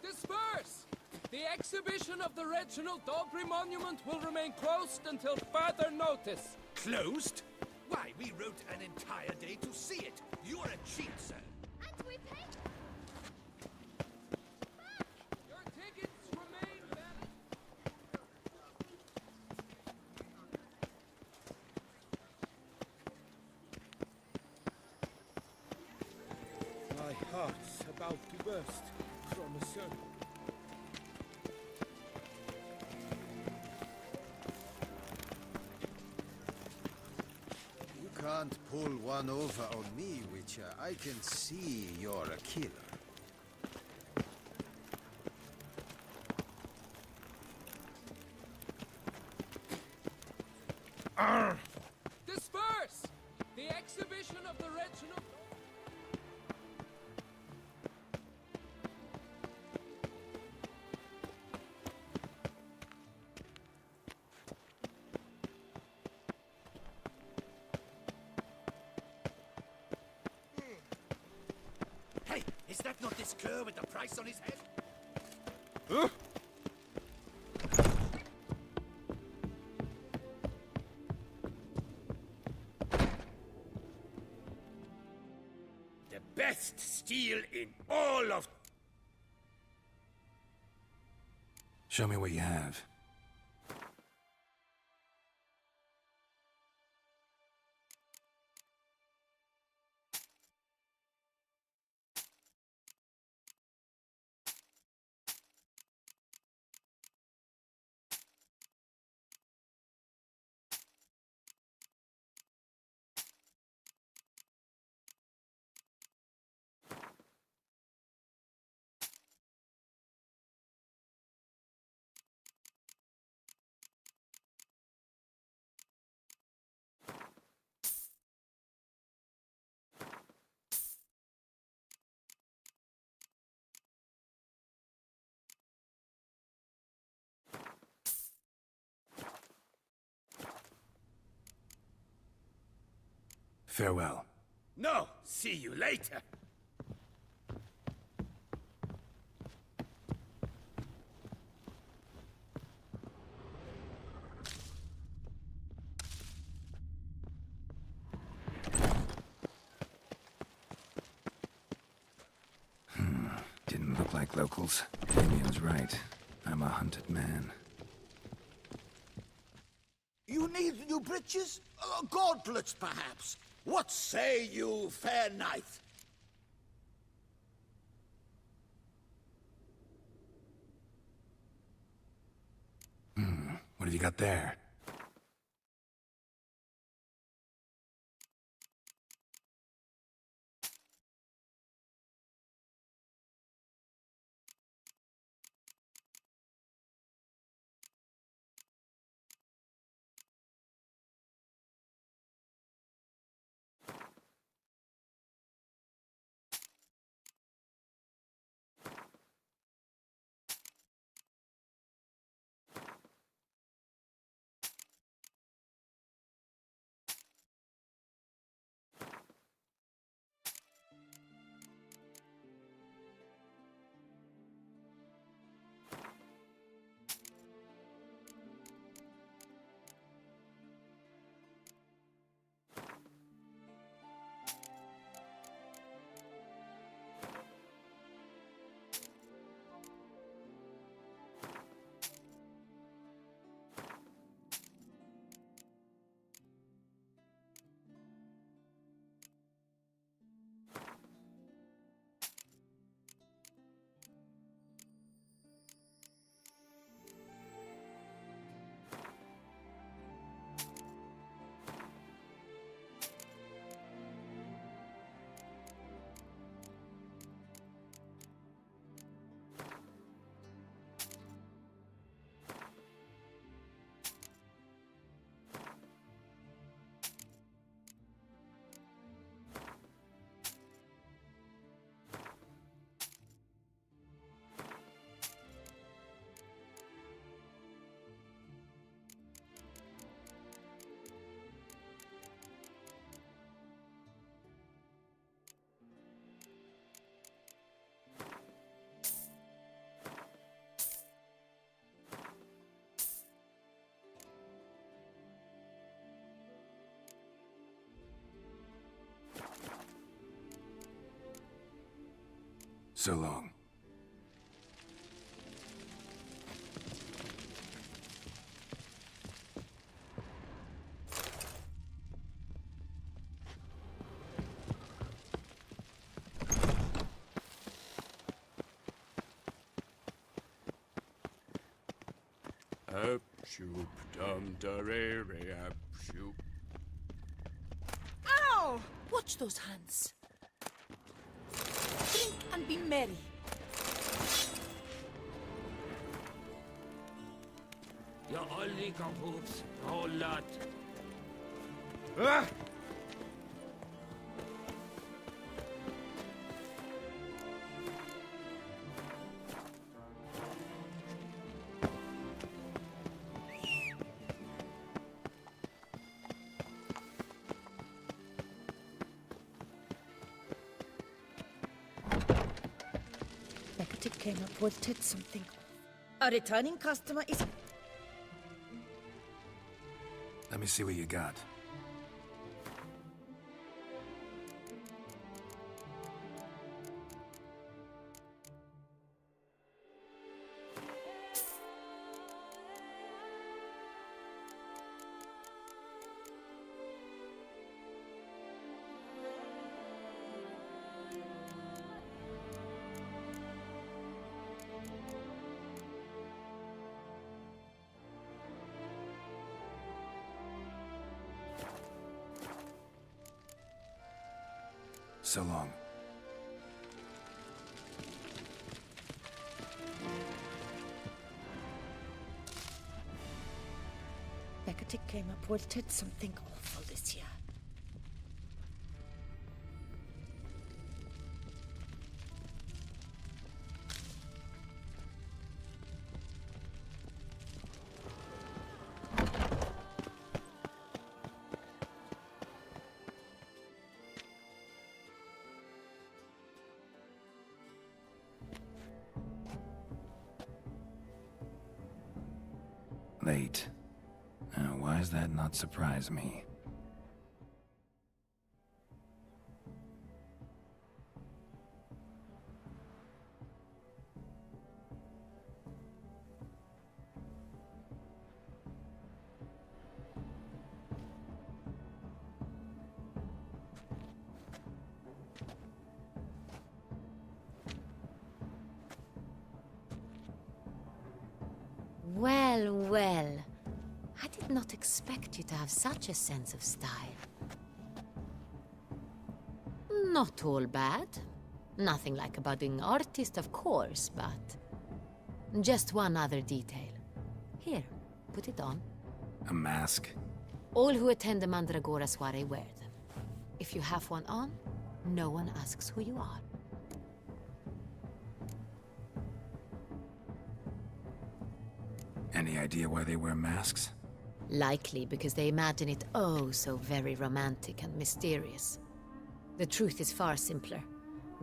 Disperse! The exhibition of the Reginald Dobry Monument will remain closed until further notice. Closed? Why, we wrote an entire day to see it. You're a cheat, sir. And we pay. Your tickets remain valid. My heart's about to burst from a circle. You can't pull one over on me, Witcher. I can see you're a killer. Disperse! The exhibition of the Reginald... Hey, is that not this cur with the price on his head? Huh? The best steel in all of... Show me what you have. Farewell. No, see you later. Didn't look like locals. Damien's right. I'm a hunted man. You need new breeches? Gauntlets, perhaps? What say you, fair knight? What have you got there? So long. Up, shoop, dum, da-re-re, up, shoop. Ow! Watch those hands. Drink and be merry. Ja, ollie kan poops, whole lot. Ah! Beckett came up with tit something. A returning customer is... Let me see what you got. So long. Beckett came up with tit something awful this year. Late. Now, why does that not surprise me? Well, well. I did not expect you to have such a sense of style. Not all bad. Nothing like a budding artist, of course, but... just one other detail. Here, put it on. A mask? All who attend the Mandragora soiree wear them. If you have one on, no one asks who you are. Any idea why they wear masks? Likely because they imagine it oh so very romantic and mysterious. The truth is far simpler.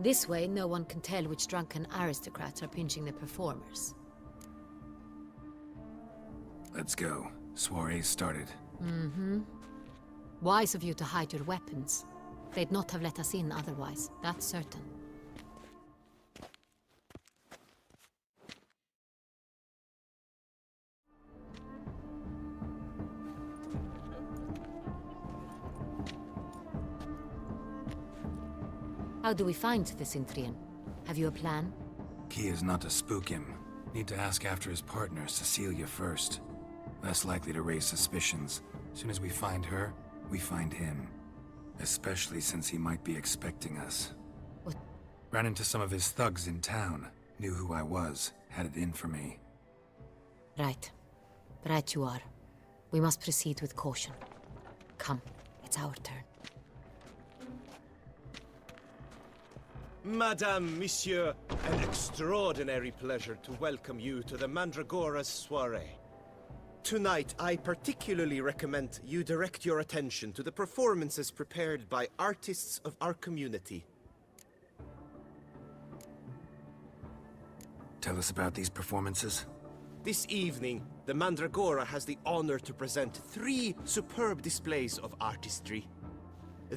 This way, no one can tell which drunken aristocrats are pinching the performers. Let's go. Soiree's started. Mm-hmm. Wise of you to hide your weapons. They'd not have let us in otherwise, that's certain. How do we find the Cintrian? Have you a plan? Key is not to spook him. Need to ask after his partner, Cecilia, first. Less likely to raise suspicions. Soon as we find her, we find him. Especially since he might be expecting us. What? Ran into some of his thugs in town. Knew who I was. Had it in for me. Right. Right you are. We must proceed with caution. Come, it's our turn. Madame, Monsieur, an extraordinary pleasure to welcome you to the Mandragora's soiree. Tonight, I particularly recommend you direct your attention to the performances prepared by artists of our community. Tell us about these performances. This evening, the Mandragora has the honor to present 3 superb displays of artistry.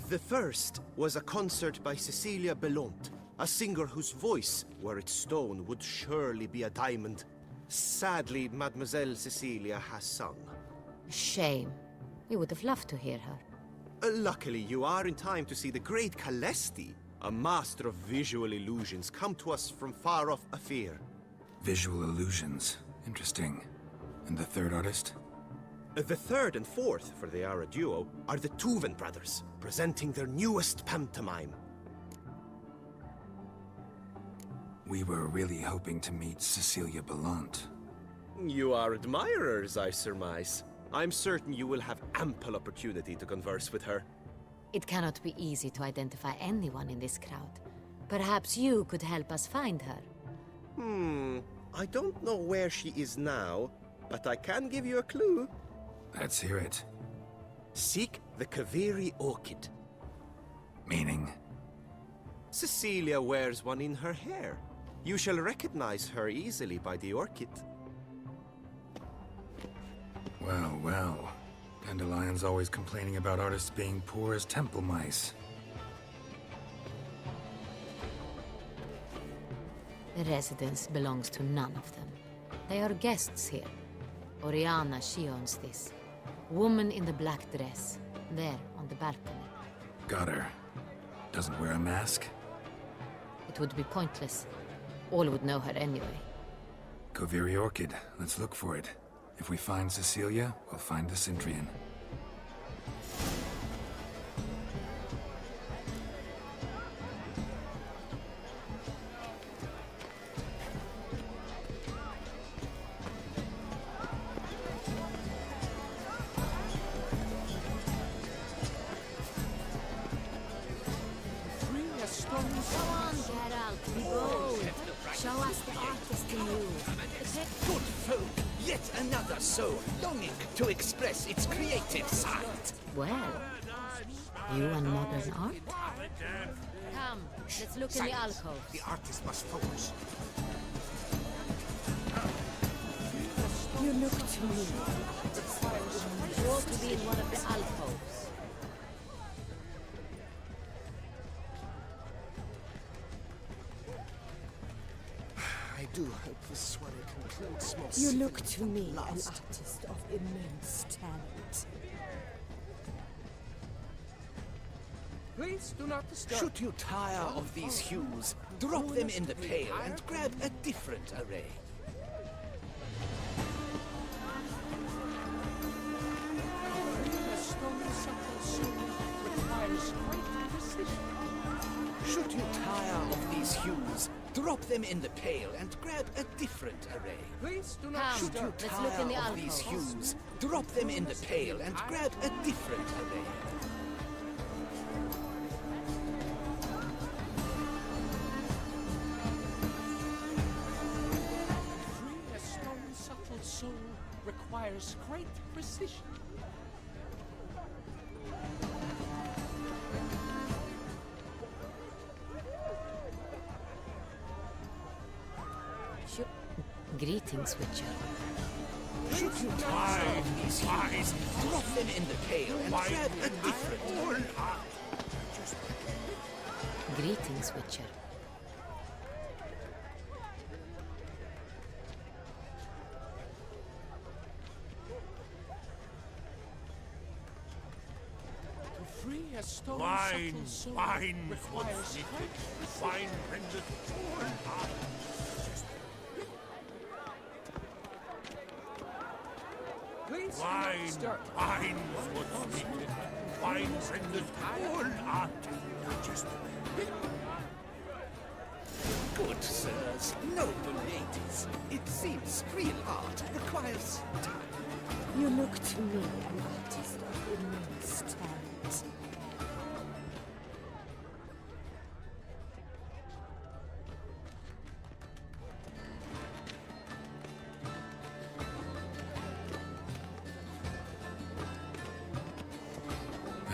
The first was a concert by Cecilia Belont, a singer whose voice, were it stone, would surely be a diamond. Sadly, Mademoiselle Cecilia has sung. Shame. We would have loved to hear her. Luckily, you are in time to see the great Calesti, a master of visual illusions, come to us from far off Afir. Visual illusions. Interesting. And the third artist? The third and fourth, for they are a duo, are the Tuven brothers, presenting their newest pantomime. We were really hoping to meet Cecilia Bellant. You are admirers, I surmise. I'm certain you will have ample opportunity to converse with her. It cannot be easy to identify anyone in this crowd. Perhaps you could help us find her. I don't know where she is now, but I can give you a clue. Let's hear it. Seek the Kaviri orchid. Meaning? Cecilia wears one in her hair. You shall recognize her easily by the orchid. Well, well. Dandelion's always complaining about artists being poor as temple mice. The residence belongs to none of them. They are guests here. Oriana, she owns this. Woman in the black dress. There, on the balcony. Got her. Doesn't wear a mask? It would be pointless. All would know her anyway. Kaviri Orchid. Let's look for it. If we find Cecilia, we'll find the Cintrian. Show us the artist in you. Good folk, yet another soul longing to express its creative side. Well, you and modern art? Come, let's look in the alcove. The artist must focus. You look to me. You ought to be in one of the alcoves. I do hope this soiree concludes more You look to civilly me, than an last. artist of immense talent. Please do not disturb. Should you tire of these hues, drop them in the pail and grab a different array. drop them in the pail and grab a different array. Please do not Should you Let's look in the tire of these alcove. hues, drop them in the pail and grab a different array. Free a stone subtle soul requires great precision. Greetings, Witcher. Should you tire of these hues, drop them in the pail and grab a different array. Greetings, Witcher. To free a stone Wine, subtle soul wine, requires great precision. wine renders all art. Please do not Wine, stir. wine was needed. Wine renders all art. Good sirs, noble ladies, it seems real art requires time. You look to me an artist of immense talent.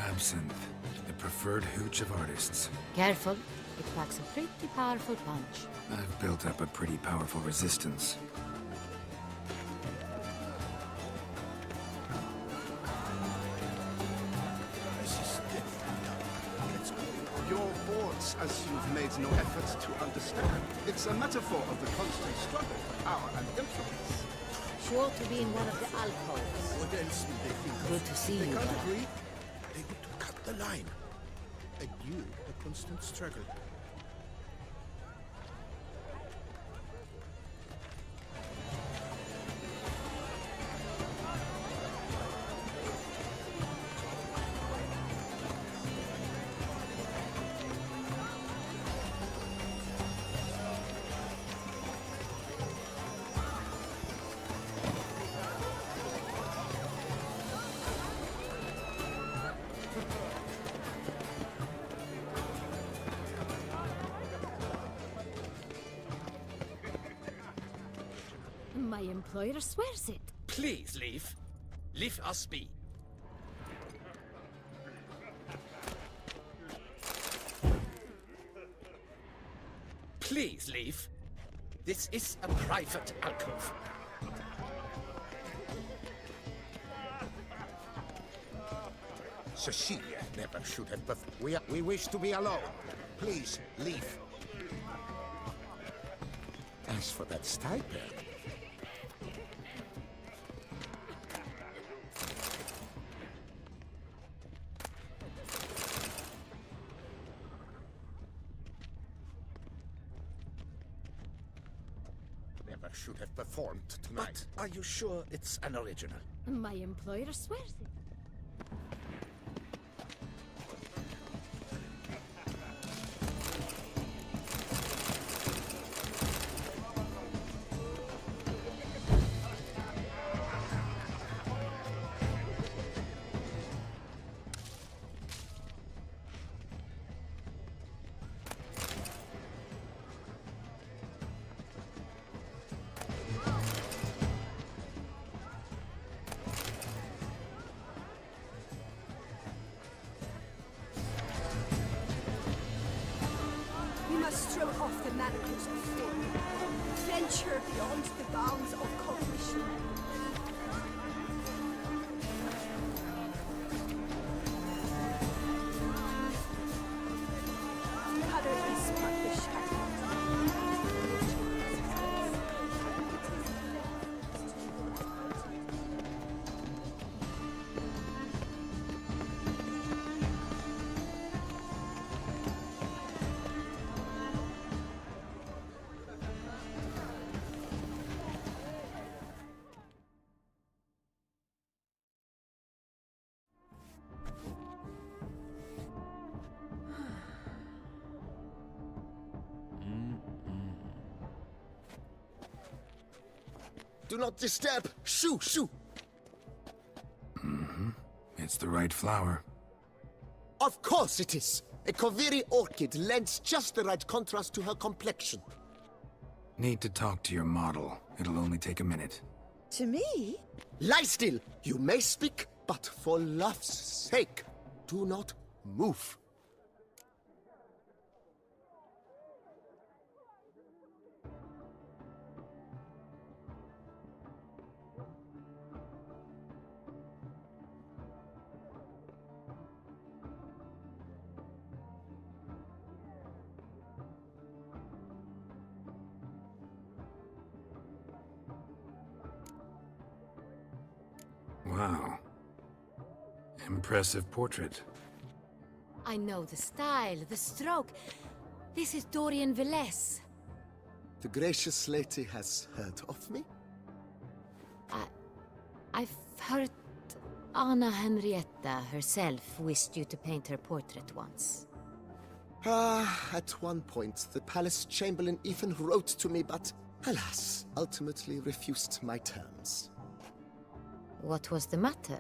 Absinthe, the preferred hooch of artists. Careful. It packs a pretty powerful punch. I've built up a pretty powerful resistance. Your boards, as you've made no effort to understand. It's a metaphor of the constant struggle for power and influence. Sure to be in one of the alcoves. What else would they think of? Good to see They you. can't Brad. agree. They want to cut the line. And you, a constant struggle. My employer swears it. Please leave. Leave us be. Please leave. This is a private alcove. Cecilia never should have... We wish to be alone. Please, leave. As for that stipend... Never should have performed tonight. But are you sure it's an original? My employer swears it. We must throw off the manacles of form, venture beyond the bounds of cognition. Color is but the shadow. Do not disturb! Shoo, shoo! Mm-hmm. It's the right flower. Of course it is! A Koviri orchid lends just the right contrast to her complexion. Need to talk to your model. It'll only take a minute. To me? Lie still! You may speak, but for love's sake, do not move. Wow. Impressive portrait. I know the style, the stroke. This is Dorian Velez. The gracious lady has heard of me? I've heard Anna Henrietta herself wished you to paint her portrait once. At one point, the palace chamberlain even wrote to me, but alas, ultimately refused my terms. What was the matter?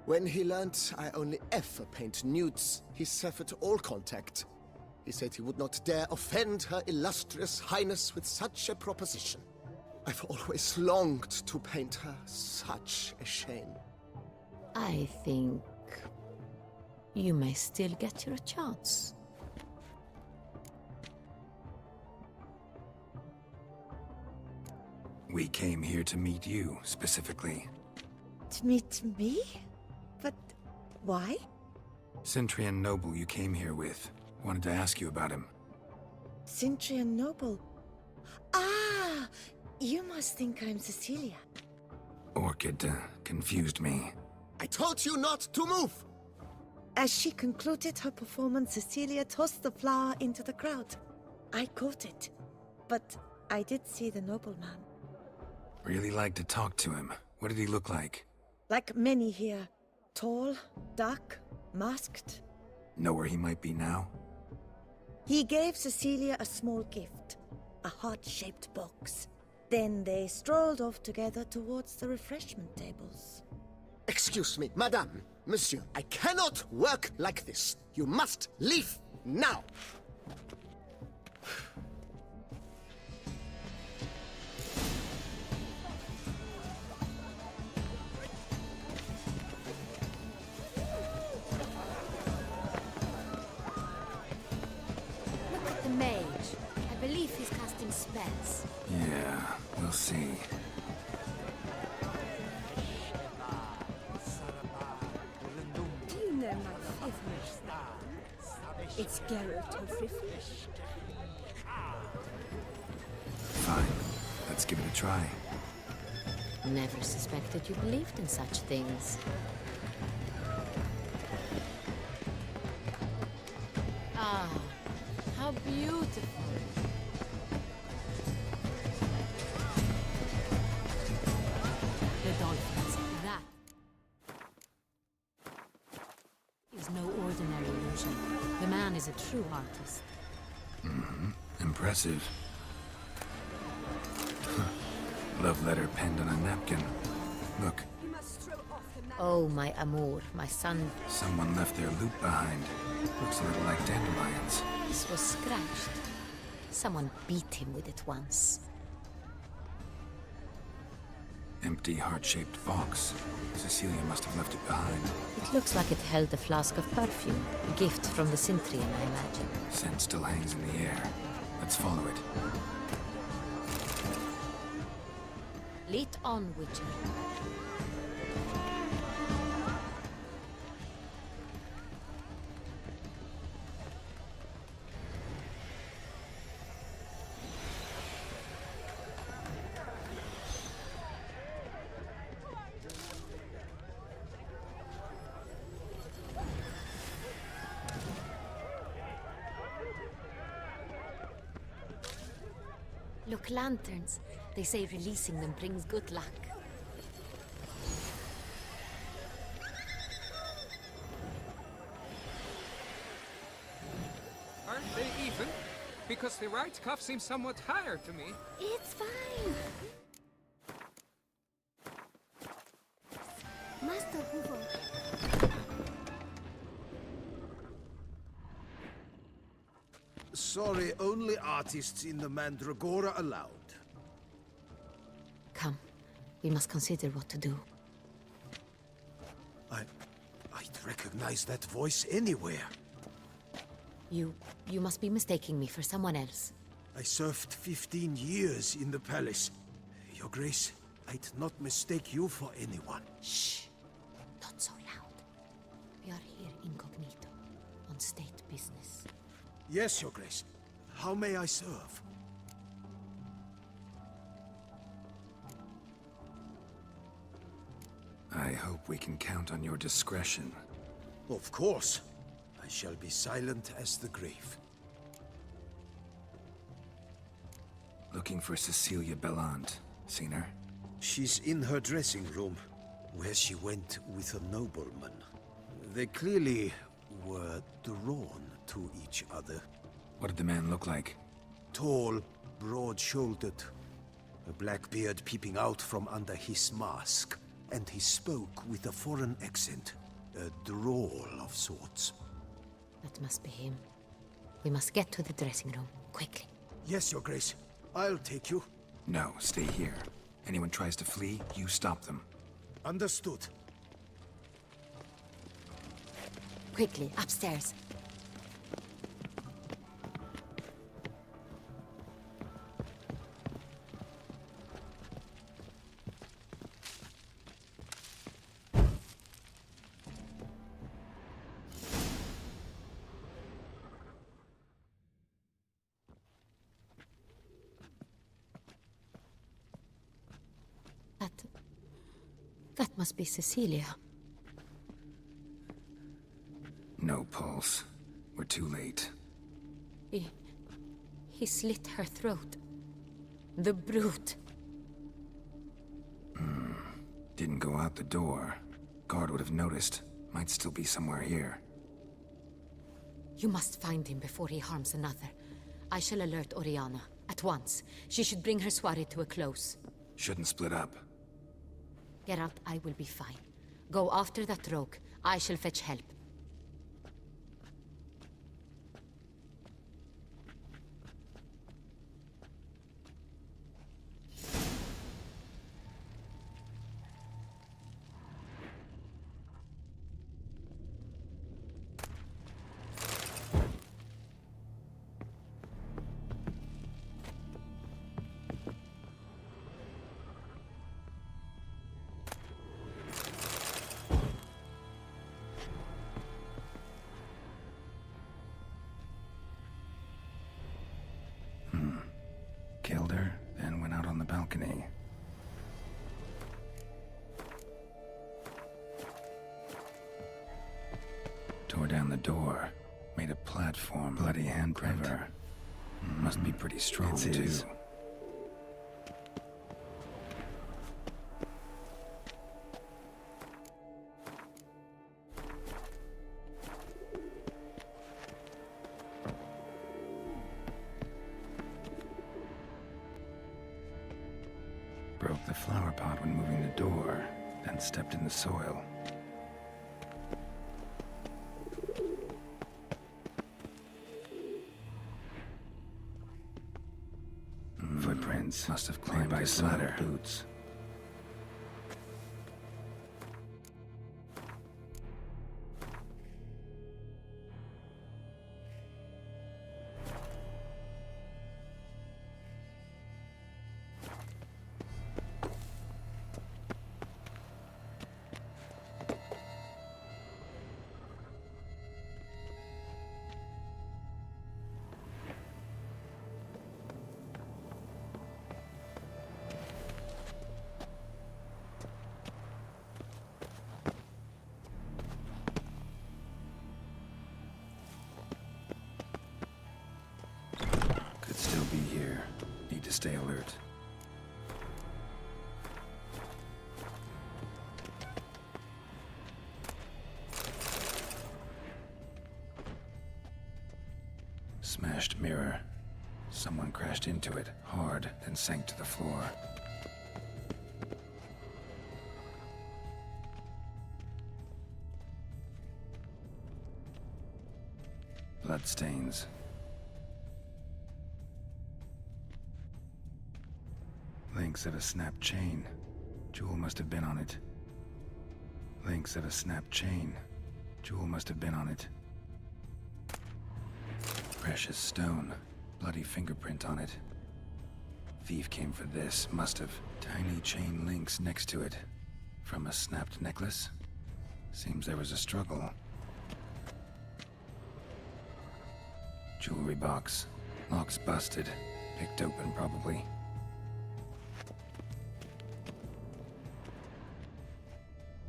When he learned I only ever paint nudes, he severed all contact. He said he would not dare offend her illustrious highness with such a proposition. I've always longed to paint her. Such a shame. I think you may still get your chance. We came here to meet you, specifically. To meet me? But why? Cintrian noble you came here with. Wanted to ask you about him. Cintrian noble. Ah! You must think I'm Cecilia. Orchid confused me. I told you not to move! As she concluded her performance, Cecilia tossed the flower into the crowd. I caught it, but I did see the nobleman. Really like to talk to him. What did he look like? Like many here. Tall, dark, masked. Know where he might be now? He gave Cecilia a small gift, a heart-shaped box. Then they strolled off together towards the refreshment tables. Excuse me, madame, monsieur, I cannot work like this. You must leave now. Look at the mage. I believe he's casting spells. Yeah, we'll see. Do you know my favorite star? It's Geralt of Rivia. Fine. Let's give it a try. Never suspected you believed in such things. Ah, how beautiful. The dolphins, that is no ordinary illusion. The man is a true artist. Mm-hmm. Impressive. Love letter penned on a napkin. Look. Oh, my amour, my son. Someone left their loot behind. Looks a little like dandelions. This was scratched. Someone beat him with it once. Empty heart-shaped box. Cecilia must have left it behind. It looks like it held a flask of perfume. A gift from the Cintrian, I imagine. Scent still hangs in the air. Let's follow it. Lead on, Witcher. Look, lanterns. They say releasing them brings good luck. Aren't they even? Because the right cuff seems somewhat higher to me. It's fine. Mr. Hoover. Sorry, only artists in the Mandragora allowed. Come. We must consider what to do. I'd recognize that voice anywhere. You must be mistaking me for someone else. I served 15 years in the palace. Your Grace, I'd not mistake you for anyone. Shh. Not so loud. We are here incognito, on state business. Yes, Your Grace. How may I serve? I hope we can count on your discretion. Of course. I shall be silent as the grave. Looking for Cecilia Bellant. Seen her? She's in her dressing room, where she went with a nobleman. They clearly were drawn to each other. What did the man look like? Tall, broad-shouldered, a black beard peeping out from under his mask, and he spoke with a foreign accent, a drawl of sorts. That must be him. We must get to the dressing room, quickly. Yes, Your Grace. I'll take you. No, stay here. Anyone tries to flee, you stop them. Understood. Quickly, upstairs. That must be Cecilia. No pulse. We're too late. He slit her throat. The brute. Didn't go out the door. Guard would have noticed. Might still be somewhere here. You must find him before he harms another. I shall alert Oriana. At once. She should bring her soirée to a close. Shouldn't split up. Geralt, I will be fine. Go after that rogue. I shall fetch help. Killed her, then went out on the balcony. Tore down the door. Made a platform. Bloody handprint. Must be pretty strong, too. Broke the flower pot when moving the door, then stepped in the soil. Footprints must have climbed by ladder. Boots. Still be here. Need to stay alert. Smashed mirror. Someone crashed into it, hard, then sank to the floor. bloodstains. Links of a snapped chain. Jewel must have been on it. Links of a snapped chain. Jewel must have been on it. Precious stone. Bloody fingerprint on it. Thief came for this, must have. Tiny chain links next to it. From a snapped necklace? Seems there was a struggle. Jewelry box. Lock's busted. Picked open, probably.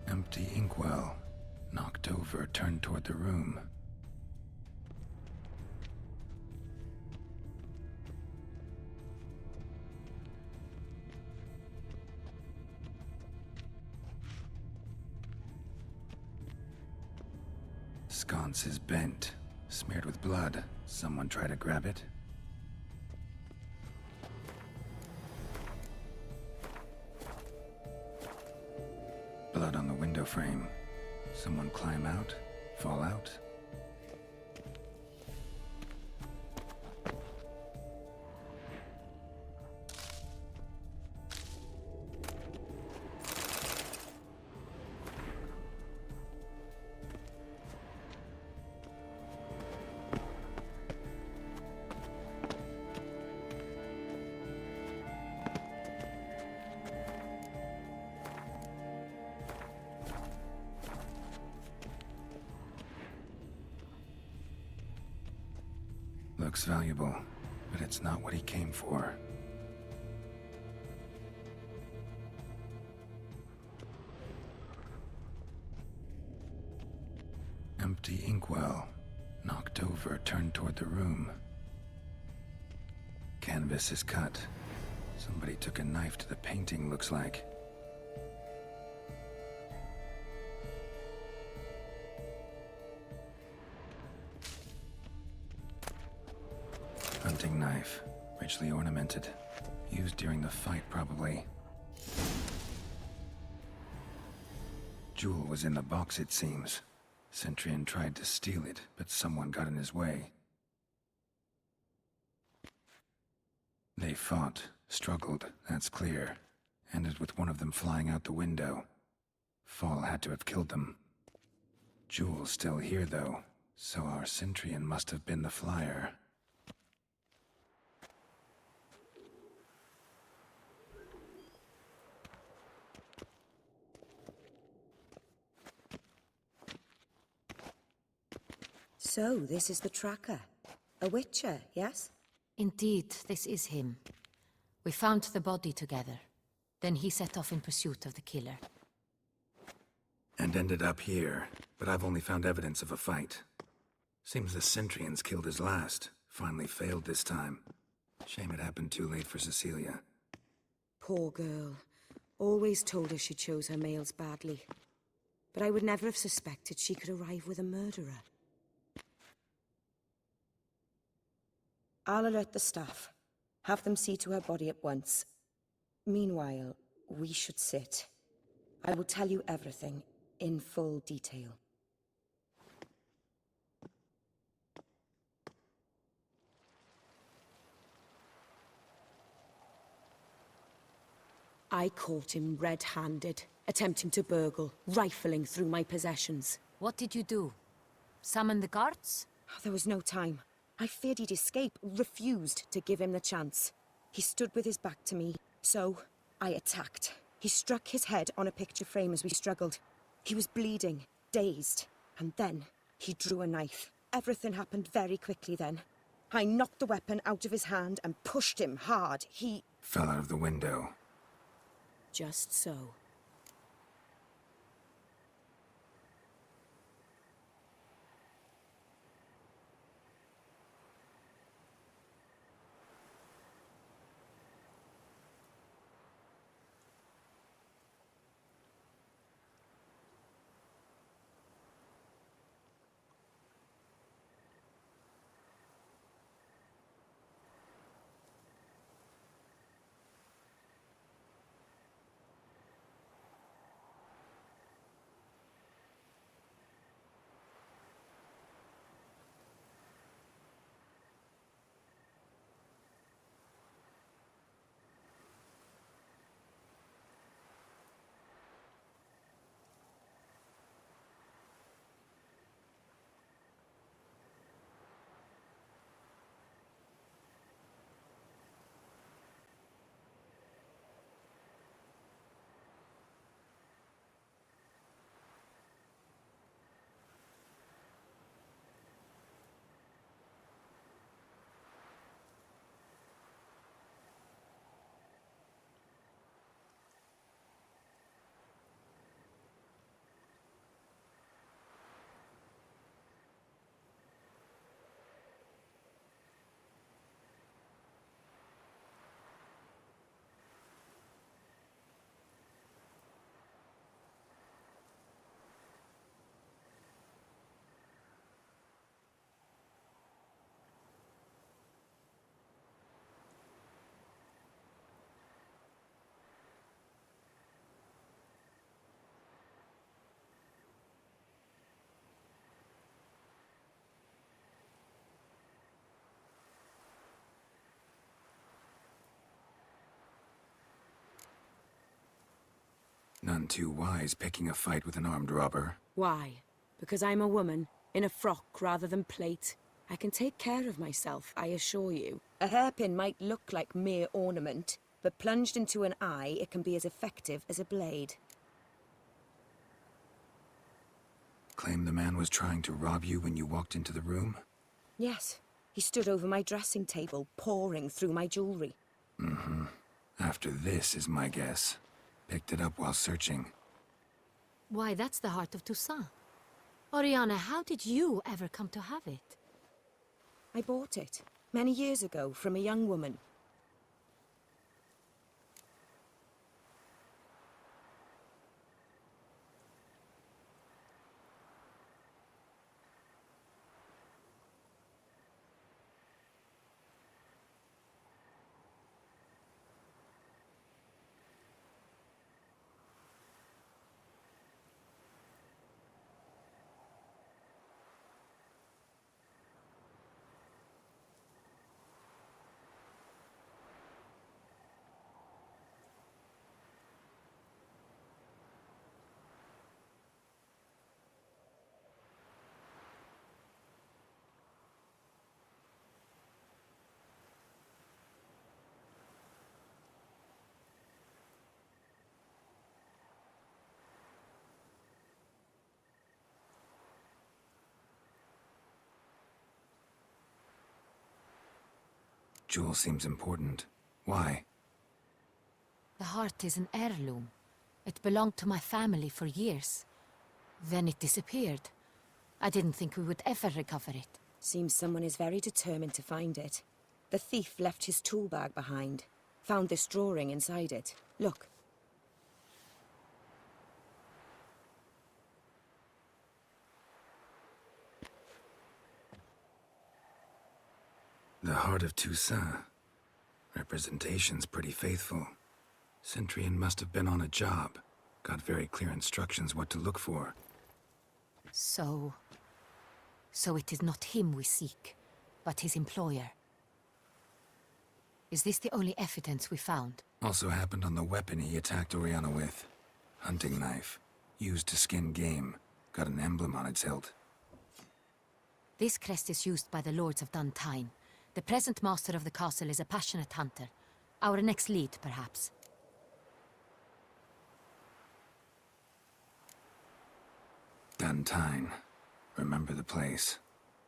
Empty inkwell. Knocked over, turned toward the room. Sconce is bent, smeared with blood. Someone try to grab it? Blood on the window frame. Someone climb out? Fall out? Looks valuable, but it's not what he came for. Empty inkwell. Knocked over, turned toward the room. Canvas is cut. Somebody took a knife to the painting, looks like. Hunting knife, richly ornamented. Used during the fight, probably. Jewel was in the box, it seems. Centurion tried to steal it, but someone got in his way. They fought, struggled, that's clear. Ended with one of them flying out the window. Fall had to have killed them. Jewel's still here, though, so our Centurion must have been the flyer. So, this is the tracker. A witcher, yes? Indeed, this is him. We found the body together. Then he set off in pursuit of the killer. And ended up here, but I've only found evidence of a fight. Seems the Centurions killed his last. Finally failed this time. Shame it happened too late for Cecilia. Poor girl. Always told her she chose her males badly. But I would never have suspected she could arrive with a murderer. I'll alert the staff. Have them see to her body at once. Meanwhile, we should sit. I will tell you everything, in full detail. I caught him red-handed, attempting to burgle, rifling through my possessions. What did you do? Summon the guards? There was no time. I feared he'd escape, refused to give him the chance. He stood with his back to me, so I attacked. He struck his head on a picture frame as we struggled. He was bleeding, dazed, and then he drew a knife. Everything happened very quickly then. I knocked the weapon out of his hand and pushed him hard. He fell out of the window. Just so. None too wise picking a fight with an armed robber. Why? Because I'm a woman, in a frock rather than plate. I can take care of myself, I assure you. A hairpin might look like mere ornament, but plunged into an eye, it can be as effective as a blade. Claim the man was trying to rob you when you walked into the room? Yes. He stood over my dressing table, pouring through my jewelry. Mm-hmm. After this is my guess. Picked it up while searching. Why, that's the heart of Toussaint. Oriana, how did you ever come to have it? I bought it, many years ago, from a young woman. Jewel seems important. Why? The heart is an heirloom. It belonged to my family for years. Then it disappeared. I didn't think we would ever recover it. Seems someone is very determined to find it. The thief left his tool bag behind. Found this drawing inside it. Look. The heart of Toussaint. Representation's pretty faithful. Centurion must have been on a job. Got very clear instructions what to look for. So it is not him we seek, but his employer. Is this the only evidence we found? Also happened on the weapon he attacked Oriana with. Hunting knife. Used to skin game. Got an emblem on its hilt. This crest is used by the lords of Duntine. The present master of the castle is a passionate hunter. Our next lead, perhaps. Duntine. Remember the place.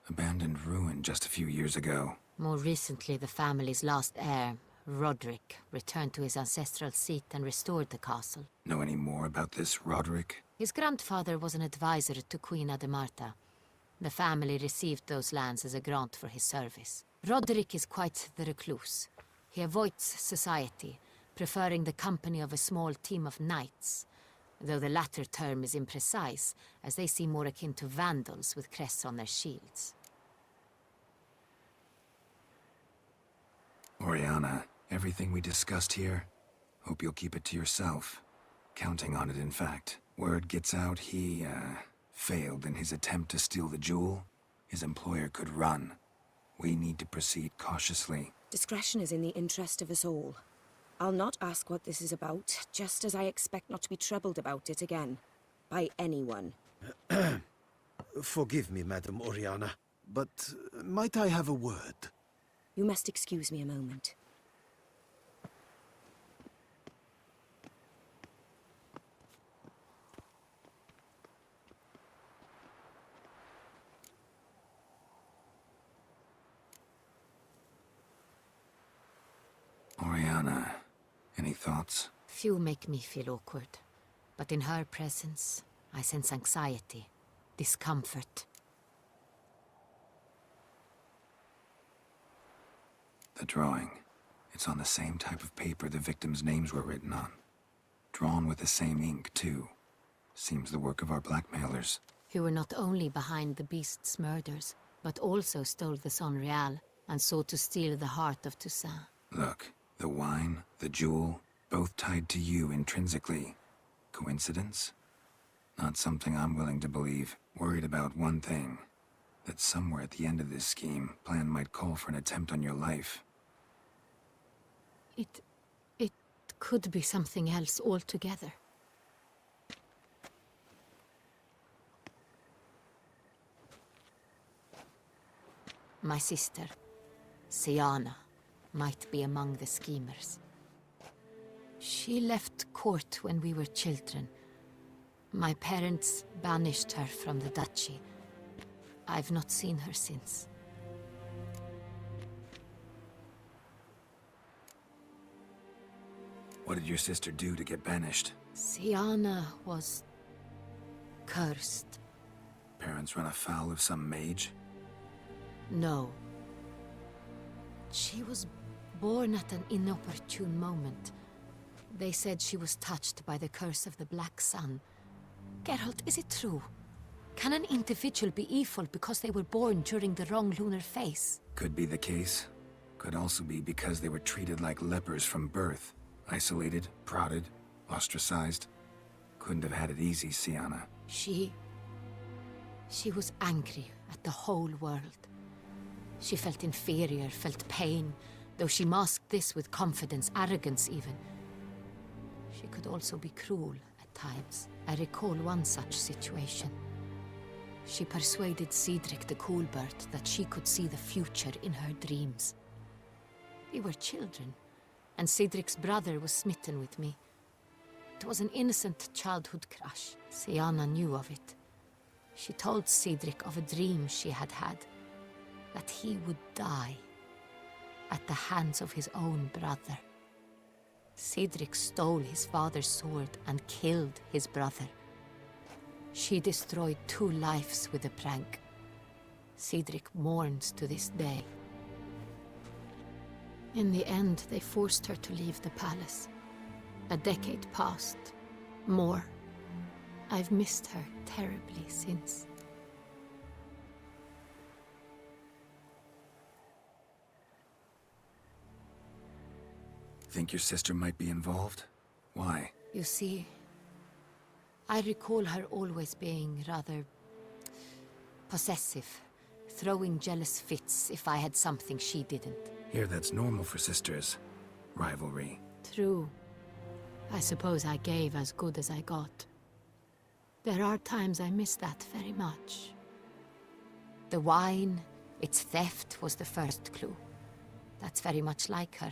Abandoned ruin just a few years ago. More recently, the family's last heir, Roderick, returned to his ancestral seat and restored the castle. Know any more about this Roderick? His grandfather was an advisor to Queen Ademarta. The family received those lands as a grant for his service. Roderick is quite the recluse. He avoids society, preferring the company of a small team of knights, though the latter term is imprecise, as they seem more akin to vandals with crests on their shields. Oriana, everything we discussed here, hope you'll keep it to yourself. Counting on it, in fact. Word gets out he, failed in his attempt to steal the jewel. His employer could run. We need to proceed cautiously. Discretion is in the interest of us all. I'll not ask what this is about, just as I expect not to be troubled about it again. By anyone. Forgive me, Madam Oriana, but might I have a word? You must excuse me a moment. Oriana, any thoughts? Few make me feel awkward, but in her presence, I sense anxiety, discomfort. The drawing. It's on the same type of paper the victims' names were written on. Drawn with the same ink, too. Seems the work of our blackmailers. Who were not only behind the beast's murders, but also stole the Son Real and sought to steal the heart of Toussaint. Look, the wine, the jewel, both tied to you intrinsically. Coincidence? Not something I'm willing to believe. Worried about one thing. That somewhere at the end of this scheme, plan might call for an attempt on your life. It could be something else altogether. My sister, Siana, might be among the schemers. She left court when we were children. My parents banished her from the duchy. I've not seen her since. What did your sister do to get banished? Siana was cursed. Parents run afoul of some mage? No. She was born at an inopportune moment. They said she was touched by the curse of the Black Sun. Geralt, is it true? Can an individual be evil because they were born during the wrong lunar phase? Could be the case. Could also be because they were treated like lepers from birth. Isolated, prodded, ostracized. Couldn't have had it easy, Siana. She was angry at the whole world. She felt inferior, felt pain, though she masked this with confidence, arrogance even. She could also be cruel at times. I recall one such situation. She persuaded Cedric the Coolbird that she could see the future in her dreams. We were children, and Cedric's brother was smitten with me. It was an innocent childhood crush. Siana knew of it. She told Cedric of a dream she had had, that he would die at the hands of his own brother. Cedric stole his father's sword and killed his brother. She destroyed 2 lives with a prank. Cedric mourns to this day. In the end, they forced her to leave the palace. A decade passed. More. I've missed her terribly since. Think your sister might be involved? Why? You see, I recall her always being rather possessive, throwing jealous fits if I had something she didn't. Here, that's normal for sisters. Rivalry. True. I suppose I gave as good as I got. There are times I miss that very much. The wine, its theft, was the first clue. That's very much like her.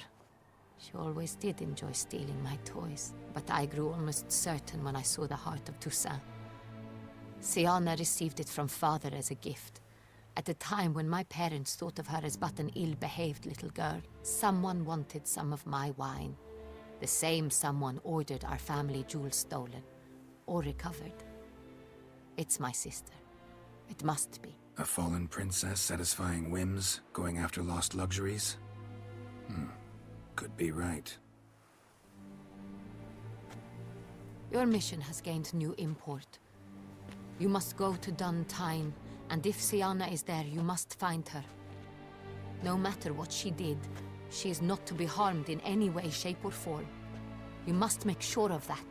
She always did enjoy stealing my toys, but I grew almost certain when I saw the heart of Toussaint. Siana received it from father as a gift. At a time when my parents thought of her as but an ill-behaved little girl, someone wanted some of my wine. The same someone ordered our family jewels stolen, or recovered. It's my sister. It must be. A fallen princess satisfying whims, going after lost luxuries? Could be right. Your mission has gained new import. You must go to Dun Tyne, and if Siana is there, you must find her. No matter what she did, she is not to be harmed in any way, shape, or form. You must make sure of that.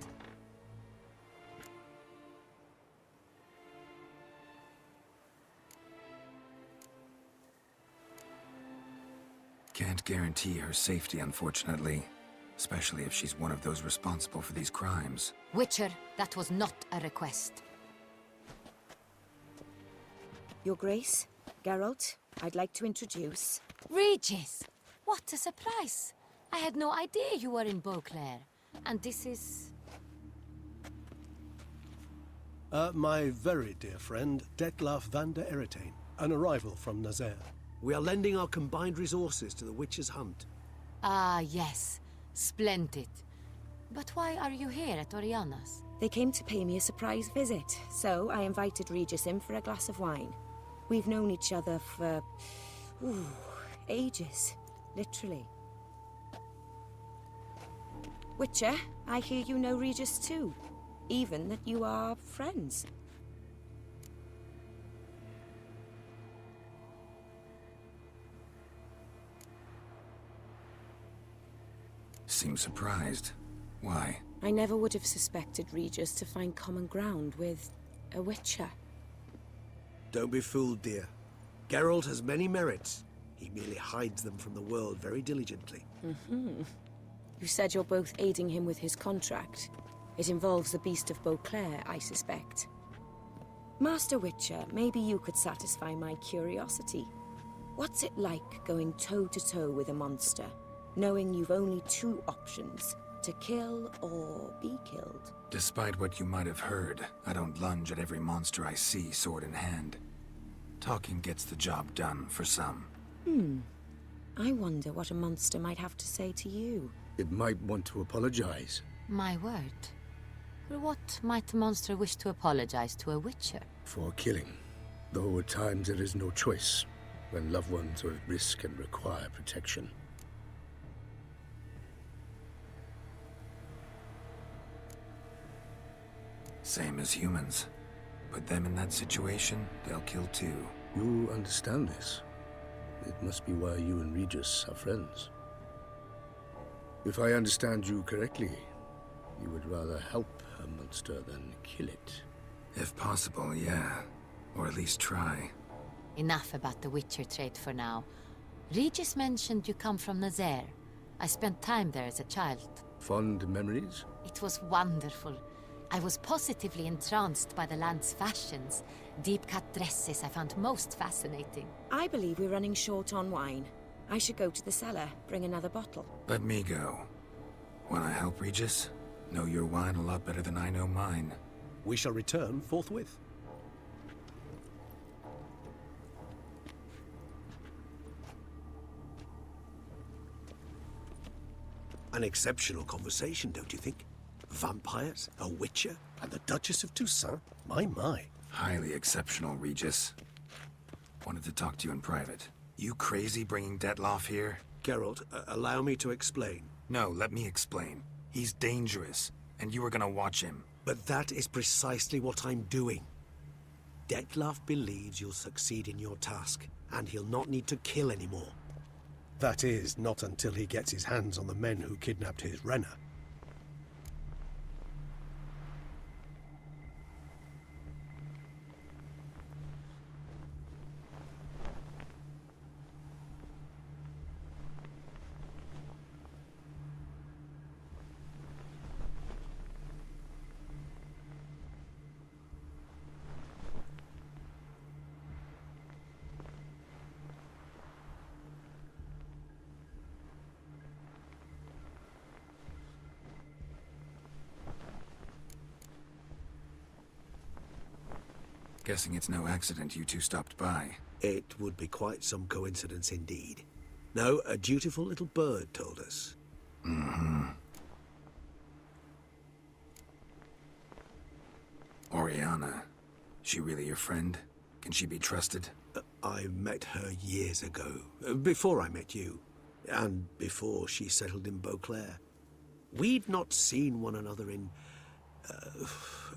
Can't guarantee her safety, unfortunately. Especially if she's one of those responsible for these crimes. Witcher, that was not a request. Your Grace, Geralt, I'd like to introduce... Regis! What a surprise! I had no idea you were in Beauclair. And this is... My very dear friend, Detlaf van der Eretain, an arrival from Nazaire. We are lending our combined resources to the Witcher's hunt. Ah, yes. Splendid. But why are you here at Oriana's? They came to pay me a surprise visit, so I invited Regis in for a glass of wine. We've known each other for... ages. Literally. Witcher, I hear you know Regis too. Even that you are friends. Seems surprised. Why? I never would have suspected Regis to find common ground with a Witcher. Don't be fooled, dear. Geralt has many merits. He merely hides them from the world very diligently. You said you're both aiding him with his contract. It involves the Beast of Beauclair, I suspect. Master Witcher, maybe you could satisfy my curiosity. What's it like going toe-to-toe with a monster, knowing you've only two options, to kill or be killed? Despite what you might have heard, I don't lunge at every monster I see sword in hand. Talking gets the job done for some. I wonder what a monster might have to say to you. It might want to apologize. My word. For what might a monster wish to apologize to a witcher? For killing. Though at times there is no choice, when loved ones are at risk and require protection. Same as humans. Put them in that situation, they'll kill too. You understand this. It must be why you and Regis are friends. If I understand you correctly, you would rather help a monster than kill it. If possible, yeah. Or at least try. Enough about the witcher trade for now. Regis mentioned you come from Nazaire. I spent time there as a child. Fond memories? It was wonderful. I was positively entranced by the land's fashions. Deep-cut dresses I found most fascinating. I believe we're running short on wine. I should go to the cellar, bring another bottle. Let me go. Wanna help, Regis? Know your wine a lot better than I know mine. We shall return forthwith. An exceptional conversation, don't you think? Vampires, a witcher, and the Duchess of Toussaint? My. Highly exceptional, Regis. Wanted to talk to you in private. You crazy bringing Detloff here? Geralt, allow me to explain. No, let me explain. He's dangerous, and you were gonna watch him. But that is precisely what I'm doing. Detloff believes you'll succeed in your task, and he'll not need to kill anymore. That is, not until he gets his hands on the men who kidnapped his Renna. Guessing it's no accident you two stopped by. It would be quite some coincidence indeed. No, a dutiful little bird told us. Oriana. She really your friend? Can she be trusted? I met her years ago, before I met you, and before she settled in Beauclair. We'd not seen one another in...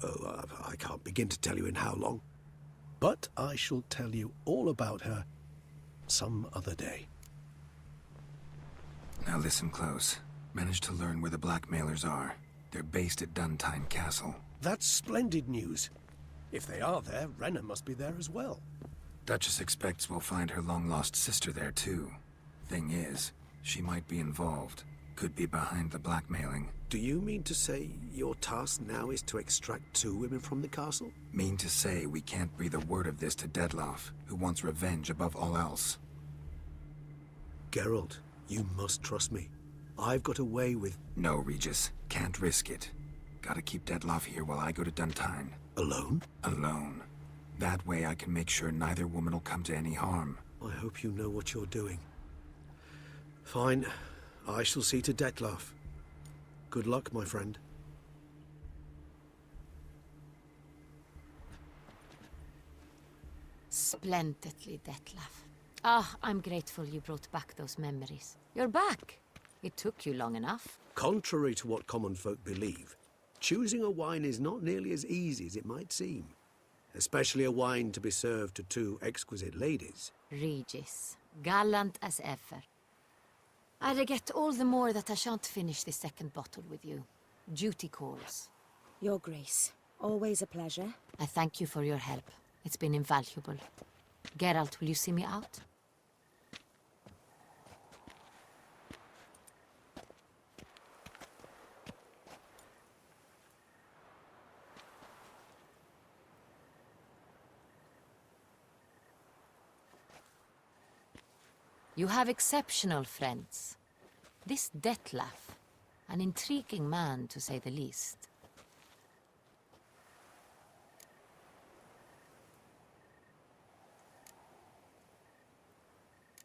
I can't begin to tell you in how long. But I shall tell you all about her some other day. Now listen close. Managed to learn where the blackmailers are. They're based at Duntine Castle. That's splendid news. If they are there, Renna must be there as well. Duchess expects we'll find her long-lost sister there, too. Thing is, she might be involved. Could be behind the blackmailing. Do you mean to say your task now is to extract 2 women from the castle? Mean to say we can't breathe a word of this to Detloff, who wants revenge above all else. Geralt, you must trust me. I've got a way with... No, Regis. Can't risk it. Gotta keep Detloff here while I go to Duntine. Alone? Alone. That way I can make sure neither woman will come to any harm. I hope you know what you're doing. Fine. I shall see to Detloff. Good luck, my friend. Splendidly, Detlaff. Ah, I'm grateful you brought back those memories. You're back. It took you long enough. Contrary to what common folk believe, choosing a wine is not nearly as easy as it might seem. Especially a wine to be served to 2 exquisite ladies. Regis, gallant as ever. I regret all the more that I shan't finish this second bottle with you. Duty calls. Your Grace, always a pleasure. I thank you for your help. It's been invaluable. Geralt, will you see me out? You have exceptional friends. This Detlef, an intriguing man to say the least.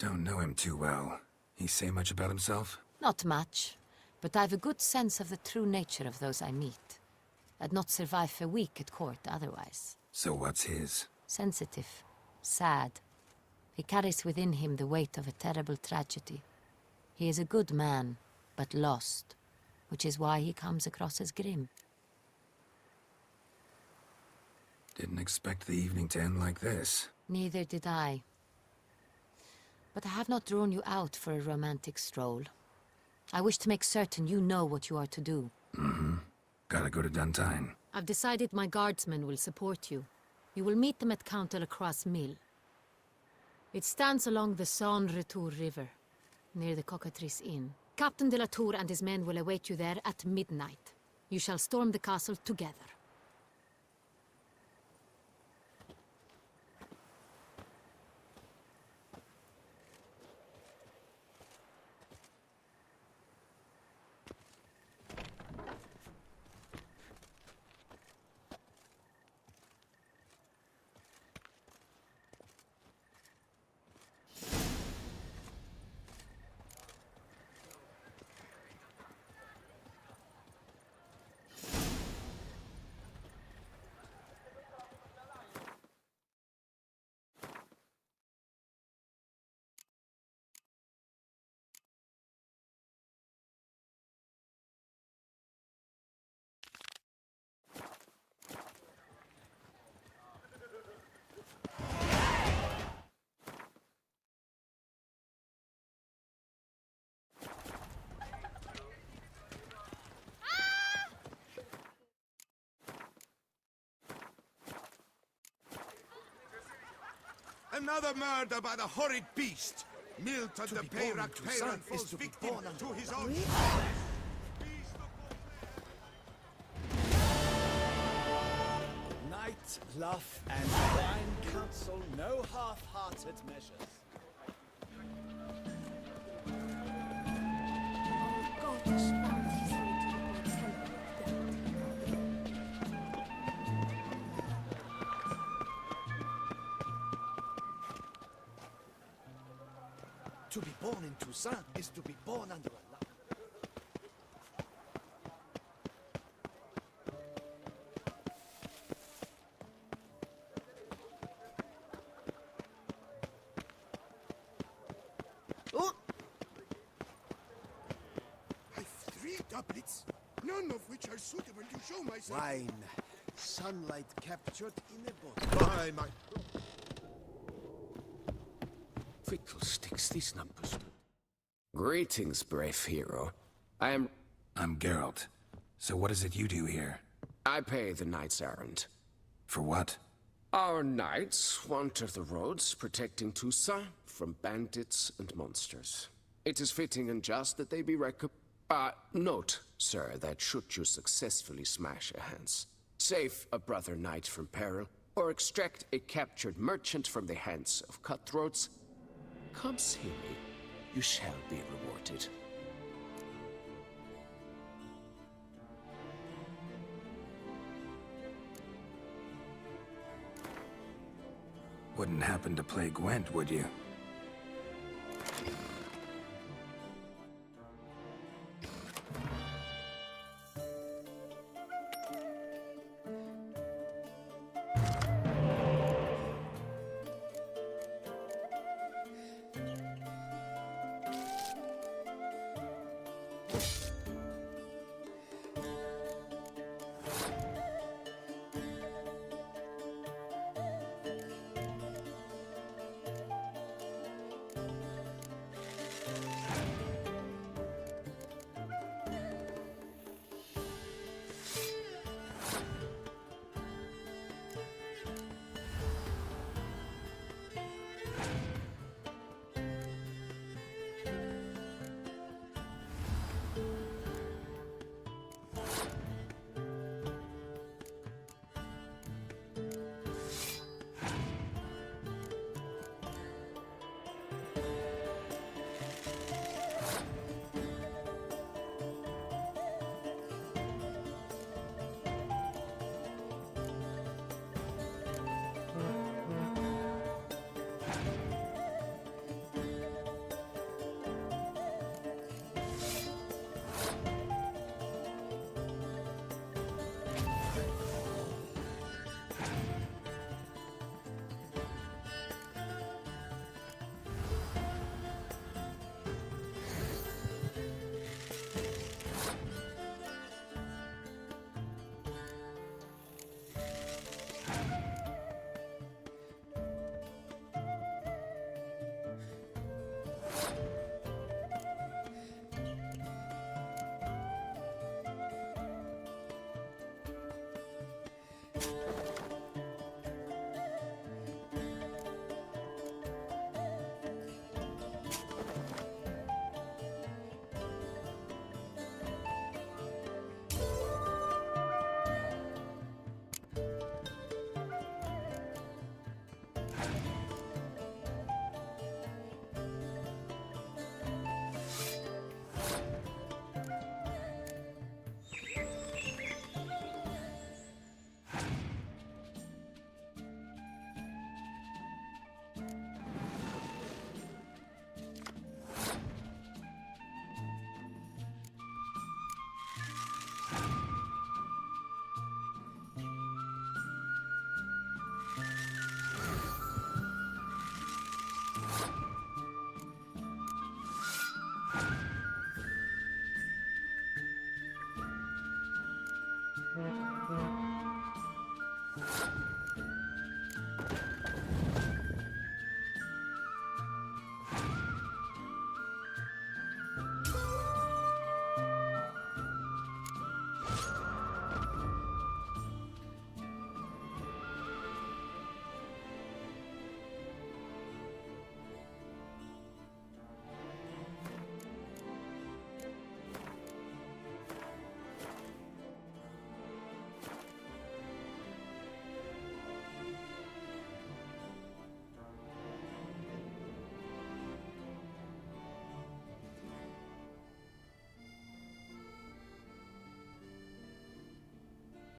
Don't know him too well. He say much about himself? Not much, but I've a good sense of the true nature of those I meet. I'd not survive a week at court otherwise. So what's his? Sensitive, sad. He carries within him the weight of a terrible tragedy. He is a good man, but lost, which is why he comes across as grim. Didn't expect the evening to end like this. Neither did I. But I have not drawn you out for a romantic stroll. I wish to make certain you know what you are to do. Mm-hmm. Gotta go to Duntine. I've decided my guardsmen will support you. You will meet them at Count Delacroix' mill. It stands along the Saône-Retour River, near the Cockatrice Inn. Captain de la Tour and his men will await you there at midnight. You shall storm the castle together. Another murder by the horrid beast! Milton the Peyrac Peyran falls victim to his own... Night, love, and divine counsel, no half-hearted measures. To be born in Toussaint is to be born under a law. Oh! I've 3 doublets, none of which are suitable to show myself. Wine. Sunlight captured in a bottle. By my... Fiddlesticks, these numbers. Greetings, brave hero. I'm Geralt. So what is it you do here? I pay the knight's errand. For what? Our knights wander the roads, protecting Toussaint from bandits and monsters. It is fitting and just that they be note, sir, that should you successfully smash a Hans, save a brother knight from peril, or extract a captured merchant from the hands of cutthroats, come see me. You shall be rewarded. Wouldn't happen to play Gwent, would you?